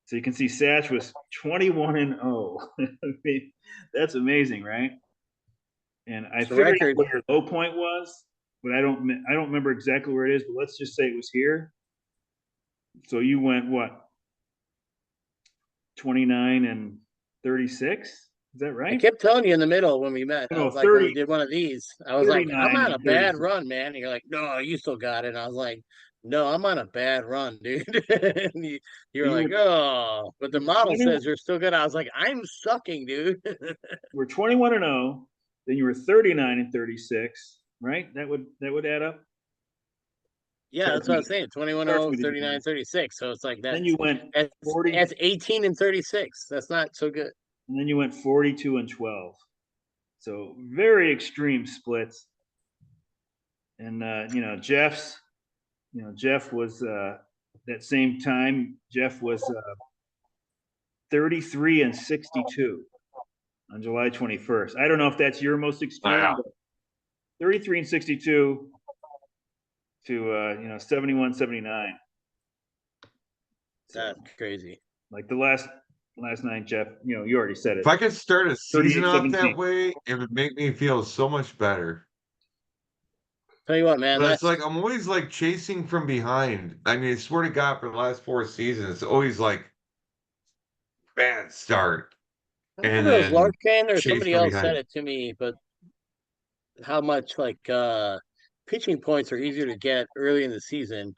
So you can see Satch was 21-0. I mean, that's amazing, right? And I figured out what your low point was, but I don't remember exactly where it is. But let's just say it was here. So you went what? 29-36. Is that right? I kept telling you in the middle when we met. I was 30, when we did one of these, I was like, I'm on a bad 36. run, man. And you're like, no, you still got it. And I was like, no, I'm on a bad run, dude. And you're You like, oh, but the model 20 says you're still good. I was like, I'm sucking, dude. were 21-0, then you were 39-36, right? That would add up. Yeah, that's what I was saying. 21 Start 0, from the 39 beginning. 36. So it's like Then you went that's 40, that's 18 and 36. That's not so good. and then you went 42-12. So very extreme splits. And Jeff was that same time. Jeff was 33-62 on July 21st. I don't know if that's your most extreme, Wow. but 33-62 to 71-79. So That's crazy. like the last night, Jeff, you already said it. If I could start a season off 38-17. that way, it would make me feel so much better. Tell you what, man, But it's that's like I'm always like chasing from behind. I mean, I swear to God, for the last 4 seasons, it's always like bad start I don't and know if it was then Larkin or chase somebody from else said behind. it to me, but how much like pitching points are easier to get early in the season.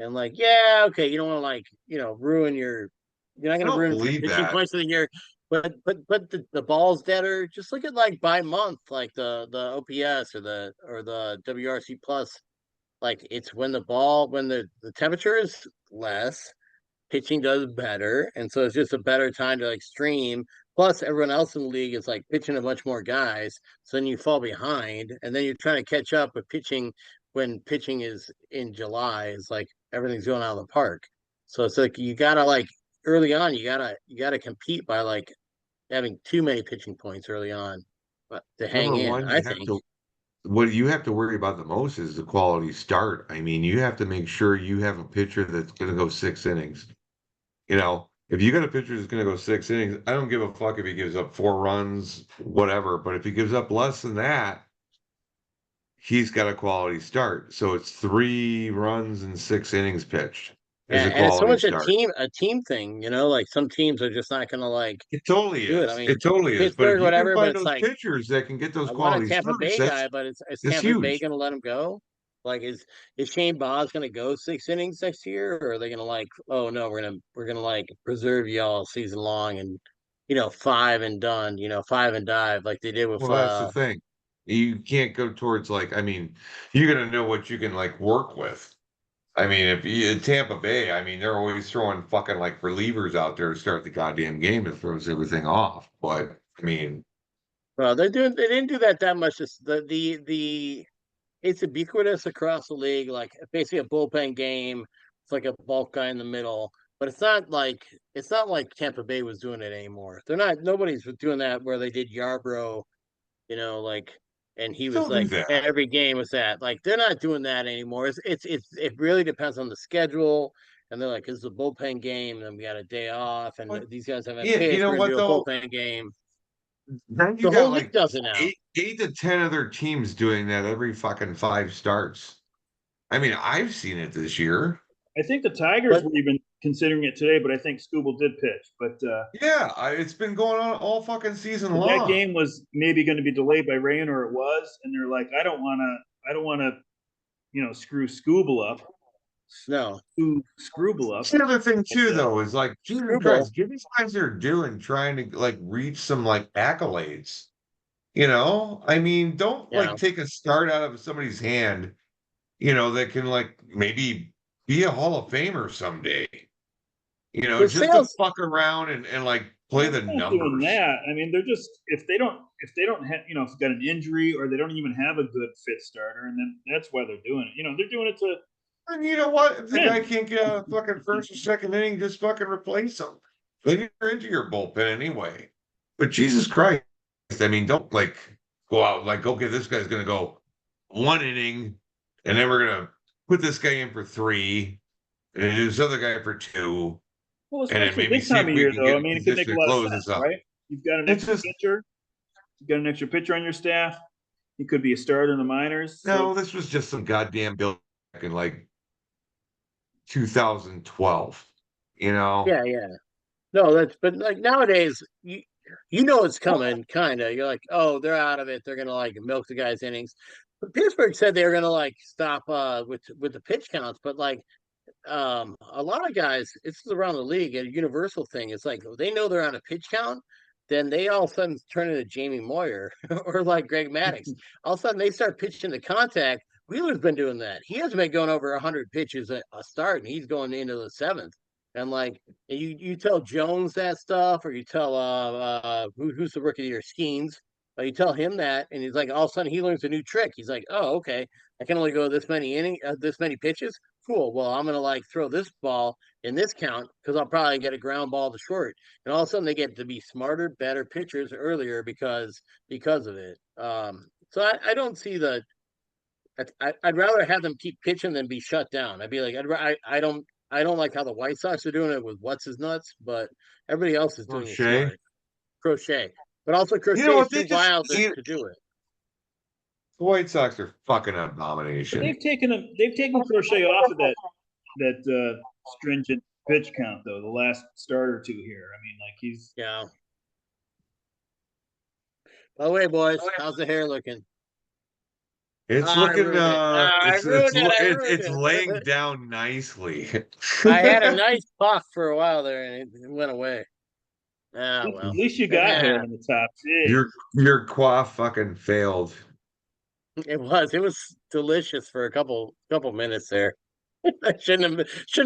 And like, yeah, okay, you don't want to like, ruin you're not I gonna don't ruin believe pitching that. points of the year, but the balls that are just look at like by month, like the OPS or the WRC plus, like it's when the temperature is less, pitching does better, and so it's just a better time to like stream. Plus, everyone else in the league is like pitching a bunch more guys, so then you fall behind, and then you're trying to catch up with pitching when pitching is in July. Is like everything's going out of the park. So it's like you gotta like early on, you gotta compete by like having too many pitching points early on, but to hang Number in. one, I you have think. to what you have to worry about the most is the quality start. I mean, you have to make sure you have a pitcher that's going to go 6 innings. If you got a pitcher that's going to go 6 innings, I don't give a fuck if he gives up 4 runs, whatever. But if he gives up less than that, he's got a quality start. So it's 3 runs and 6 innings pitched is a And it's so quality much a start. team thing, like some teams are just not gonna like It totally do it. I is. mean, It totally is. But if Pittsburgh, you can whatever, but find it's those like pitchers that can get those I want a quality Tampa starts, Bay guy, but is that's Tampa Bay huge. gonna let him go? Like, is Shane Baz gonna go 6 innings next year, or are they gonna like, oh no, we're gonna like preserve you all season long and five and done, five and dive like they did with Well, that's the thing. You can't go towards like, I mean, you got to know what you can like work with. I mean, if you in Tampa Bay, I mean, they're always throwing fucking like relievers out there to start the goddamn game that throws everything off. But I mean, well, they didn't do that much. Just the it's ubiquitous across the league, like basically a bullpen game. It's like a bulk guy in the middle, but it's not like Tampa Bay was doing it anymore. They're not. Nobody's doing that where they did Yarbrough, like, and he was still do like that. every game was that. Like they're not doing that anymore. It really depends on the schedule. And they're like, it's a bullpen game, and we got a day off, and But these guys haven't yeah, you pitched. know We're gonna what do a though? bullpen game. Then you The got whole league like does it now. eight to ten other teams doing that every fucking 5 starts. I mean, I've seen it this year. I think the Tigers But were even considering it today, but I think Scooble did pitch. But Yeah, it's been going on all fucking season that long. game was maybe going to be delayed by rain, or it was, and they're like, I don't want to, screw Scooble up, no, Scrooble That's up. the other thing But, too, though, is like Jesus Screwball. Christ, give these guys their due and trying to like reach some like accolades. I mean, don't Yeah. like take a start out of somebody's hand, that can like maybe be a Hall of Famer someday. The Just to sales fuck around and like play well, the they're not doing numbers. that. I mean, they're just if they don't have if they've got an injury or they don't even have a good fit starter, and then that's why they're doing it. They're doing it to And you know what? If the guy win. can't get out of fucking first or second inning, just fucking replace him. Maybe you're into your bullpen anyway. But Jesus Christ, I mean, don't like go out like, okay, this guy's gonna go 1 inning, and then we're gonna put this guy in for 3, and then do this other guy for 2, Well, and then especially maybe this see time if of we year, can though. get I in mean, it could make position a to lot of close sense, this up. right? You've got an It's extra just pitcher. You've got an extra pitcher on your staff. He could be a starter in the minors. So no, this was just some goddamn bill back in like 2012. You know, Yeah, yeah. No, but like nowadays, you know it's coming, kind of. You're like, oh, they're out of it. They're gonna like milk the guy's innings. Pittsburgh said they were gonna like stop with the pitch counts, but like a lot of guys, it's around the league, a universal thing. It's like they know they're on a pitch count, then they all of a sudden turn into Jamie Moyer or like Greg Maddux. All of a sudden they start pitching to contact. Wheeler's been doing that. He hasn't been going over 100 pitches a start, and he's going into the seventh. And like you tell Jones that stuff, or you tell who's the rookie of the year, Skeens. You tell him that, and he's like, all of a sudden he learns a new trick. He's like, oh, okay, I can only go this many pitches. Cool. Well, I'm gonna like throw this ball in this count because I'll probably get a ground ball to short. And all of a sudden they get to be smarter, better pitchers earlier because of it. So I don't see the. I'd rather have them keep pitching than be shut down. I'd be like, I don't like how the White Sox are doing it with what's his nuts, but everybody else is doing it Crochet. smart. Crochet, but also You know Crochet is what? too wild to do it. The White Sox are fucking But abomination. they've taken Crochet off of that stringent pitch count though. The last start or two here. I mean, like he's Yeah. By the way, boys, how's the hair looking? It's I looking ruined it. I ruined it. I ruined it's laying it. down nicely. I had a nice puff for a while there, and it went away. Ah, at well. least you got hair on the top. Jeez. Your quaff fucking failed. It was delicious for a couple minutes there. I shouldn't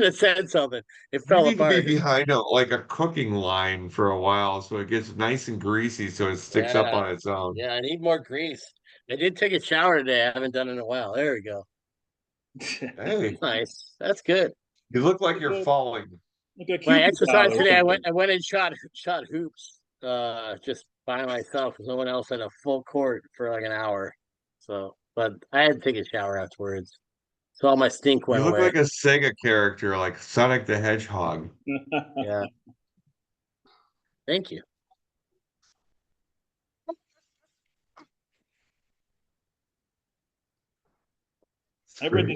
have said something. It You fell need to be apart. behind a cooking line for a while so it gets nice and greasy so it sticks up Yeah, on its own. yeah. I need more grease. I did take a shower today. I haven't done it in a while. There we go. Hey, Nice. That's good. you look like you're falling. Like a My Cupid exercise doll or today, something. I went and shot hoops, just by myself. No one else had a full court for like an hour. So, but I had to take a shower afterwards. So all my stink You went look away. like a Sega character, like Sonic the Hedgehog. Yeah. Thank you. I read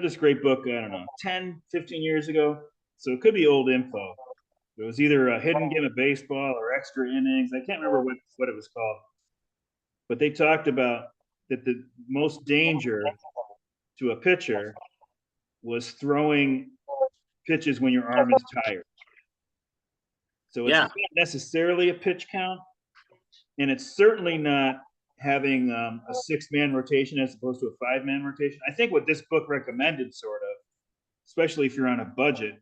this great book, I don't know, 10, 15 years ago. So it could be old info. It was either a hidden game of baseball or extra innings. I can't remember what it was called. But they talked about that the most danger to a pitcher was throwing pitches when your arm is tired. So it's Yeah. not necessarily a pitch count, and it's certainly not having a 6-man rotation as opposed to a 5-man rotation. I think what this book recommended, sort of, especially if you're on a budget,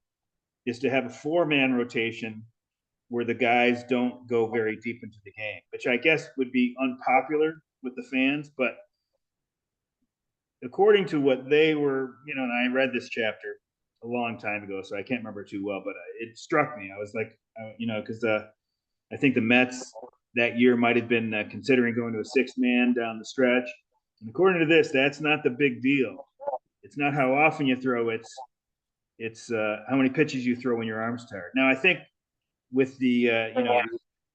is to have a 4-man rotation where the guys don't go very deep into the game, which I guess would be unpopular with the fans. But according to what they were, and I read this chapter a long time ago, so I can't remember too well, but it struck me. I was like, because I think the Mets that year might have been considering going to a 6-man down the stretch. And according to this, that's not the big deal. It's not how often you throw. It's how many pitches you throw when your arm's tired. Now, I think with the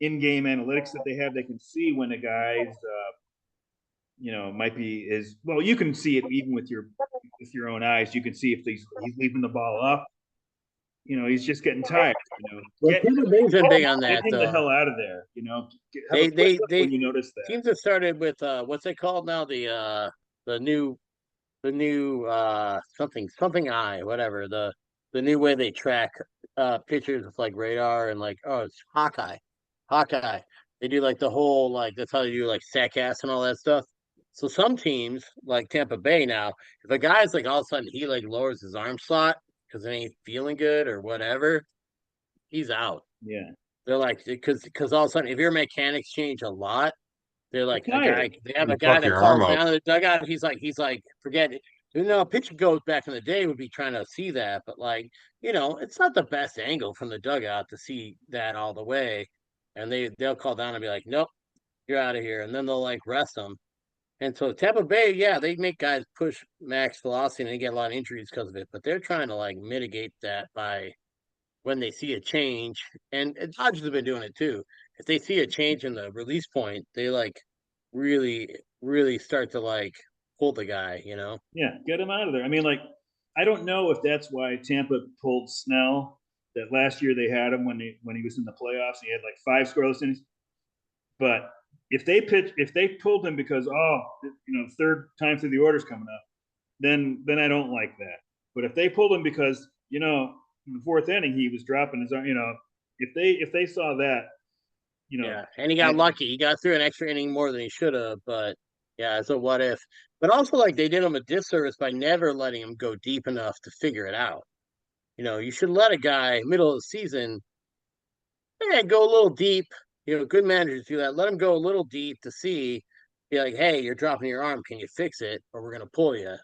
in-game analytics that they have, they can see when a guy's might be is well. You can see it even with your own eyes. You can see if he's leaving the ball up. He's just getting tired. Well, Tampa Bay's been big on Get that. him the hell out of there. Have a They quick look when you notice that. teams have started with what's it called now? The new something eye, whatever, the new way they track pitchers with like radar and like, oh, it's Hawkeye. They do like the whole, like that's how they do like StatCast and all that stuff. So some teams like Tampa Bay now, if a guy's like all of a sudden he like lowers his arm slot because it ain't feeling good or whatever, he's out. Yeah. They're like, because all of a sudden if your mechanics change a lot, they're like a tired. guy. They have You a guy fuck that your calls arm up. down to the dugout. He's like, forget it. Pitching goes back in the day would be trying to see that, but like, it's not the best angle from the dugout to see that all the way. And they'll call down and be like, nope, you're out of here. And then they'll like rest them. And so Tampa Bay, yeah, they make guys push max velocity and they get a lot of injuries because of it. But they're trying to like mitigate that by when they see a change, and Dodgers have been doing it too. If they see a change in the release point, they like really, really start to like pull the guy, Yeah, get him out of there. I mean, like, I don't know if that's why Tampa pulled Snell. That last year they had him when he was in the playoffs. He had like 5 scoreless innings. But if they pulled him because third time through the order's coming up, then I don't like that. But if they pulled him because in the fourth inning he was dropping his arm, if they saw that, Yeah, and he got lucky. He got through an extra inning more than he should have, but yeah, it's a what if. But also, like, they did him a disservice by never letting him go deep enough to figure it out. You should let a guy middle of the season, go a little deep. Good managers do that. Let him go a little deep to see, be like, hey, you're dropping your arm. Can you fix it? Or we're gonna pull you.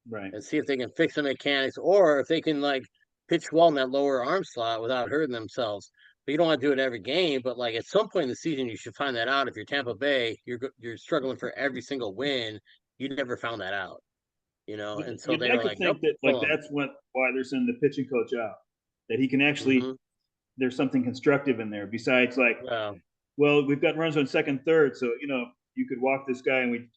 Right. And see if they can fix the mechanics, or if they can like pitch well in that lower arm slot without hurting themselves. But you don't want to do it every game. But like at some point in the season, you should find that out. If you're Tampa Bay, you're struggling for every single win. You never found that out, And so You'd they like were to like, think nope, that pull him. that's why they're sending the pitching coach out, that he can actually there's something constructive in there besides like, well, we've got runs on second, third, so you could walk this guy and we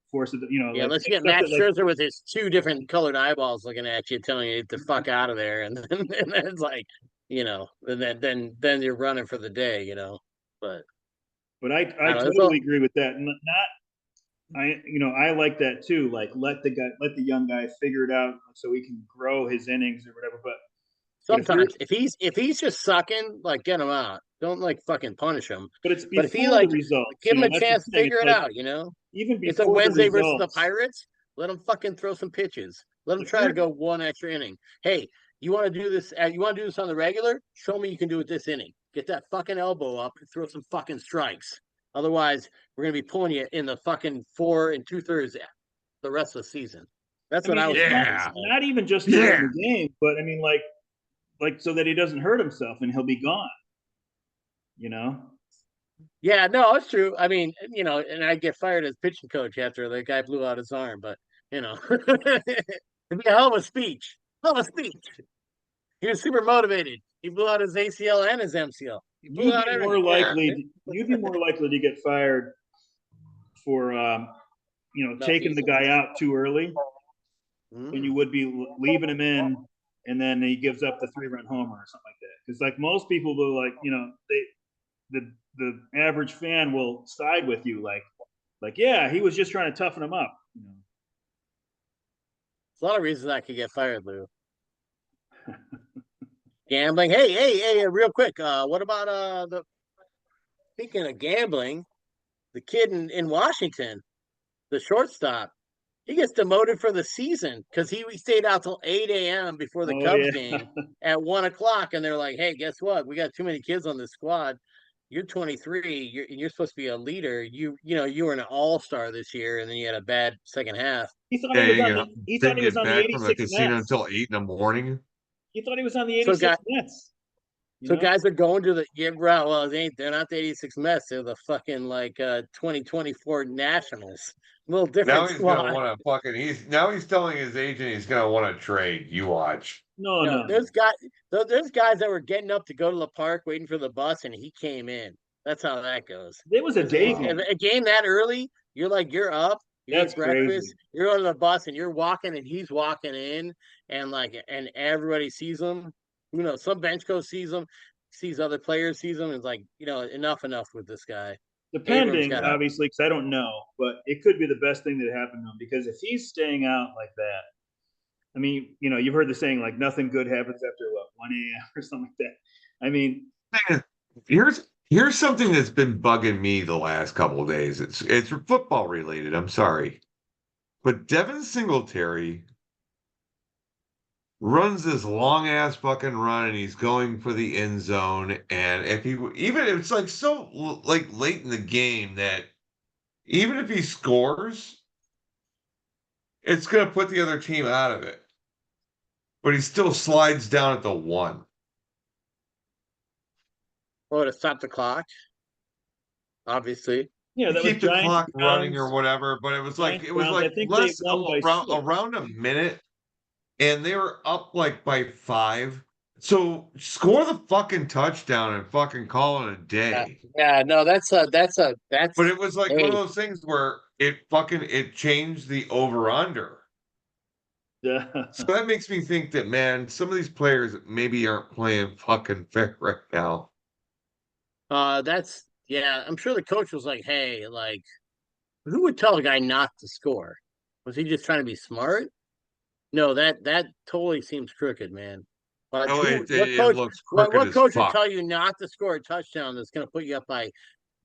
force it. Yeah, like, let's get Max Scherzer with his 2 different colored eyeballs looking at you, telling you to fuck out of there, and then it's like, and then you're running for the day, But I totally agree with that. I like that too. Like let the young guy figure it out so he can grow his innings or whatever. But sometimes if he's just sucking, like get him out. Don't like fucking punish him. But it's But if he before like the results. give him a That's the chance to thing. figure It's it like, out, even It's a before the Wednesday versus the results. Pirates. Let him fucking throw some pitches. Let him try to go 1 extra inning. Hey, you want to do this? You want to do this on the regular? Show me you can do it this inning. Get that fucking elbow up and throw some fucking strikes. Otherwise, we're gonna be pulling you in the fucking 4 2/3 the rest of the season. That's what I was. Not even just to win the game, but I mean, like so that he doesn't hurt himself and he'll be gone. Yeah, no, it's true. I mean, and I get fired as pitching coach after the guy blew out his arm, but it'd be a hell of a speech. Hell of a speech. He was super motivated. He blew out his ACL and his MCL. He blew out everything. You'd be more likely to get fired for taking the guy out too early than you would be leaving him in and then he gives up the 3-run homer or something like that. Because like most people will the average fan will side with you like yeah, he was just trying to toughen him up. There's a lot of reasons I could get fired, Lou. Gambling. Hey, real quick. What about speaking of gambling, the kid in Washington, the shortstop, he gets demoted for the season because he stayed out till 8 a.m. before the Cubs game at 1 o'clock, and they're like, "Hey, guess what? We got too many kids on this squad. You're 23. You're supposed to be a leader. You were an all-star this year, and then you had a bad second half." He thought he was on the 86 casino Mets until 8 in the morning. He thought he was on the 86 Mets. So guys are going to well, they're not the 86 Mets. They're the fucking 2024 Nationals. A little different. Now he's gonna want to fucking. He's telling his agent he's gonna want to trade. You watch. No. There's guys that were getting up to go to the park waiting for the bus, and he came in. That's how that goes. It was a day game. A game that early, you're up. You eat breakfast. Crazy. You're on the bus, and you're walking, and he's walking in, and everybody sees him. Some bench coach sees him, sees other players sees him, and is like, enough with this guy. Depending, obviously, because I don't know, but it could be the best thing that happened to him because if he's staying out like that, I mean, you've heard the saying like nothing good happens after 1 a.m. or something like that. I mean, here's something that's been bugging me the last couple of days. It's football related. I'm sorry, but Devin Singletary runs this long ass fucking run and he's going for the end zone. And if it's like so like late in the game that even if he scores, it's gonna put the other team out of it. But he still slides down at the 1. Oh, to stop the clock. Obviously. Yeah, that keep the clock running or whatever, but it was like less around a minute. And they were up by 5. So score the fucking touchdown and fucking call it a day. Yeah, no, that's. But it was like one of those things where it changed the over under. Yeah. So that makes me think that, man, some of these players maybe aren't playing fucking fair right now. That's yeah, I'm sure the coach was like, "Hey, like, who would tell a guy not to score? Was he just trying to be smart? No, that totally seems crooked, man. Like, Oh, who? What it coach? looks What crooked what as coach would fuck. tell you not to score a touchdown that's going to put you up by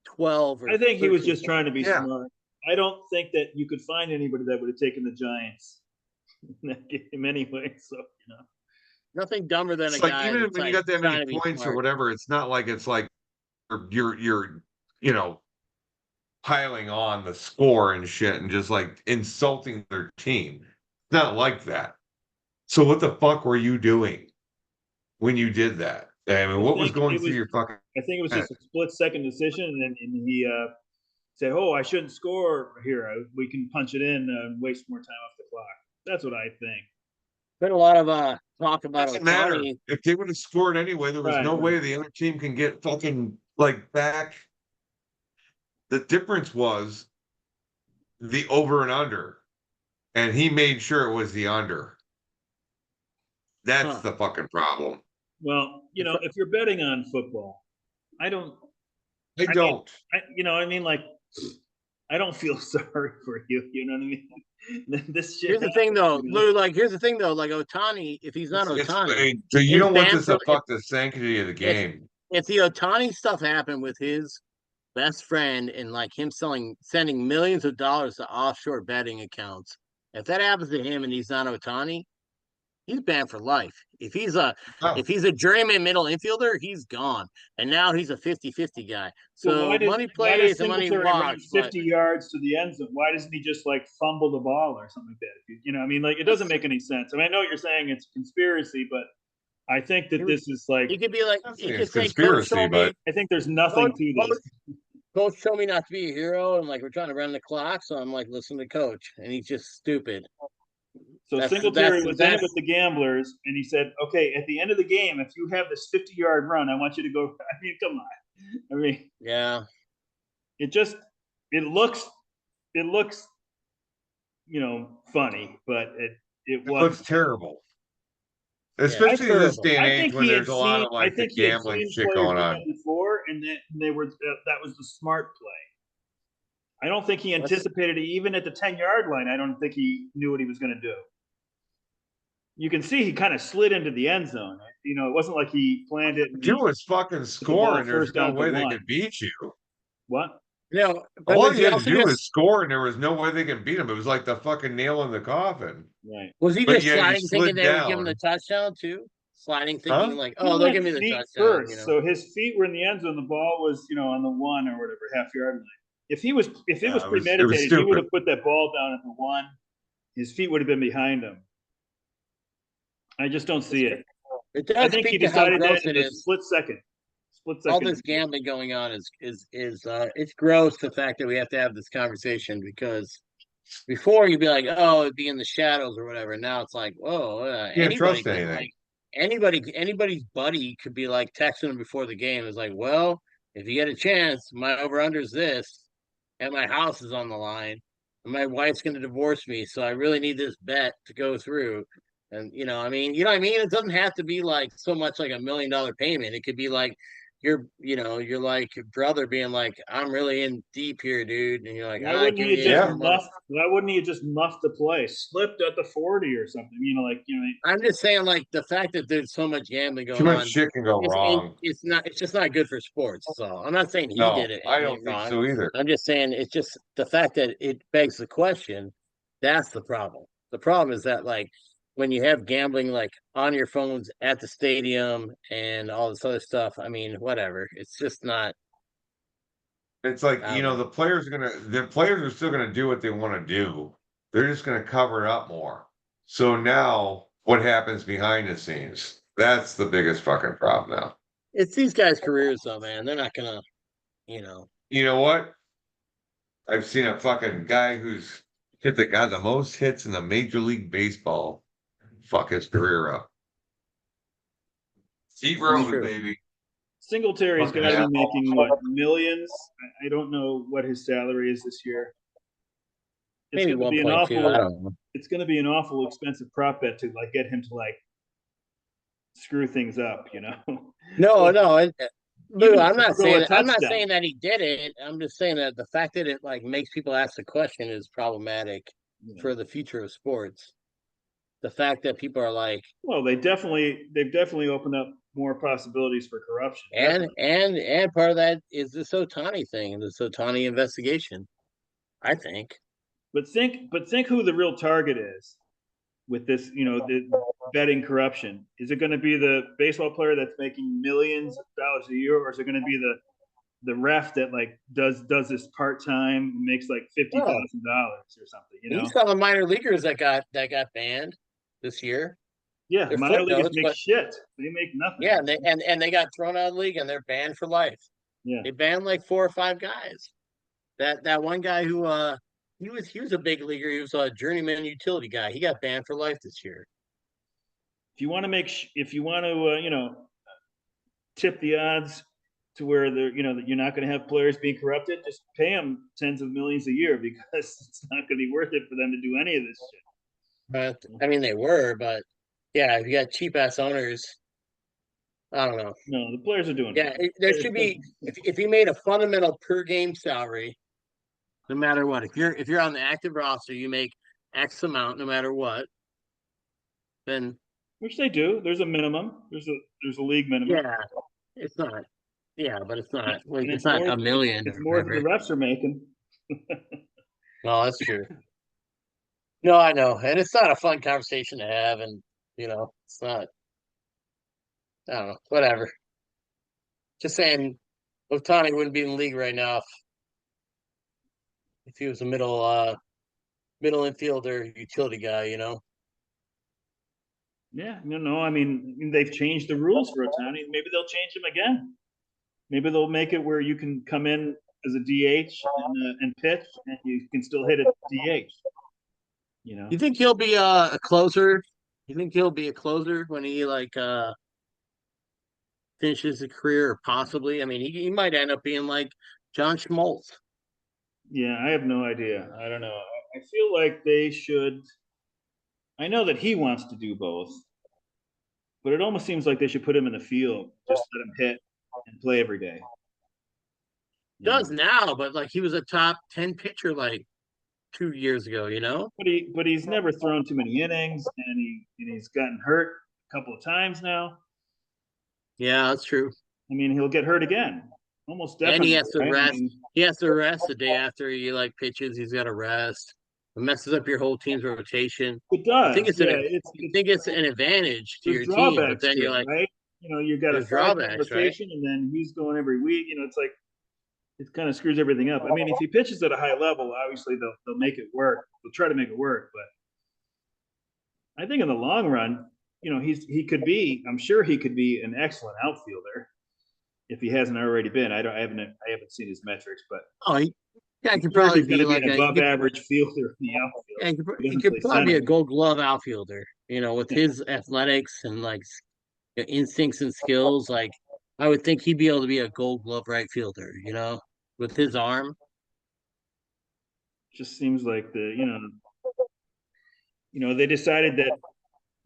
12 or I think he was 13 just trying to be Yeah. smart. I don't think that you could find anybody that would have taken the Giants in that game anyway. So, Nothing dumber than a It's like guy even that's when you like got that trying many to be points or smart. whatever, it's not like it's like you're you know piling on the score and shit and just like insulting their team. It's not like that. So what the fuck were you doing when you did that? I mean, I what was think going it through was your fucking I think it was head? just a split second decision, and he said, "Oh, I shouldn't score here. We can punch it in and waste more time off the clock." That's what I think. Been a lot of talk about Doesn't matter. Otani. If they would have scored anyway, there was Right. no way the other team can get fucking like back. The difference was the over and under, and he made sure it was the under. That's Huh. the fucking problem. Well, if you're betting on football, I don't. I I mean, don't. like, I don't feel sorry for you. You know what I mean? This shit Here's the thing, happens. though, Lou. Like, here's the thing, though. Like Otani, if he's not Otani, So you his don't want ban this to for fuck the sanctity of the if game. if the Otani stuff happened with his best friend and like him sending millions of dollars to offshore betting accounts, if that happens to him and he's not Otani, he's banned for life. Oh, If he's a journeyman middle infielder, he's gone. And now he's a 50-50 guy. So why So does money why does plays and money Singletary run walks, but 50 yards to the end zone? Why doesn't he just like fumble the ball or something like that? I mean, like it doesn't make any sense. I mean, I know what you're saying it's a conspiracy, but I think that this is like you could be like I'm not you saying could it's say, Coach conspiracy, told but me I think there's nothing coach, to coach, this. coach told me not to be a hero, and like we're trying to run the clock, so I'm like, listen to coach, and he's just stupid. So Singletary was in it with the gamblers, and he said, "Okay, at the end of the game, if you have this 50-yard run, I want you to go." I mean, come on. I mean, yeah. it just it looks funny, but it it looks wasn't. terrible. Yeah, Especially in this terrible. day and I age think when he had there's a lot seen. of I like the think he had gambling seen shit players going do on. that before, and they were that was the smart play. I don't think he Let's anticipated it even at the 10-yard line. I don't think he knew what he was going to do. You can see he kind of slid into the end zone. It wasn't like he planned it and Do he is fucking put the score, ball and there's first no down to way they one. can beat you. What? but All was you he had to also do is just score, and there was no way they could beat him. It was like the fucking nail in the coffin. Right. was he But just yeah, he sliding, thinking slid they would give him the down, touchdown too? Sliding, thinking huh? like, He oh, they'll give went me the feet touchdown, first, so his feet were in the end zone. The ball was, on the 1 or whatever half-yard line. If it was Yeah, it was premeditated, he would stupid. have put that ball down at the 1. His feet would have been behind him. I just don't see it. It I does think he speak to how decided that gross in it a is. split second. Split All second. this gambling going on is it's gross. The fact that we have to have this conversation because before you'd be like, oh, it'd be in the shadows or whatever. Now it's like, whoa, Can't anybody trust could anything. like anybody's buddy could be like texting him before the game. It's like, well, if you get a chance, my over under is this, and my house is on the line, and my wife's going to divorce me, so I really need this bet to go through. And you know what I mean? It doesn't have to be like so much like $1 million payment. It could be like your like brother being like, I'm really in deep here, dude. And you're like, Why wouldn't give he me just Yeah, extra money. muff? Why wouldn't he just muff the play? Slipped at the 40 or something. I'm just saying, like the fact that there's so much gambling too going much on, shit can go wrong. it's just not good for sports. So I'm not saying he No, did it I anything don't think wrong. so either. I'm just saying it's just the fact that it begs the question. That's the problem. The problem is that like when you have gambling like on your phones at the stadium and all this other stuff. I mean, whatever. It's just not. It's like, I don't know. the players are still gonna do what they want to do. They're just gonna cover it up more. So now what happens behind the scenes? That's the biggest fucking problem now. It's these guys' careers, though, man. They're not gonna, you know. You know what? I've seen a fucking guy who's got the most hits in the Major League Baseball fuck his career up. Pete It's Rose, true. baby. Singletary's Fucking got to be asshole. making what, millions? I don't know what his salary is this year. It's Maybe going to be an 1.2. I awful. don't know. It's going to be an awful expensive prop bet to like get him to like screw things up. No, no. Lou, if I'm you not throw a saying I'm not touchdown. saying that he did it. I'm just saying that the fact that it like makes people ask the question is problematic Yeah. for the future of sports. The fact that people are like, Well, they've definitely opened up more possibilities for corruption. and part of that is this Otani thing, this Otani investigation. I think. But think who the real target is with this, the betting corruption. Is it going to be the baseball player that's making millions of dollars a year, or is it going to be the ref that like does this part time, makes like Oh, $50,000 or something? you saw the minor leaguers that got banned this year. Yeah, They're minor leaguers footnotes, make but shit. They make nothing. yeah, and they got thrown out of the league and they're banned for life. Yeah. They banned like 4 or 5 guys. That one guy who he was a big leaguer. He was a journeyman utility guy. He got banned for life this year. If you want to, tip the odds to where that you're not going to have players being corrupted, just pay them tens of millions a year because it's not going to be worth it for them to do any of this shit. But I mean, they were, but yeah, if you got cheap ass owners, I don't know. No, the players are doing Yeah, fine. there should be if you made a fundamental per game salary, no matter what. If you're on the active roster, you make X amount no matter what. Then Which they do. There's a minimum. There's a league minimum, yeah, it's not. Yeah, but it's not like and it's not a million it's or more than the whatever. refs are making. No, that's true. No, I know, and it's not a fun conversation to have, and it's not. I don't know, whatever. Just saying, Otani wouldn't be in the league right now if he was a middle infielder utility guy. Yeah, no. I mean, they've changed the rules for Otani. Maybe they'll change them again. Maybe they'll make it where you can come in as a DH and pitch, and you can still hit a DH. You think he'll be a closer? You think he'll be a closer when he like finishes his career, or possibly? I mean, he might end up being like John Schmaltz. Yeah, I have no idea. I don't know. I feel like they should. I know that he wants to do both, but it almost seems like they should put him in the field, just let him hit and play every day. Does now, but like he was a top 10 pitcher like 2 years ago. But he's never thrown too many innings, and he's gotten hurt a couple of times now. Yeah, that's true. I mean, he'll get hurt again, almost And he definitely. has to Right? rest. He has to rest the day after he like pitches. He's got to rest. It messes up your whole team's rotation. It You think does. it's an Yeah, you think it's an advantage to there's your team, but drawbacks then to you're it, like, right? You got a there's 5 man drawbacks, right? rotation, and then he's going every week. It's like it kind of screws everything up. I mean, if he pitches at a high level, obviously they'll make it work. They'll try to make it work, but I think in the long run, he could be. I'm sure he could be an excellent outfielder if he hasn't already been. I haven't seen his metrics, but Oh, yeah, he I'm could sure probably he's going be to be like an above average fielder in the outfield. yeah, He he doesn't could play probably be a center. Gold Glove outfielder. With his athletics and like instincts and skills. Like I would think he'd be able to be a Gold Glove right fielder. With his arm. Just seems like they decided that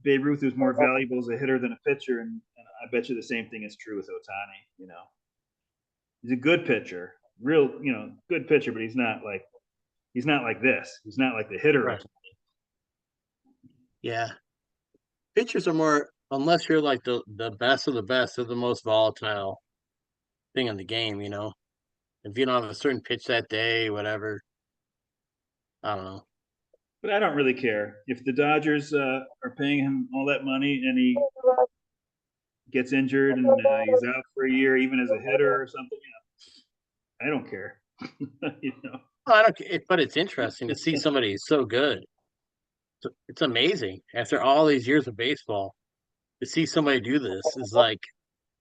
Babe Ruth was more valuable as a hitter than a pitcher, and I bet you the same thing is true with Otani. He's a good pitcher, real, good pitcher, but he's not like this. He's not like the hitter. Right. Yeah. Pitchers are more, unless you're like the best of the best, they're the most volatile thing in the game. If you don't have a certain pitch that day, whatever. I don't know. But I don't really care if the Dodgers are paying him all that money and he gets injured and he's out for a year, even as a hitter or something. I don't care. I don't. But it's interesting to see somebody so good. It's amazing after all these years of baseball to see somebody do this is like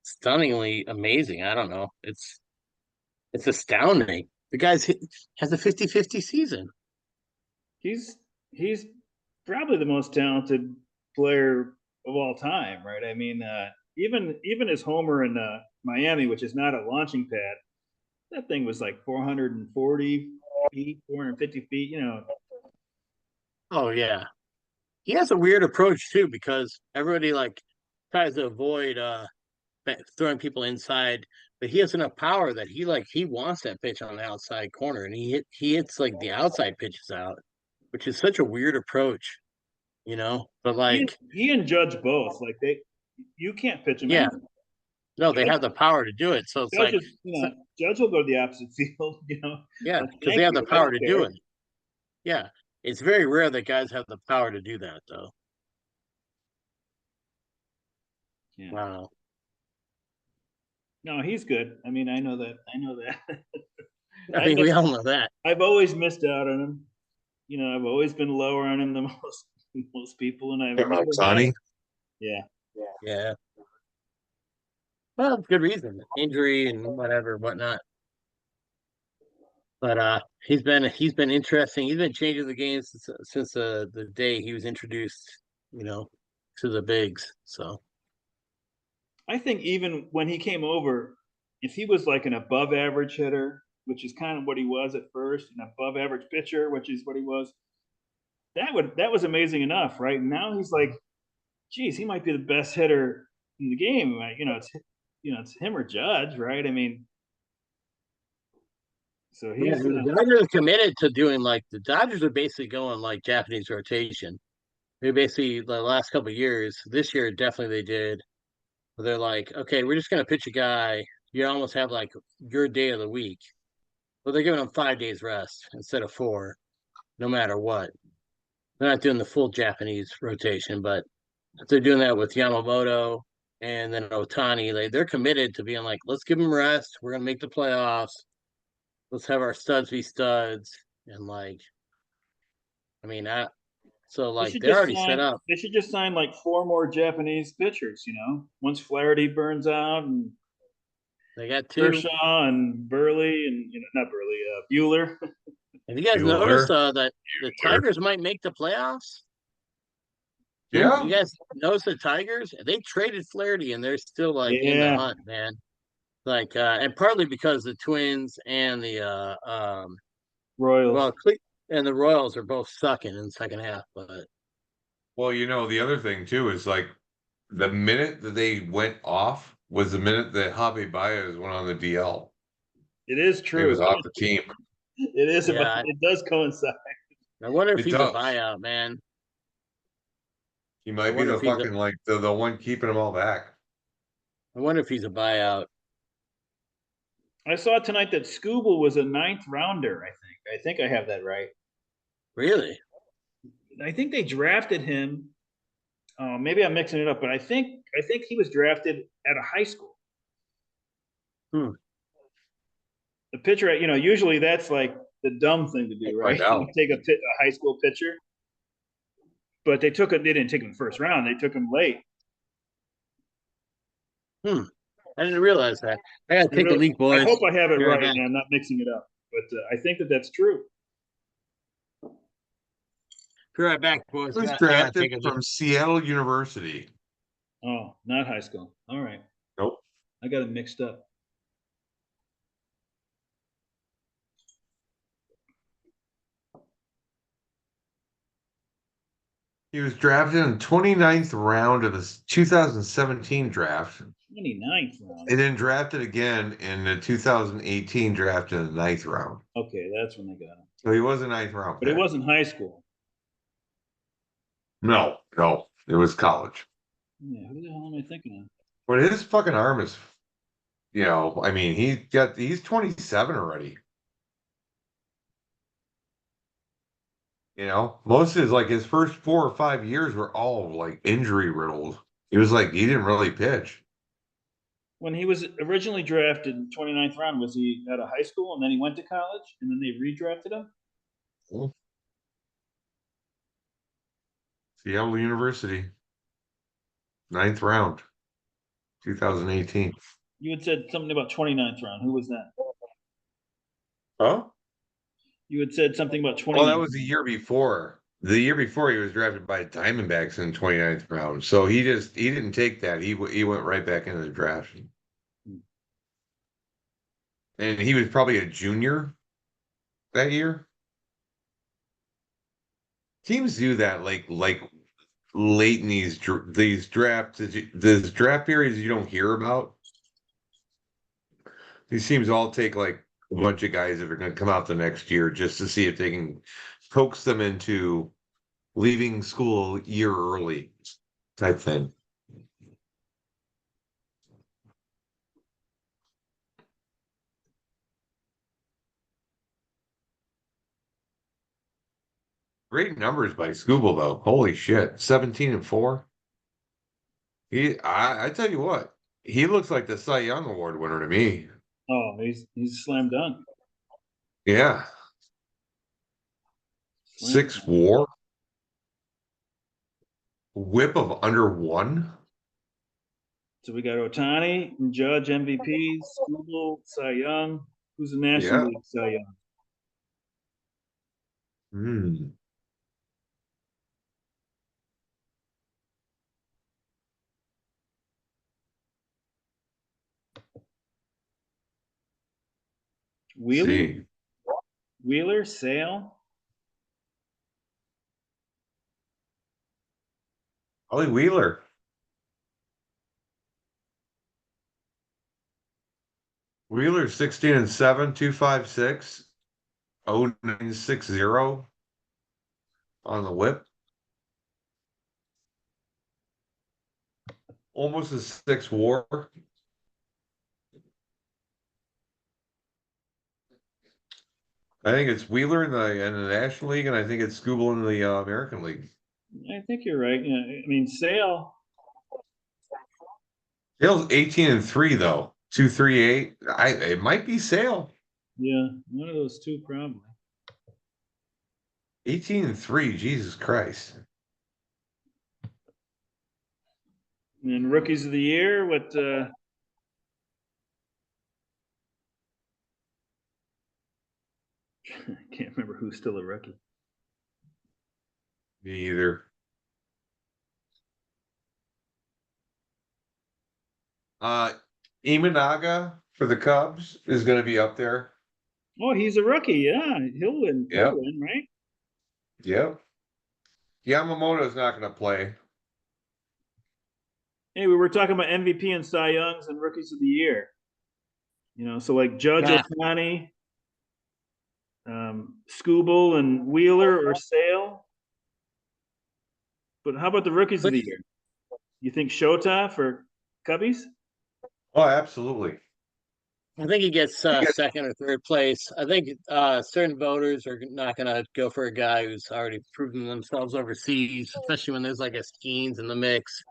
stunningly amazing. I don't know. It's astounding. The guy's has a 50-50 season. He's probably the most talented player of all time, right? I mean, even his homer in Miami, which is not a launching pad, that thing was like 440 feet, 450 feet. Oh yeah, he has a weird approach too because everybody like tries to avoid throwing people inside, but he has enough power that he wants that pitch on the outside corner, and he hits like the outside pitches out, which is such a weird approach, you know. But like, He and Judge both like you can't pitch him yeah, anything. no, they Judge, have the power to do it, so it's Judge like, is, Judge will go to the opposite field. yeah, Like, because they thank have you. the I power don't to do care. it. Yeah, it's very rare that guys have the power to do that, though. Yeah. Wow. No, he's good. I mean, I know that. I know that. I mean, we all know that. I've always missed out on him. I've always been lower on him than most people, and I've never Sonny? Yeah. Yeah. Well, good reason, injury and whatnot. But he's been interesting. He's been changing the game since the day he was introduced, to the bigs. So I think even when he came over, if he was like an above average hitter, which is kind of what he was at first, an above average pitcher, which is what he was, that was amazing enough, right? Now he's like, geez, he might be the best hitter in the game. It's him or Judge, right? I mean, so yeah, he's the Dodgers are committed to doing like the Dodgers are basically going like Japanese rotation. They basically the last couple of years, this year definitely they did. They're like, okay, we're just gonna pitch a guy. You almost have like your day of the week. But they're giving him 5 days rest instead of 4, no matter what. They're not doing the full Japanese rotation, but if they're doing that with Yamamoto and then Otani, they're committed to being like, let's give him rest. We're gonna make the playoffs. Let's have our studs be studs. And like, I mean, so they like should they're just already set sign up. they should just sign like 4 more Japanese pitchers, once Flaherty burns out and They got 2. Kershaw and Burley and not Burley, Bueller. Have you guys Bueller. noticed that the Tigers might make the playoffs? Yeah. You guys notice the Tigers? They traded Flaherty and they're still like in the Yeah. hunt, man. Like and partly because the Twins and the Royals. and the Royals are both sucking in the second half, but Well, the other thing too is like the minute that they went off was the minute that Javi Baez went on the DL. It is He true. was off the team. It is yeah, it does coincide. I wonder if It he's a does. buyout, man. He I might be wonder the if he's a, fucking like the one keeping them all back. I wonder if he's a buyout. I saw tonight that Scooble was a 9th rounder, I think. I think I have that right. Really? I think they drafted him. Maybe I'm mixing it up, but I think he was drafted at a high school. Hmm. The pitcher, usually that's like the dumb thing to do, right? Find out. Take a high school pitcher. But they didn't take him first round. They took him late. I didn't realize that. I gotta take a leak, boys. I hope I have it Be right back. and I'm not mixing it up. But I think that's true. Be right back, boys. He was I gotta drafted take a leak. from Seattle University. Oh, not high school. All right. Nope. I got it mixed up. He was drafted in the 29th round of the 2017 draft, 29th round. and then drafted again in the 2018 draft in the 9th round. Okay, that's when they got him. So he was a 9th round But it pick. wasn't high school. No, it was college. Yeah, who the hell am I thinking of? But his fucking arm is, I mean, he's 27 already. Most of his first 4 or 5 years were all like injury riddled. He didn't really pitch. When he was originally drafted in 29th round, was he at a high school and then he went to college and then they redrafted him? Seattle University, 9th round, 2018. You had said something about 29th round. Who was that? Huh? You had said something about 29th. Well, that was the year before. The year before, he was drafted by Diamondbacks in the 29th round. So he didn't take that. He went right back into the draft. And he was probably a junior that year. Teams do that, like late in these drafts, these draft periods you don't hear about. These teams all take like a bunch of guys that are going to come out the next year just to see if they can coax them into leaving school a year early type thing. Great numbers by Scooble though. Holy shit. 17-4. I tell you what, he looks like the Cy Young Award winner to me. Oh, he's a slam dunk. Yeah. Slam 6'4". Whip of under 1. So we got Otani, Judge MVP, Skubal, Cy Young. Who's the National Yeah. League Cy Young? Hmm. Wheeler? See. Wheeler, Sale? Ollie Wheeler. Wheeler 16-7, 256, 0960 on the whip. Almost a 6 WAR. I think it's Wheeler in the National League, and I think it's Scooble in the American League. I think you're right. Yeah, I mean, Sale. Sale's 18-3 though, 238. It might be Sale. Yeah, one of those two probably. 18-3, Jesus Christ. And then rookies of the year, what I can't remember who's still a rookie. Me either. Imanaga for the Cubs is going to be up there. Oh, he's a rookie. Yeah, he'll win. Yep. He'll win, right? Yep. Yamamoto's not going to play. Hey, we were talking about MVP and Cy Youngs and rookies of the year. You know, so like Judge Yeah. Otani, Skubal and Wheeler or Sale. But how about the rookies of the year? You think Shota for Cubbies? Oh, absolutely. I think he gets second or third place. I think certain voters are not going to go for a guy who's already proven themselves overseas, especially when there's like a Skeens in the mix.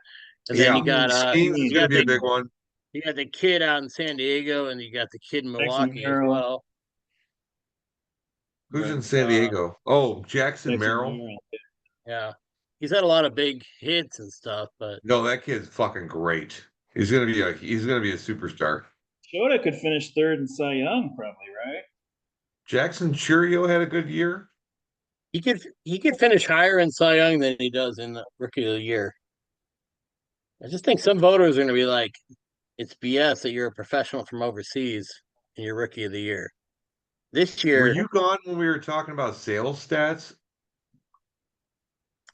And then Yeah. you got Skeens is going to be a big one. you got the kid out in San Diego, and you got the kid in Jackson Milwaukee as Merrill. well. Who's But, in San Diego? Oh, Jackson Merrill. Yeah, he's had a lot of big hits and stuff, but No, that kid's fucking great. He's gonna be a superstar. Shota could finish third in Cy Young, probably, right? Jackson Churio had a good year. he could finish higher in Cy Young than he does in the Rookie of the Year. I just think some voters are going to be like, it's BS that you're a professional from overseas and you're Rookie of the Year. This Were year, you gone when we were talking about sales stats?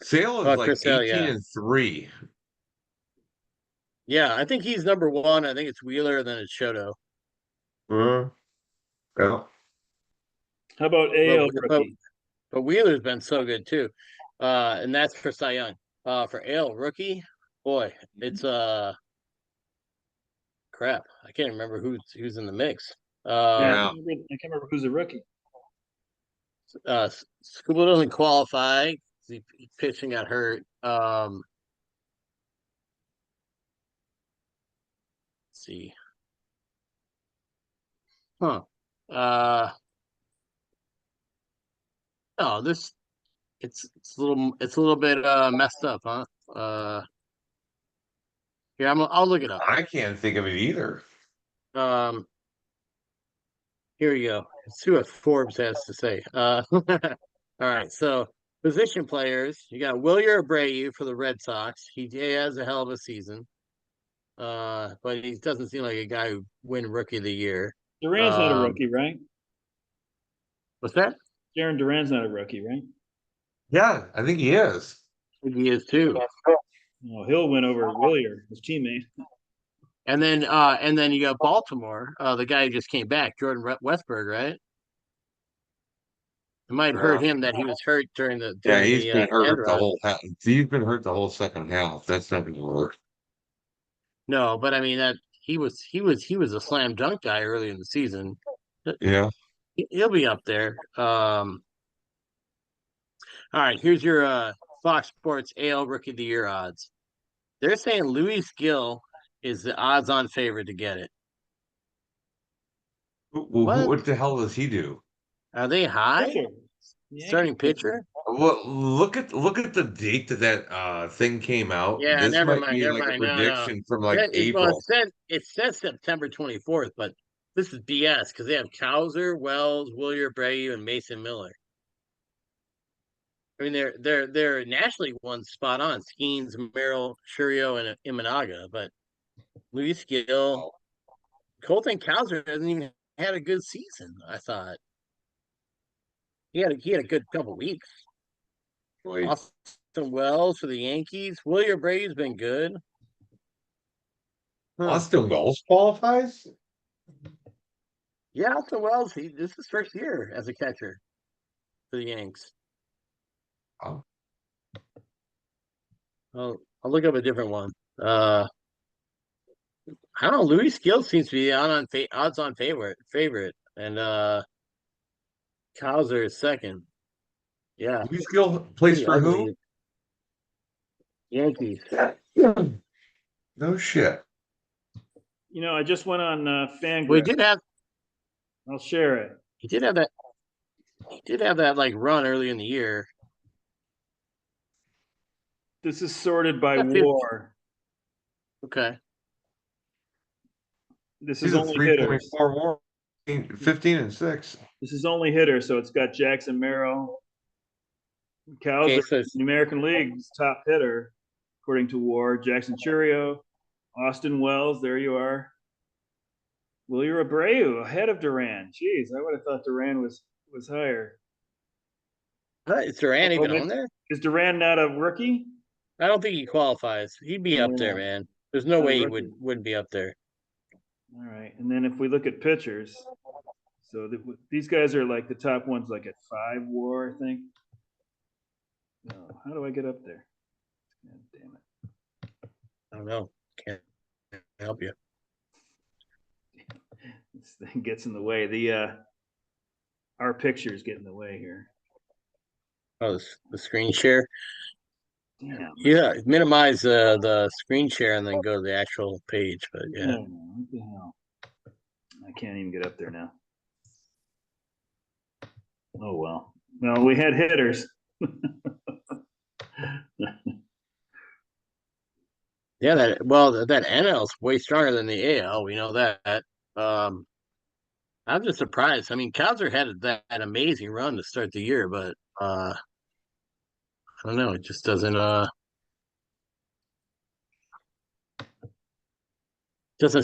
Sale is like Chris Sale, 18-3. yeah, I think he's number one. I think it's Wheeler, then it's Shoto. Well, How about AL rookie? But Wheeler's been so good too, and that's for Cy Young. For AL rookie, boy, it's crap. I can't remember who's in the mix. Yeah. I can't remember who's a rookie. Scuba doesn't qualify. He's pitching got hurt. Let's see. Huh. Oh, this it's a little bit messed up, huh? Here I'll look it up. I can't think of it either. Um, here we go. Let's see what Forbes has to say. All right. So position players, you got Wilyer Abreu for the Red Sox. He has a hell of a season. But he doesn't seem like a guy who win Rookie of the Year. Duran's not a rookie, right? What's that? Jaron Duran's not a rookie, right? Yeah, I think he is. He is too. Oh, Hill went over Willier, his teammate. And then you got Baltimore, the guy who just came back, Jordan Westberg, right? It might hurt him that he was hurt during the Yeah, during he's the been end hurt the run. whole half. He's been hurt the whole second half. That's not gonna work. No, but I mean that he was a slam dunk guy early in the season. Yeah. He'll be up there. All right, here's your Fox Sports AL Rookie of the Year odds. They're saying Luis Gill is the odds-on favorite to get it. What? What the hell does he do? Are they high? Pitcher. Starting pitcher? Well, look at the date that thing came out. Yeah, This never might mind, be never like a mind. No, no. prediction from like Well, April. it says September 24th, but this is BS because they have Cowser, Wells, Willier Abreu, and Mason Miller. I mean, they're nationally one spot on: Skeens, Merrill, Shurio, and Imanaga. But Luis Gill, Colton Cowser hasn't even had a good season. I thought he had a good couple weeks. Wait, Austin Wells for the Yankees. Willier Abreu's been good. Huh. Austin Wells qualifies? Yeah, Austin Wells. This is his first year as a catcher for the Yanks. Oh, I'll look up a different one. I don't know. Louis Gill seems to be odds on favorite, and Cowser is second. Yeah, Luis Gill plays pretty for who? ugly. Yankees. No shit. You know, I just went on We Fangraph. did have I'll share it. he did have that like run early in the year. This is sorted by Yeah, 50. WAR. Okay. This He's is a only 3.4 hitters. WAR, 15 and 6. This is only hitters, so it's got Jackson Merrill. Okay, Cowser, so in the American League's top hitter, according to WAR. Jackson Churio, Austin Wells, there you are. Willier Abreu ahead of Duran. Jeez, I would have thought Duran was higher. is Duran Oh, even on there? is Duran not a rookie? I don't think he qualifies. He'd be up there, Yeah, man. There's no not a way he rookie. wouldn't be up there. All right, and then if we look at pitchers, so these guys are like the top ones, like at 5 WAR, I think. No, how do I get up there? God damn it! I don't know. Can't help you. This thing gets in the way. Our pictures get in the way here. Oh, the screen share. Damn. Yeah, minimize the screen share and then go to the actual page. But yeah, No, what the hell? I can't even get up there now. Oh well. Well, we had hitters. yeah. That NL is way stronger than the AL. We know that. I'm just surprised. I mean, Kaiser had that amazing run to start the year, but I don't know. It just doesn't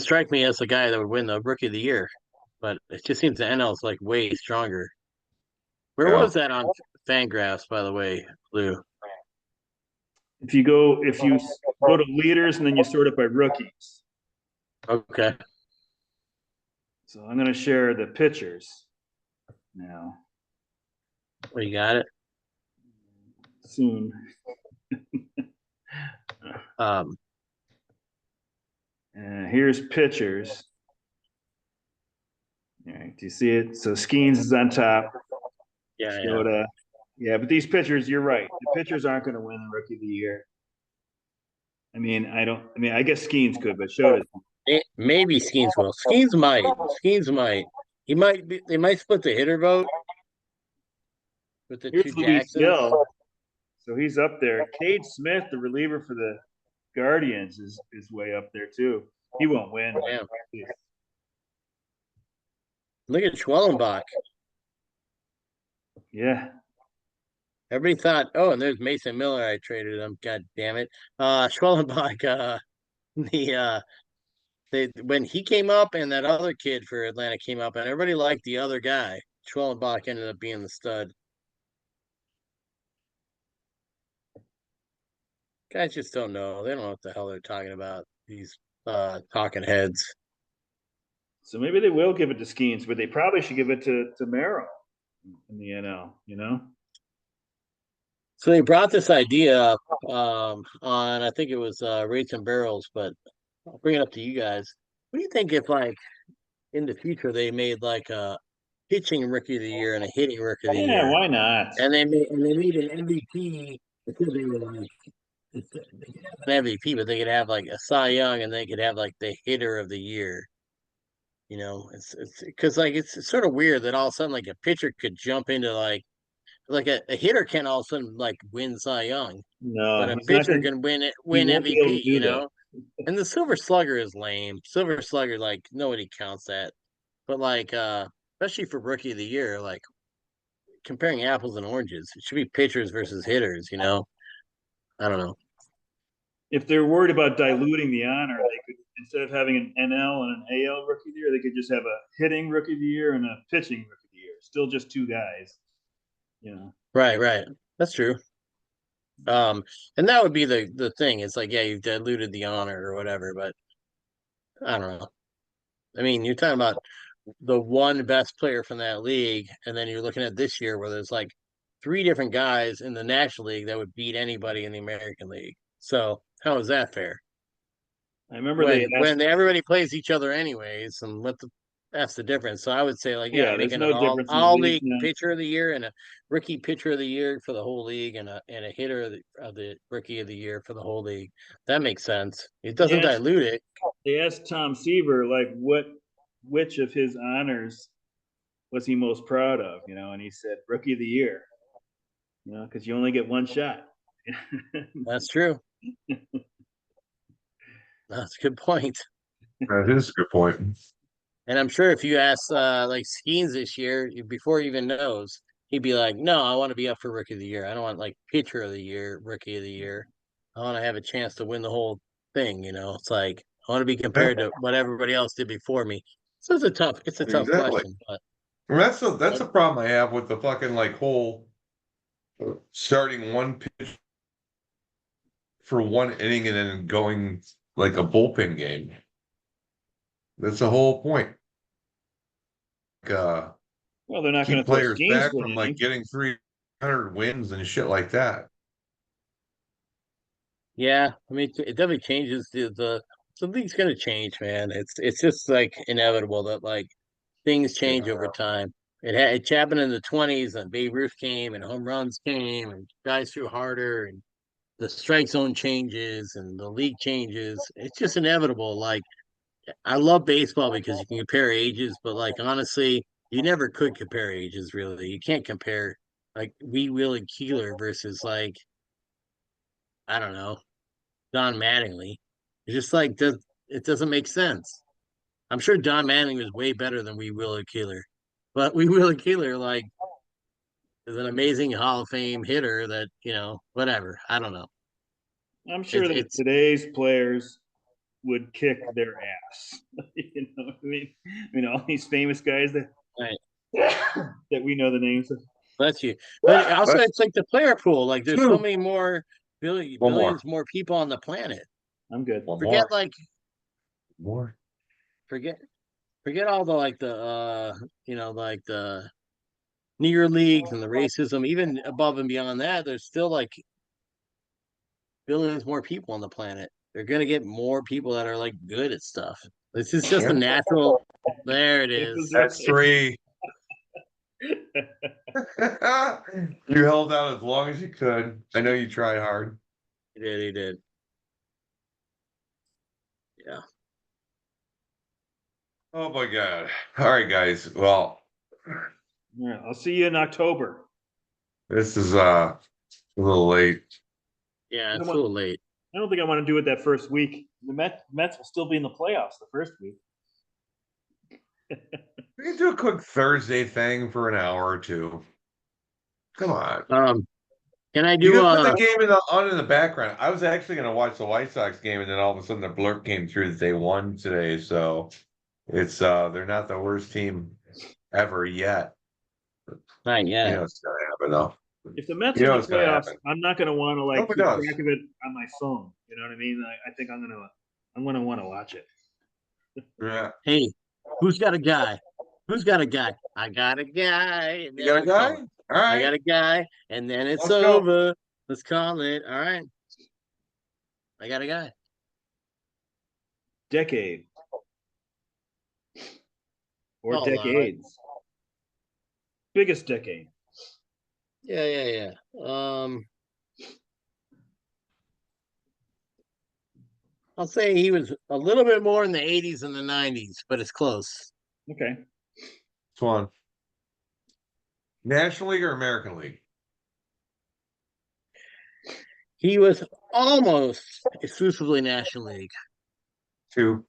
strike me as the guy that would win the Rookie of the Year. But it just seems the NL is like way stronger. Where Yeah. was that on Fangraphs, by the way, Lou? If you go to leaders and then you sort it by rookies. Okay. So I'm going to share the pitchers now. Well, you got it. Soon. Here's pitchers. All right, do you see it? So Skeens is on top. Yeah. Yeah, but these pitchers, you're right. The pitchers aren't going to win the Rookie of the Year. I mean, I guess Skeens could, but Shota. Maybe Skeens will. Skeens might. He might be. They might split the hitter vote with the two Here's Luis Jacksons. Gill. So he's up there. Cade Smith, the reliever for the Guardians, is way up there too. He won't win. Damn. Look at Schwellenbach. Yeah. Everybody thought, oh, and there's Mason Miller. I traded him. God damn it. Schwellenbach. When he came up and that other kid for Atlanta came up, and everybody liked the other guy. Schwellenbach ended up being the stud. Guys just don't know. They don't know what the hell they're talking about. These talking heads. So maybe they will give it to Skeens, but they probably should give it to Merrill in the NL. You know. So they brought this idea up on I think it was Rates and Barrels, but I'll bring it up to you guys. What do you think if like in the future they made like a pitching rookie of the year and a hitting rookie of the Yeah, year, why not? and they made an MVP because they were like they could have an MVP, but they could have like a Cy Young and they could have like the hitter of the year. You know, it's because like it's sort of weird that all of a sudden like a pitcher could jump into like a hitter can all of a sudden like win Cy Young, but No, a he's not pitcher going. can He win won't be able to MVP, do you that. know? And the Silver Slugger is lame. Silver Slugger, like nobody counts that. But like especially for rookie of the year, like comparing apples and oranges, it should be pitchers versus hitters, you know? I don't know. If they're worried about diluting the honor, they could instead of having an NL and an AL rookie of the year, they could just have a hitting rookie of the year and a pitching rookie of the year. Still just two guys. You know. Right, right. That's true. And that would be the thing. It's like, yeah, you've diluted the honor or whatever, but I don't know. I mean, you're talking about the one best player from that league, and then you're looking at this year where there's like three different guys in the National League that would beat anybody in the American League. So how is that fair? I remember they When asked. everybody plays each other anyways, and that's the difference. So I would say like, yeah, Yeah, there's making an no difference in the all leagues league now. pitcher of the year and a rookie pitcher of the year for the whole league and a hitter of the rookie of the year for the whole league. That makes sense. It They doesn't asked. dilute it. They asked Tom Seaver like which of his honors was he most proud of? You know, and he said rookie of the year. You know, because you only get one shot. That's true. That's a good point. That is a good point. And I'm sure if you ask like Skeens this year, before he even knows, he'd be like, "No, I want to be up for rookie of the year. I don't want like pitcher of the year, rookie of the year. I want to have a chance to win the whole thing." You know, it's like I want to be Yeah, compared to what everybody else did before me. So it's a tough exactly. question, but And that's a problem I have with the fucking like whole starting one pitch for one inning and then going like a bullpen game. That's the whole point. Well, they're not going Keep to throw players schemes back for an from like inning. getting 300 wins and shit like that. yeah, I mean, it definitely changes the league's gonna change, man. It's just like inevitable that like things change over Yeah. time. It happened in the 20s, and Babe Ruth came, and home runs came, and guys threw harder, and the strike zone changes, and the league changes. It's just inevitable. Like I love baseball because you can compare ages, but like honestly, you never could compare ages. Really, you can't compare like Will and Keeler versus like I don't know Don Mattingly. It's just like it doesn't make sense. I'm sure Don Manning was way better than Will and Keeler, but Will and Keeler like is an amazing Hall of Fame hitter that, you know, whatever. I don't know. I'm sure that It's today's players would kick their ass. You know what I mean? All these famous guys that right. that we know the names of. Bless you. But also, That's it's like the player pool. Like, there's so two. many more One more. billions more people on the planet. I'm good. One Forget more. like More. forget forget all the like the you know like the near leagues and the racism. Even above and beyond that, there's still like billions more people on the planet. They're gonna get more people that are like good at stuff. This is just a Yeah. natural. There it It was is. That's right. three. You held out as long as you could. I know you tried hard. He did. He did. Yeah. Oh my God. All right, guys. Well, Yeah, I'll see you in October. this is a little late. Yeah. I It's don't a want- little late. I don't think I want to do it that first week. The Mets will still be in the playoffs the first week. We can do a quick Thursday thing for an hour or two. Come on. Can I You do can put the game in the background. I was actually going to watch the White Sox game, and then all of a sudden the blurb came through that they won today. So it's they're not the worst team ever yet. Right, You yeah. know it's going to happen though. If the Mets You are know in what's the gonna playoffs, happen. I'm not going to want to like Hope it keep does. track of it on my phone. You know what I mean? I think I'm gonna want to watch it. Yeah. Hey, who's got a guy? Who's got a guy? I got a guy. And You then got a we'll guy? call it. All I got right. a guy, and then it's Let's go. over. Let's call it. All right. I got a guy. Decade or Hold on. decades. Biggest decade. Yeah. I'll say he was a little bit more in the 80s and the 90s, but it's close. Okay. Swan. National League or American League? He was almost exclusively National League. 2.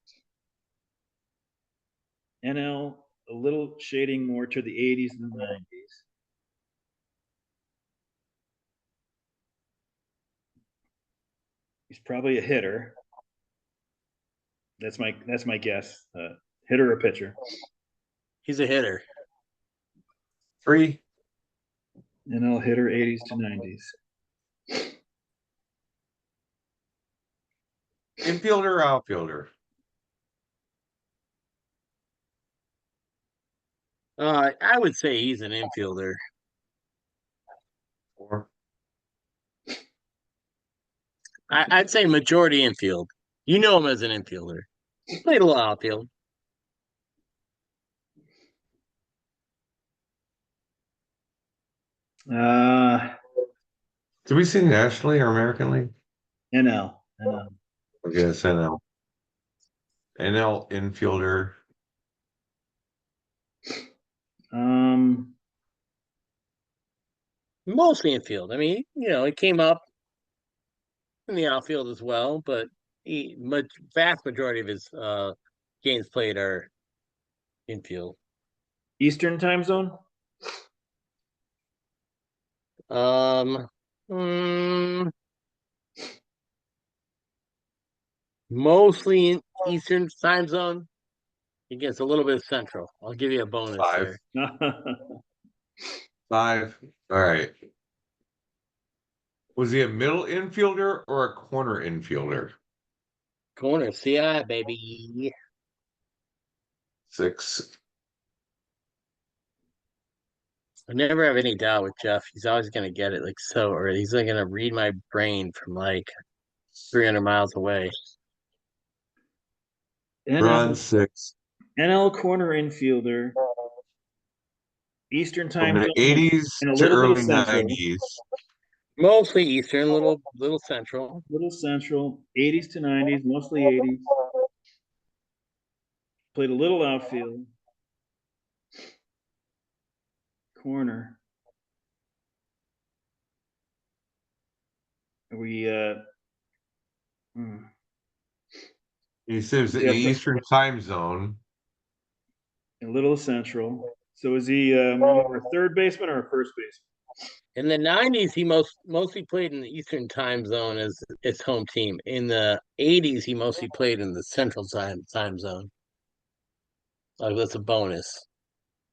NL, a little shading more to the 80s and the 90s. He's probably a hitter. That's my guess. Hitter or pitcher? He's a hitter. 3. NL hitter, 80s to 90s. Infielder or outfielder? I would say he's an infielder. 4. I'd say majority infield. You know him as an infielder. He played a little outfield. Uh, Did we see National or American League? NL. NL. I guess NL. NL infielder. Um, Mostly infield. I mean, he came up in the outfield as well, but vast majority of his games played are infield. Eastern time zone. Um, mm, Mostly in Eastern time zone. He gets a little bit of Central. I'll give you a bonus 5. there. 5. All right. Was he a middle infielder or a corner infielder? Corner CI, baby. 6. I never have any doubt with Jeff. He's always going to get it like so early. He's like going to read my brain from like 300 miles away. Run NL 6. NL corner infielder. Eastern From time the zone 80s and a to little bit of early Central. 90s. Mostly Eastern, little Central. Little Central, 80s to 90s, mostly 80s. Played a little outfield. Corner. Are we He says the yeah, Eastern time zone. a little Central. So is he more a third baseman or a first baseman? In the 90s, he mostly played in the Eastern time zone as its home team. In the 80s, he mostly played in the Central time zone. Like that's a bonus.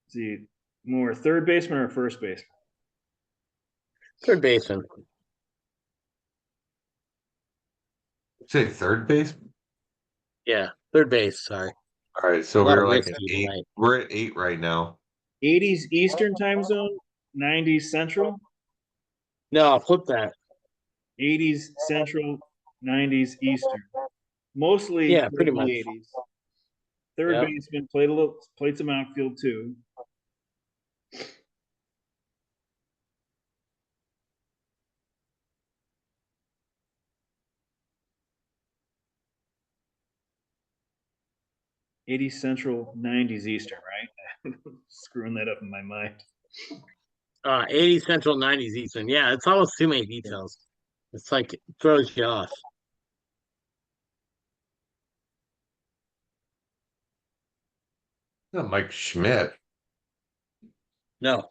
Is he more a third baseman or a first baseman? Third baseman. Say third base. Yeah, third base. Sorry. All right, so A lot of we're like at whiskey 8. tonight. We're at 8 right now. 80s Eastern time zone, 90s Central, No, I'll flip that. 80s Central, 90s Eastern. Mostly Yeah, played pretty in the much. 80s. Third Yep. baseman played some outfield too. '80s Central, '90s Eastern, right? Screwing that up in my mind. 80s Central, 90s Eastern. Yeah, it's almost too many details. It's like it throws you off. Not Mike Schmidt. No.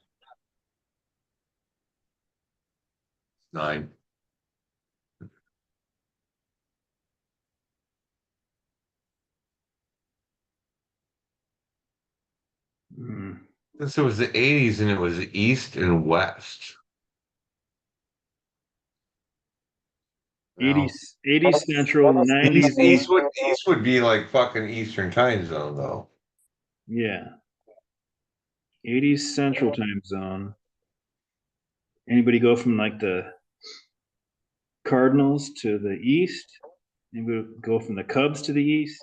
9. Mm. So it was the 80s and it was East and West. No. 80s Central, 90s East would be like fucking Eastern time zone though. Yeah. 80s Central time zone. Anybody go from like the Cardinals to the East? Anybody go from the Cubs to the East?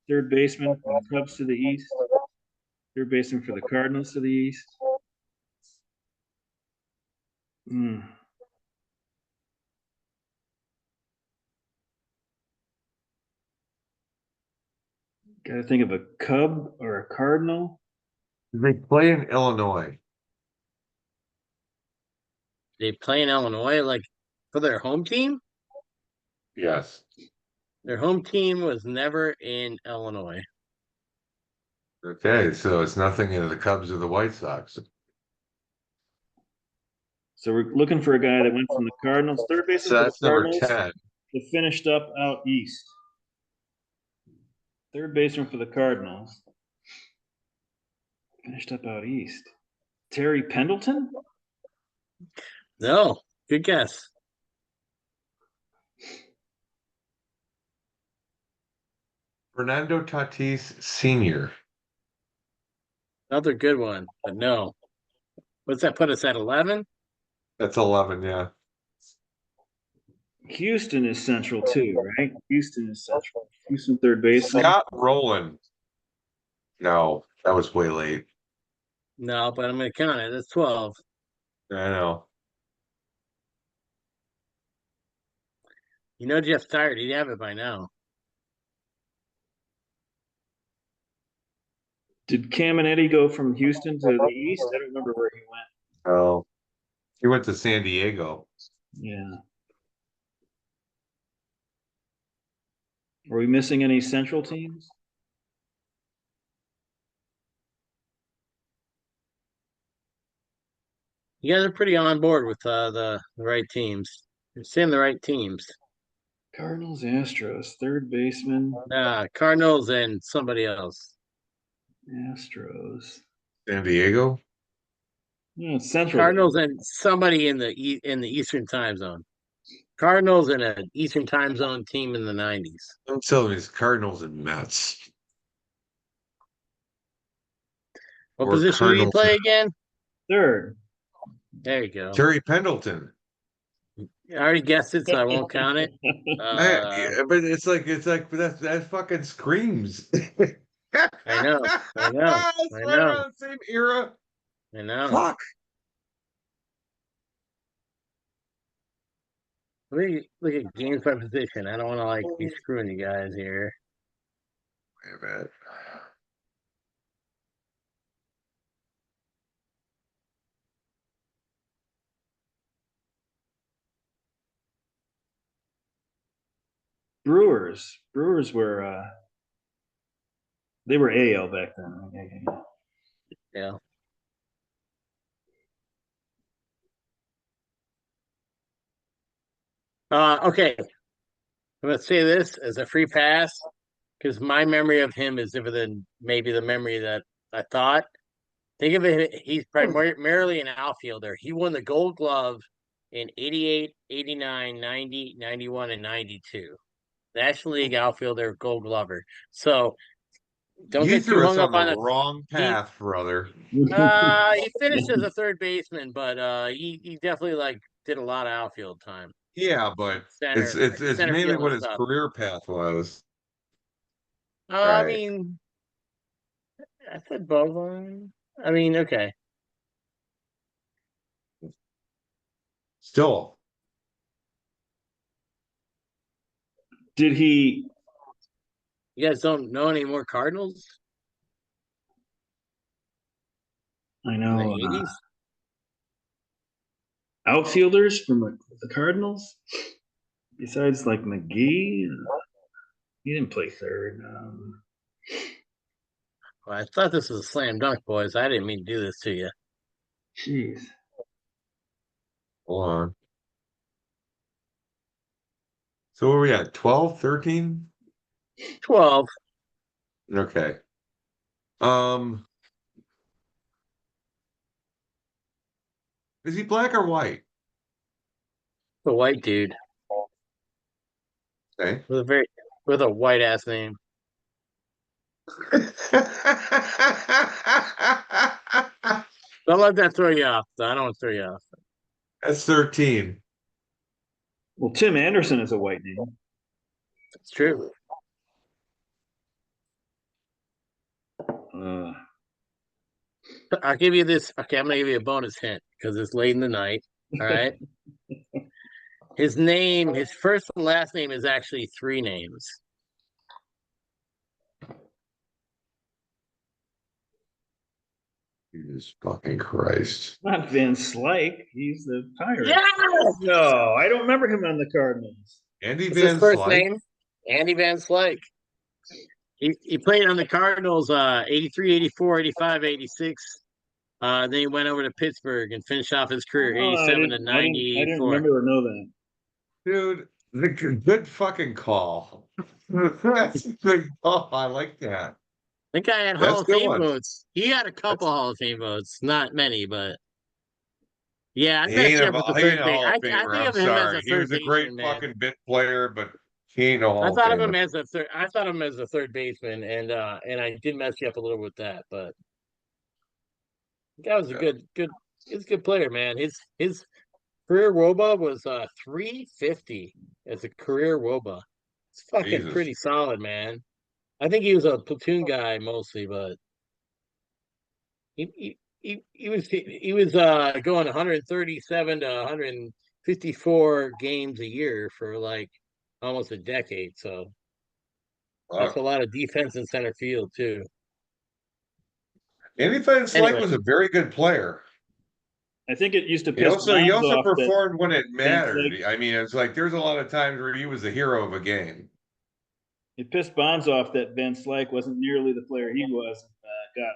Third baseman from the Cubs to the East. Third baseman for the Cardinals to the East. Hmm. Got to think of a Cub or a Cardinal. They play in Illinois. They play in Illinois, like for their home team. Yes. Their home team was never in Illinois. Okay, so it's nothing in the Cubs or the White Sox. So we're looking for a guy that went from the Cardinals, third baseman So for the that's number Cardinals, 10. that finished up out east. Third baseman for the Cardinals. Finished up out east. Terry Pendleton? No, good guess. Fernando Tatis Sr. Another good one, but no. What's that put us at 11? That's 11, yeah. Houston is central too, right? Houston is central. Houston third baseman. Scott Rowland. No, that was way late. No, but I'm going to count it. That's 12. I know. You know Jeff's tired. He'd have it by now. Did Cam and Eddie go from Houston to the east? I don't remember where he went. Oh, he went to San Diego. Yeah. Are we missing any central teams? You guys are pretty on board with the right teams. You're saying the right teams. Cardinals, Astros, third baseman, Cardinals and somebody else. Astros. San Diego? Yeah, it's central. Cardinals and somebody in the Eastern time zone. Cardinals and an Eastern time zone team in the 90s. I'm telling you, it's Cardinals and Mets. What Or position do you Cardinals. play again? Third. There you go. Terry Pendleton. I already guessed it, so I won't count it. Yeah, but it's like that fucking screams. I know, I know, It's I right know, around the same era. I know. Fuck. Let me look at games by position. I don't want to like be screwing you guys here. Wait a minute. Brewers. Brewers were they were AL back then. Yeah. Okay. I'm gonna say this as a free pass because my memory of him is different than maybe the memory that I thought. Think of it, he's primarily an outfielder. He won the Gold Glove in 88, 89, 90, 91, and 92. National League outfielder, Gold Glover. So don't You get too threw us hung on up the on it. wrong He path, brother. he finished as a third baseman, but he definitely like did a lot of outfield time. Yeah, but Center it's center mainly field and what his stuff. career path was. I Right. mean, I said Bovine. I mean, okay. Still, Did he? You guys don't know any more Cardinals I in the know 80s? outfielders from the Cardinals. Besides like McGee, he didn't play third. Well, I thought this was a slam dunk, boys. I didn't mean to do this to you. Jeez. hold on. So where are we at? 12, 13? 12. Okay. Um, is he black or white? The white dude. Okay. with a white ass name. Don't let that throw you off. I don't want to throw you off. That's 13. Well, Tim Anderson is a white name. It's true. Uh, I'll give you this. Okay, I'm gonna give you a bonus hint because it's late in the night. All right. His first and last name is actually 3 names. Jesus fucking Christ. not Van Slyke. He's the Pirate. Yeah. No, I don't remember him on the Cardinals. Andy What's his Van first Slyke. name? Andy Van Slyke. He played on the Cardinals 83, 84, 85, 86. Then he went over to Pittsburgh and finished off his career Oh, 87 to I didn't 94. remember or know that. Dude, the good fucking call. That's a good call. I like that. The guy had That's Hall a of good Fame one. votes. He had a couple That's, Hall of Fame votes, not many, but yeah, I'd he mess ain't you up with the he ain't third a base. Hall of I Famer. think I'm of him as a sorry. He third was a great baseman, man. fucking bit player, but he ain't a I Hall of thought of him Famer. as a third. I thought of him as a third baseman, and I did mess you up a little with that, but the guy was a Yeah. he's a good player, man. His career WOBA was 350 as a career WOBA. It's fucking Jesus. pretty solid, man. I think he was a platoon guy mostly, but he was going 137 to 154 games a year for like almost a decade. So that's a Fuck. lot of defense in center field too. Andy Van Slyke Anyway, was a very good player. I think it used to He piss Bonds also off that performed when it Van mattered. Slyke. I mean, it's like there's a lot of times where he was the hero of a game. It pissed Bonds off that Van Slyke wasn't nearly the player he was. And, got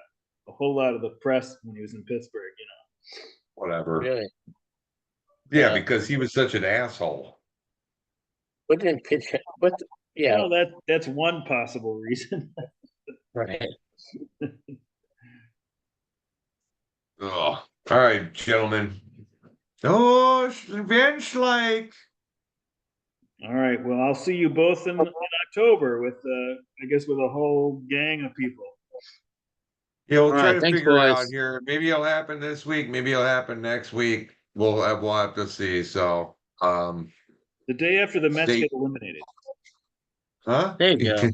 a whole lot of the press when he was in Pittsburgh. Whatever. really, Yeah, yeah. because he was such an asshole. What didn't pitch? What? Yeah, Well, that's one possible reason. right. Oh, all right, gentlemen. Oh, Van Slyke. All right. Well, I'll see you both in October with, I guess, with a whole gang of people. Yeah, we'll All try right, to thanks, figure it out boys. here. Maybe it'll happen this week. Maybe it'll happen next week. We'll have to see. So, The day after the Mets stay, get eliminated. huh? There you go.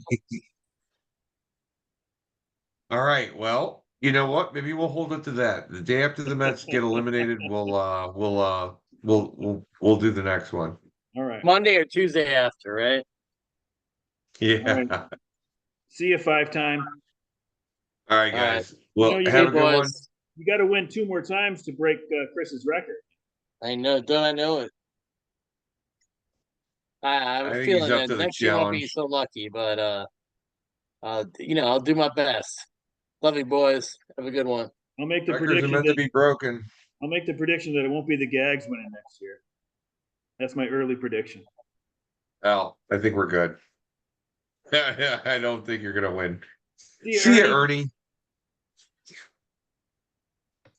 All right. Well, you know what? Maybe we'll hold it to that. The day after the Mets get eliminated, we'll do the next one. All right. Monday or Tuesday after, right? Yeah. All See you 5-time. All right, All right. guys. Well, you See have you, a good one. boys. You got to win 2 more times to break Chris's record. I know. Don't I know it? I have I a think he's feeling up that to the next year won't be challenge. so lucky, but I'll do my best. Love you, boys. Have a good one. I'll make the Records are prediction meant to that be broken. it won't be the Gags winning next year. That's my early prediction. Al, I think we're good. I don't think you're gonna win. See you, See you, Ernie. Ernie.